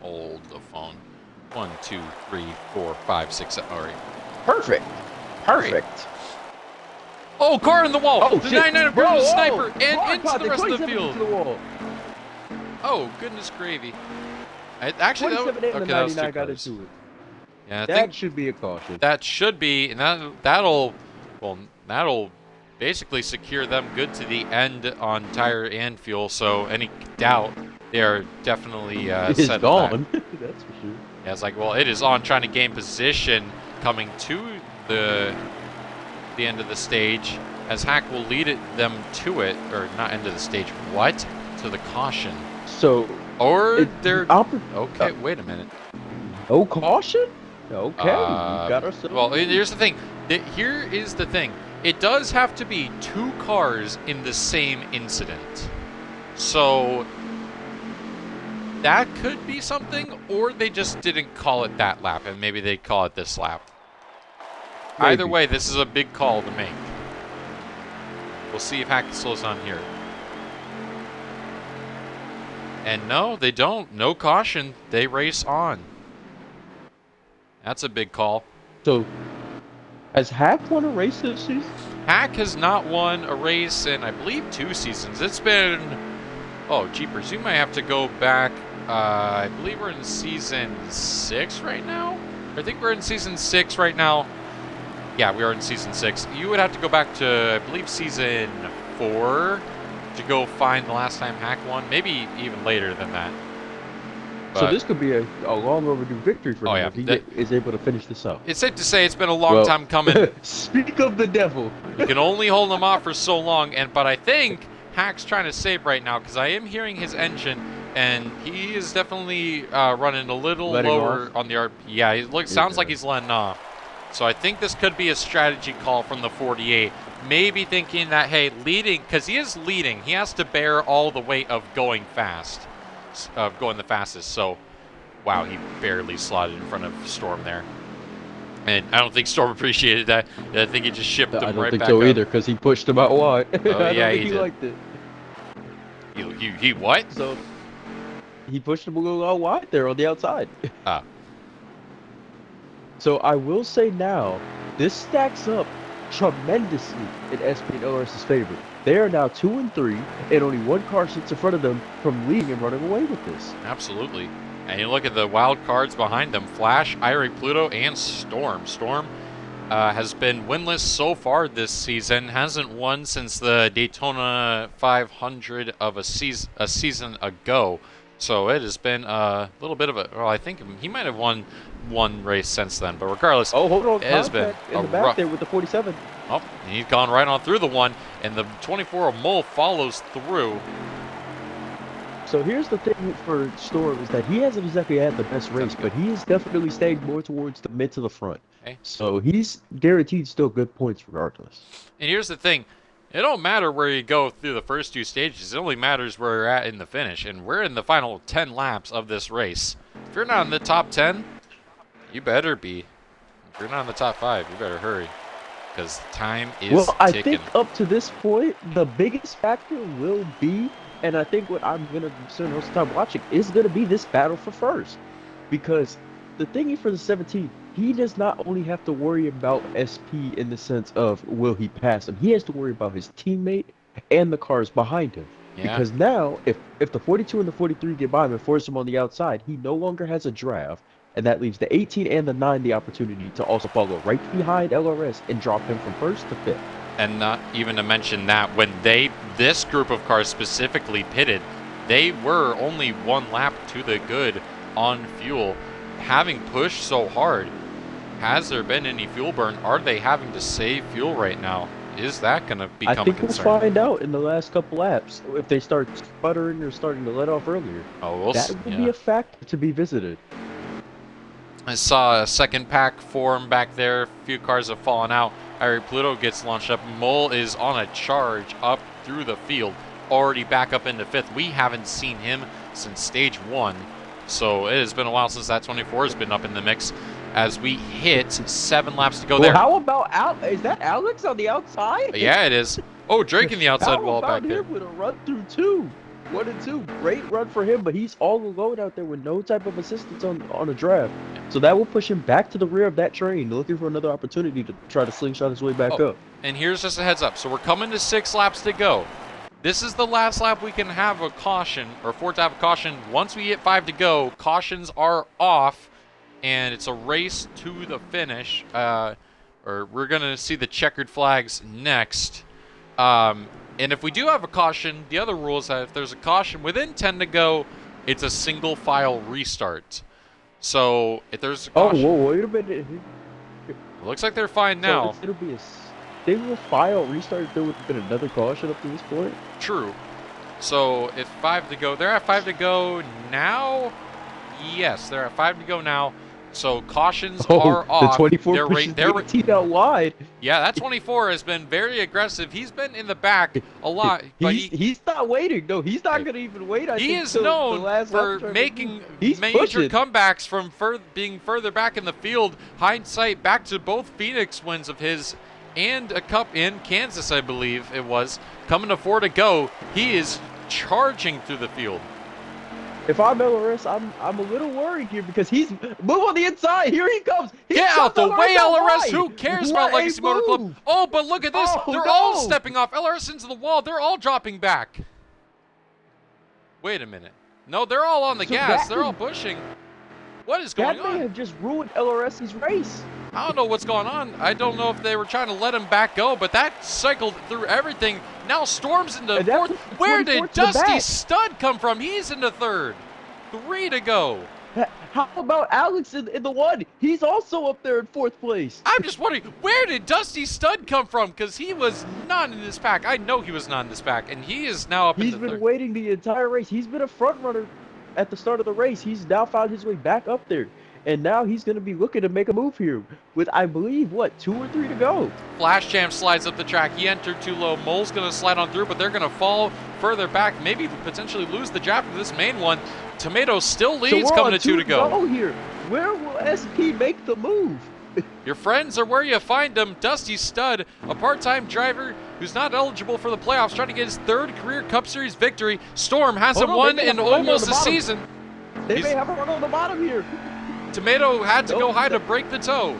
Hold the phone. 1, 2, 3, 4, 5, 6, 7. All right. Perfect. Oh, car in the wall. Oh, the shit. 99 Bro, Brutus oh, sniper and Mark into Pod, the rest of the 27 field. into the wall. Oh, goodness gravy. Actually, 27 and the that was 99 two got cars. into it. Yeah, I That think should be a caution. that should be, and that'll basically secure them good to the end on tire and fuel. So any doubt, they are definitely It's set gone. back. That's for sure. Yeah, it's like, well, it is on trying to gain position coming to the end of the stage, as Hack will lead them to it, or not end of the stage. What? To the caution. So, Or they're oppor- okay. Wait a minute. no caution? Okay, we got ourselves. Well, here's the thing. Here is the thing. It does have to be 2 cars in the same incident. So that could be something, or they just didn't call it that lap, and maybe they call it this lap. Either Maybe. way, this is a big call to make. We'll see if Hack slows on here. And no, they don't. No caution. They race on. That's a big call. So, has Hack won a race this season? Hack has not won a race in, I believe, 2 seasons. It's been... Oh, jeepers. You might have to go back. I believe we're in season 6 right now? I think we're in season 6 right now. Yeah, we are in season 6. You would have to go back to, I believe, season 4 to go find the last time Hack won. Maybe even later than that. So But this could be a long overdue victory for Oh, him yeah. if he That- is able to finish this up. it's safe to say it's been a long Well- time coming. Speak of the devil. You can only hold him off for so long, but I think Hack's trying to save right now because I am hearing his engine, and he is definitely running a little Letting lower off? on the RP. Yeah, he sounds like Yeah. he's letting off. So I think this could be a strategy call from the 48. Maybe thinking that, hey, leading, because he is leading, he has to bear all the weight of going fast, of going the fastest. So, wow, he barely slotted in front of Storm there. And I don't think Storm appreciated that. I think he just shipped I him don't right think back so up. either, because he pushed him out wide. Oh, I yeah, don't he think he did. liked it. He what? So he pushed him a little out wide there on the outside. Ah. So I will say now, this stacks up tremendously in SP and LRS's favor. They are now 2 and 3, and only one car sits in front of them from leading and running away with this. Absolutely. And you look at the wild cards behind them, Flash, Irie Pluto, and Storm. Storm has been winless so far this season, hasn't won since the Daytona 500 of a season ago. So it has been a little bit of a, well, I think he might have won one race since then, but regardless, Oh, hold on, it has been contact in a the back rough. there with the 47. Oh, he's gone right on through the one, and the 24 of Mole follows through. So here's the thing for Storm is that he hasn't exactly had the best race, but he is definitely staying more towards the mid to the front. Okay. So he's guaranteed still good points regardless. And here's the thing. It don't matter where you go through the first two stages. It only matters where you're at in the finish. And we're in the final 10 laps of this race. If you're not in the top 10, you better be. If you're not in the top 5, you better hurry. Because time is Well, I ticking. think up to this point, the biggest factor will be, and I think what I'm going to spend most of the time watching, is going to be this battle for first. Because the thingy for the 17, he does not only have to worry about SP in the sense of will he pass him, he has to worry about his teammate and the cars behind him. Yeah. Because now, if the 42 and the 43 get by him and force him on the outside, he no longer has a draft, and that leaves the 18 and the 9 the opportunity to also follow right behind LRS and drop him from first to fifth. And not even to mention that when this group of cars specifically pitted, they were only one lap to the good on fuel. Having pushed so hard, has there been any fuel burn? Are they having to save fuel right now? Is that going to become I think a we'll concern? find out in the last couple laps if they start sputtering or starting to let off earlier. Oh, we'll That will be a factor to be visited. I saw a second pack form back there. A few cars have fallen out. Irie Pluto gets launched up. Mole is on a charge up through the field, already back up into fifth. We haven't seen him since stage 1, so it has been a while since that 24 has been up in the mix. As we hit 7 laps to go there. Well, how about is that Alex on the outside? Yeah, it is. Oh, Drake in the outside how wall about back there. him with a run through 2? 1 and 2. Great run for him, but he's all alone out there with no type of assistance on a draft. So that will push him back to the rear of that train, looking for another opportunity to try to slingshot his way back up. And here's just a heads up. So we're coming to 6 laps to go. This is the last lap we can have a caution, or for to have a caution. Once we hit 5 to go, cautions are off, and it's a race to the finish. Or we're going to see the checkered flags next. And if we do have a caution, the other rule is that if there's a caution within 10 to go, it's a single file restart. So if there's a caution, Oh, whoa, wait a minute. it looks like they're fine now. So it'll be a single file restart if there would have been another caution up to this point? True. So it's 5 to go. They're at 5 to go now? Yes, they're at 5 to go now. So cautions are off. The 24 They're pushes they're the 18 out wide. Yeah, that 24 has been very aggressive. He's been in the back a lot. But He's not waiting. No, he's not going to even wait. he is known for making major pushing. comebacks from being further back in the field. Hindsight back to both Phoenix wins of his and a cup in Kansas, I believe it was. Coming to 4 to go, he is charging through the field. If I'm LRS, I'm a little worried here because he's move on the inside. Here he comes. Get out the way, LRS. wide. Who cares What about a Legacy Motor Club? move. Oh, but look at this. Oh, They're no. all stepping off. LRS into the wall. They're all dropping back. Wait a minute. No, they're all on the So gas. that They're all may- pushing. What is That going may on? have just ruined LRS's race. I don't know what's going on. I don't know if they were trying to let him back go, but that cycled through everything. Now Storm's into And that fourth. puts the Where 24 did to the Dusty back. Stud come from? He's into third. 3 to go. How about Alex in the 1? He's also up there in 4th place. I'm just wondering, where did Dusty Stud come from? Because he was not in this pack. I know he was not in this pack, and he is now up He's in the been third. waiting the entire race. He's been a front runner at the start of the race. He's now found his way back up there. And now he's going to be looking to make a move here with, I believe, what, 2 or 3 to go. Flash Jam slides up the track. He entered too low. Mole's going to slide on through, but they're going to fall further back, maybe potentially lose the draft of this main one. Tomato still leads So we're coming on to 2 to go. here. Where will SP make the move? Your friends are where you find them. Dusty Stud, a part-time driver who's not eligible for the playoffs, trying to get his third career Cup Series victory. Storm hasn't won in almost a season. They may have a run on the bottom here. Tomato had to go high to break the toe.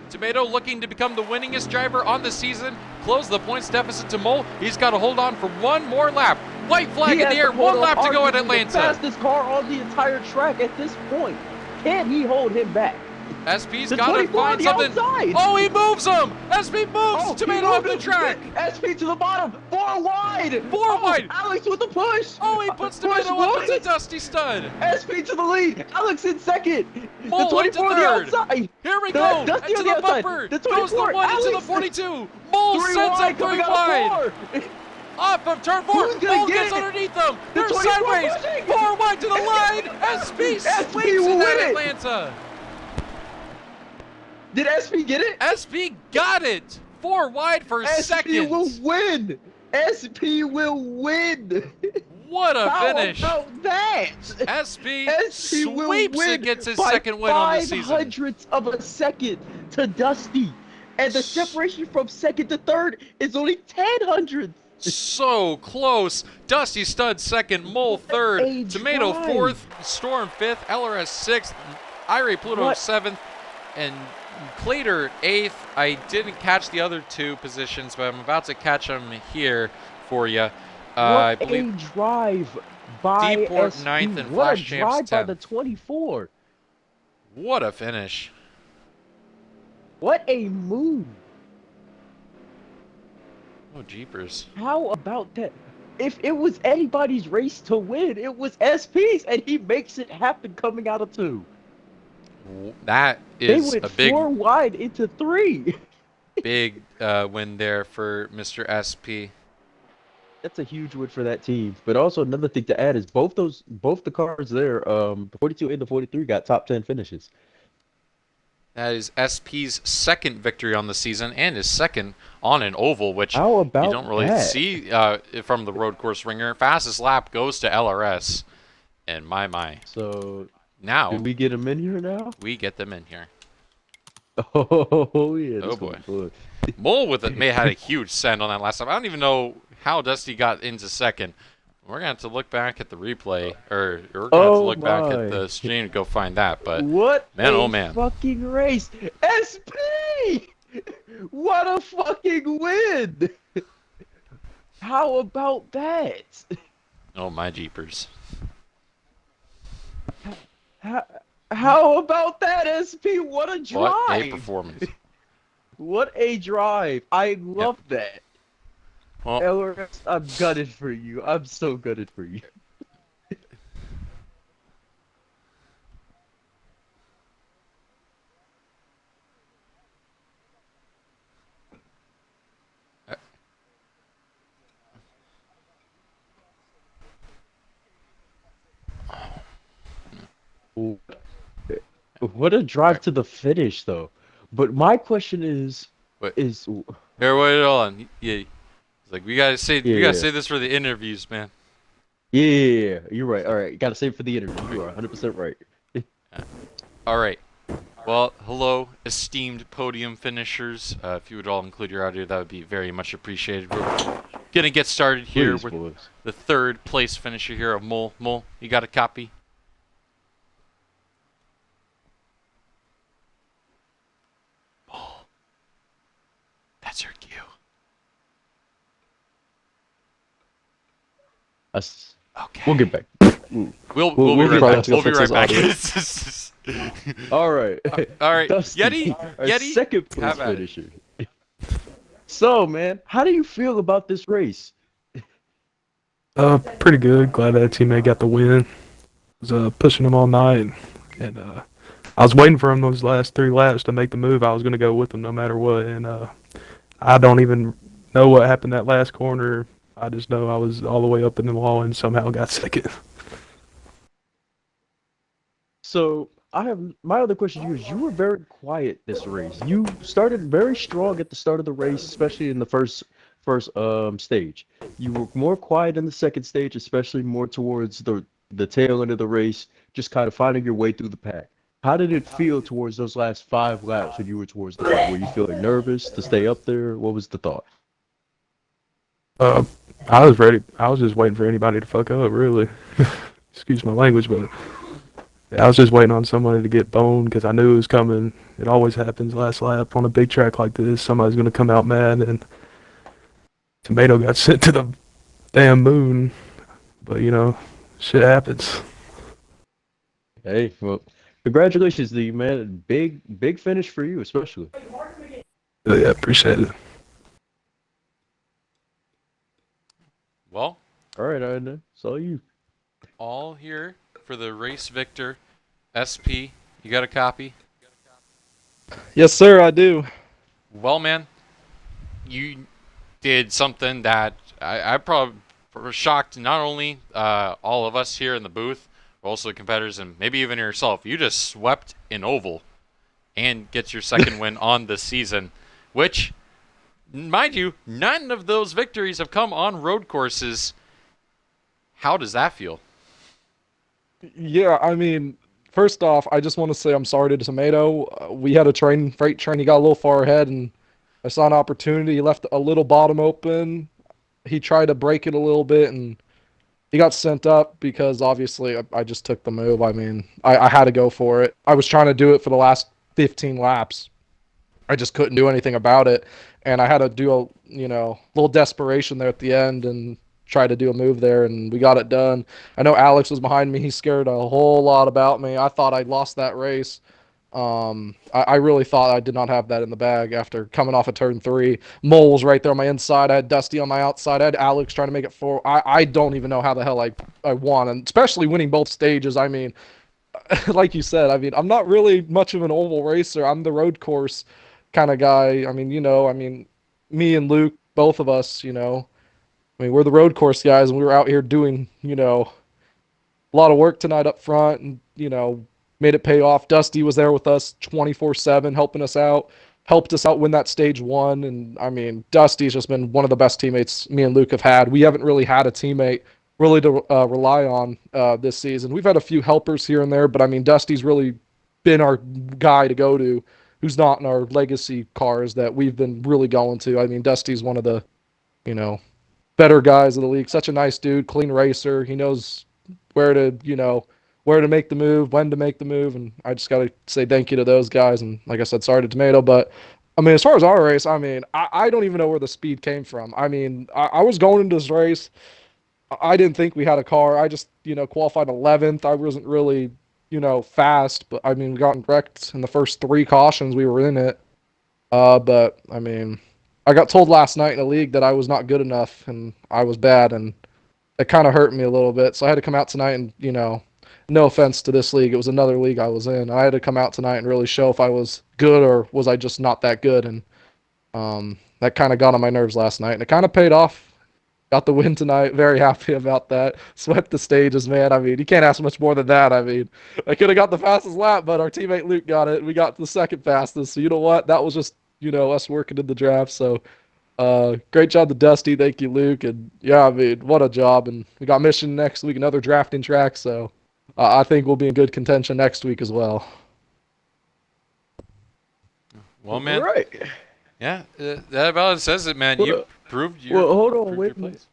Tomato looking to become the winningest driver on the season. Close the points deficit to Mole. He's got to hold on for one more lap. White flag in the air. One lap to go at Atlanta. The fastest car on the entire track at this point. Can he hold him back? SP's got to find something. Outside. Oh, he moves him. SP moves. Tomato up the track. SP to the bottom. 4 wide. 4 wide. Alex with the push. Oh, he puts Tomato up into Dusty Stud. SP to the lead. Alex in second. Mole the 24 on the outside. Here we go. Dusty into on the outside. bumper. The 24. Goes the 1 into the 42. Mole sends him 3 wide. Off of turn 4. Mole gets underneath them. They're sideways. 4 wide to the line. SP sweeps in at Atlanta. Did SP get it? SP got it. 4 wide for second. SP will win. SP will win. What a finish. How about that? SP sweeps and gets his second win on the season. 500ths of a second to Dusty. And the separation from second to third is only 10 hundredths. So close. Dusty Stud second, Mole third, Tomato drive. fourth, Storm fifth, LRS sixth, Irie Pluto seventh, and Clater eighth. I didn't catch the other 2 positions, but I'm about to catch them here for you. I believe a drive by Deeport SP. ninth and What Flash a drive Champs by 10th. the 24. What a finish. What a move. Oh, jeepers. How about that? If it was anybody's race to win, it was SP's, and he makes it happen coming out of 2. That They is went a big 4 wide into 3. big win there for Mr. SP. That's a huge win for that team. But also another thing to add is both the cars there, the 42 and the 43 got top 10 finishes. That is SP's second victory on the season and his second on an oval, which How about you don't really that? see from the road course ringer. Fastest lap goes to LRS. And my. So Now did we get him in here now? we get them in here. Oh yeah. Oh, this boy. one's good. Mole with it may have had a huge send on that last time. I don't even know how Dusty got into second. We're going to have to look back at the replay, or we're going to have to look back at the stream to go find that. But What man, a oh man. fucking race. SP! What a fucking win! How about that? Oh my jeepers. How about that, SP? What a drive! What a performance. What a drive! I love that. Well, LRS, I'm gutted for you. I'm so gutted for you. What a drive to the finish, though. But my question is, Wait. is here, wait, hold on. Yeah, it's like we gotta say Yeah. say this for the interviews, man. yeah, you're right. All right, gotta save for the interview. You are 100% right. All right. Well, hello, esteemed podium finishers. If you would all include your audio, that would be very much appreciated. We're gonna get started here Please, with boys. the third place finisher here of Mole. Mole, you got a copy? Mole. That's your cue. Us. Okay. We'll get back. We'll we'll be right probably back. have to go We'll be fix right this back. All right. All right. Dusty, Yeti. our Yeti. second place have at it. finisher. So, man, how do you feel about this race? Pretty good. Glad that teammate got the win. Was pushing him all night, and I was waiting for him those last 3 laps to make the move. I was gonna go with him no matter what, and I don't even know what happened that last corner. I just know I was all the way up in the wall and somehow got second. So, I have my other question to you is you were very quiet this race. You started very strong at the start of the race, especially in the first stage. You were more quiet in the second stage, especially more towards the tail end of the race, just kind of finding your way through the pack. How did it feel towards those last 5 laps when you were towards the front? Were you feeling nervous to stay up there? What was the thought? Uh, I was ready. I was just waiting for anybody to fuck up, really. Excuse my language, but I was just waiting on somebody to get boned because I knew it was coming. It always happens last lap on a big track like this. Somebody's gonna come out mad, and Tomato got sent to the damn moon. But shit happens. Hey, well, congratulations to you, man. Big finish for you, especially. Yeah, appreciate it. Well, All right, it's all you. all here for the race victor, SP. You got a copy? Yes, sir, I do. Well, man, you did something that I probably was shocked. Not only all of us here in the booth, but also the competitors, and maybe even yourself. You just swept an oval and get your second win on the season, which, mind you, none of those victories have come on road courses. How does that feel? Yeah, I mean, first off, I just want to say I'm sorry to Tomato. We had a freight train. He got a little far ahead, and I saw an opportunity. He left a little bottom open. He tried to break it a little bit, and he got sent up because obviously I just took the move. I mean, I had to go for it. I was trying to do it for the last 15 laps. I just couldn't do anything about it, and I had to do a little desperation there at the end and try to do a move there, and we got it done. I know Alex was behind me. He scared a whole lot about me. I thought I'd lost that race. I really thought I did not have that in the bag after coming off of turn 3. Mole was right there on my inside. I had Dusty on my outside. I had Alex trying to make it 4. I don't even know how the hell I won, and especially winning both stages. I mean, like you said, I mean, I'm not really much of an oval racer. I'm the road course kind of guy. I mean, me and Luke, both of us, I mean, we're the road course guys, and we were out here doing, a lot of work tonight up front, and made it pay off. Dusty was there with us 24/7, helping us out, helped us out win that stage 1. And I mean, Dusty's just been one of the best teammates me and Luke have had. We haven't really had a teammate really to rely on this season. We've had a few helpers here and there, but I mean, Dusty's really been our guy to go to, who's not in our legacy cars that we've been really going to. I mean, Dusty's one of the, you know, better guys of the league. Such a nice dude, clean racer. He knows where to, where to make the move, when to make the move, and I just got to say thank you to those guys. And like I said, sorry to Tomato, but I mean, as far as our race, I mean, I don't even know where the speed came from. I mean, I was going into this race. I didn't think we had a car. I just, qualified 11th. I wasn't really, fast, but I mean, we got wrecked in the first 3 cautions. We were in it. But I mean, I got told last night in a league that I was not good enough and I was bad, and it kind of hurt me a little bit. So I had to come out tonight and, no offense to this league, it was another league I was in. I had to come out tonight and really show if I was good or was I just not that good. And that kind of got on my nerves last night, and it kind of paid off. Got the win tonight. Very happy about that. Swept the stages, man. I mean, you can't ask much more than that. I mean, I could have got the fastest lap, but our teammate Luke got it. We got the second fastest. So you know what? That was just, us working in the draft. So great job to Dusty. Thank you, Luke. And yeah, I mean, what a job. And we got mission next week, another drafting track. So I think we'll be in good contention next week as well. Well, man. All right. Yeah, that about says it, man. You proved your. Well, hold on, proved wait your a minute.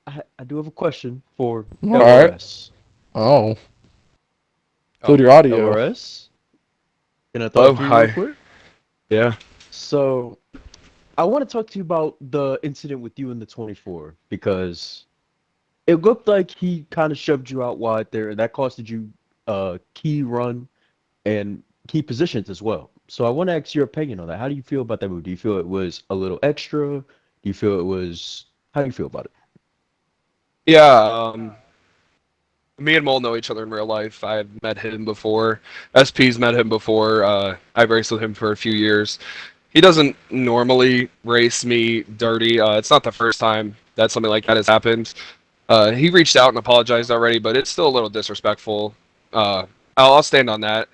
place. I do have a question for All right. LRS. Oh. Include your audio. LRS? Can I Hello, talk to you hi. real quick? Yeah. So, I want to talk to you about the incident with you in the 24 because it looked like he kind of shoved you out wide there, and that costed you key run and key positions as well. So I want to ask your opinion on that. How do you feel about that move? Do you feel it was a little extra? Do you feel it was? How do you feel about it? Yeah, me and Mole know each other in real life. I've met him before. SP's met him before. I've raced with him for a few years. He doesn't normally race me dirty. It's not the first time that something like that has happened. He reached out and apologized already, but it's still a little disrespectful. I'll stand on that.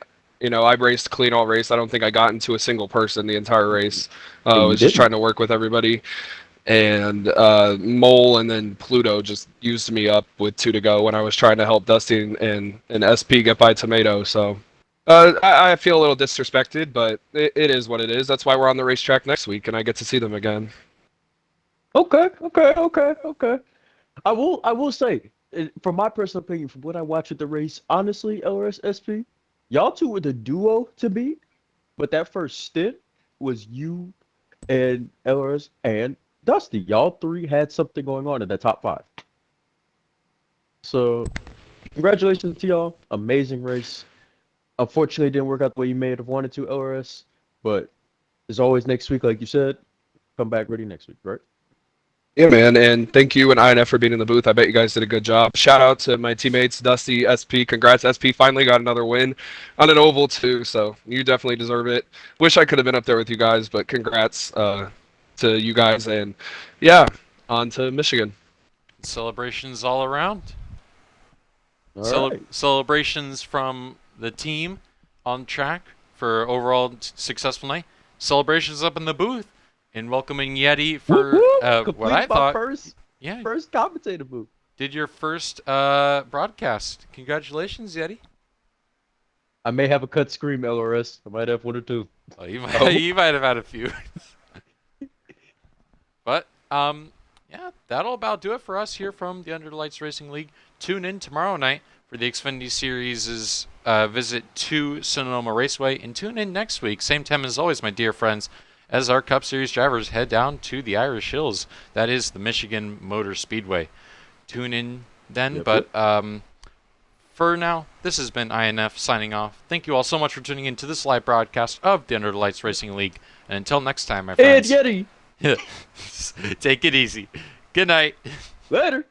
I raced clean all race. I don't think I got into a single person the entire race. I You was just didn't. trying to work with everybody. And Mole and then Pluto just used me up with 2 to go when I was trying to help Dusty and SP get by Tomato. So I feel a little disrespected, but it is what it is. That's why we're on the racetrack next week, and I get to see them again. Okay. I will say, from my personal opinion, from what I watched at the race, honestly, LRS SP, y'all two were the duo to beat, but that first stint was you and LRS and Dusty. Y'all three had something going on in the top 5. So, congratulations to y'all. Amazing race. Unfortunately, it didn't work out the way you may have wanted to, LRS, but as always, next week, like you said, come back ready next week, right? Yeah, man, and thank you and INF for being in the booth. I bet you guys did a good job. Shout out to my teammates, Dusty, SP. Congrats, SP. Finally got another win on an oval, too, so you definitely deserve it. Wish I could have been up there with you guys, but congrats to you guys. And, yeah, on to Michigan. Celebrations all around. All right. Celebrations from the team on track for overall successful night. Celebrations up in the booth and welcoming Yeti for what I thought. First commentator booth. Did your first broadcast. Congratulations, Yeti. I may have a cut scream, LRS. I might have one or two. Well, you might have had a few. But yeah, that'll about do it for us here from the Under the Lights Racing League. Tune in tomorrow night for the Xfinity Series' visit to Sonoma Raceway, and tune in next week, same time as always, my dear friends, as our Cup Series drivers head down to the Irish Hills. That is the Michigan Motor Speedway. Tune in then, Yep, but for now, this has been INF signing off. Thank you all so much for tuning in to this live broadcast of the Under the Lights Racing League, and until next time, my And friends. Yeti. Take it easy. Good night. Later.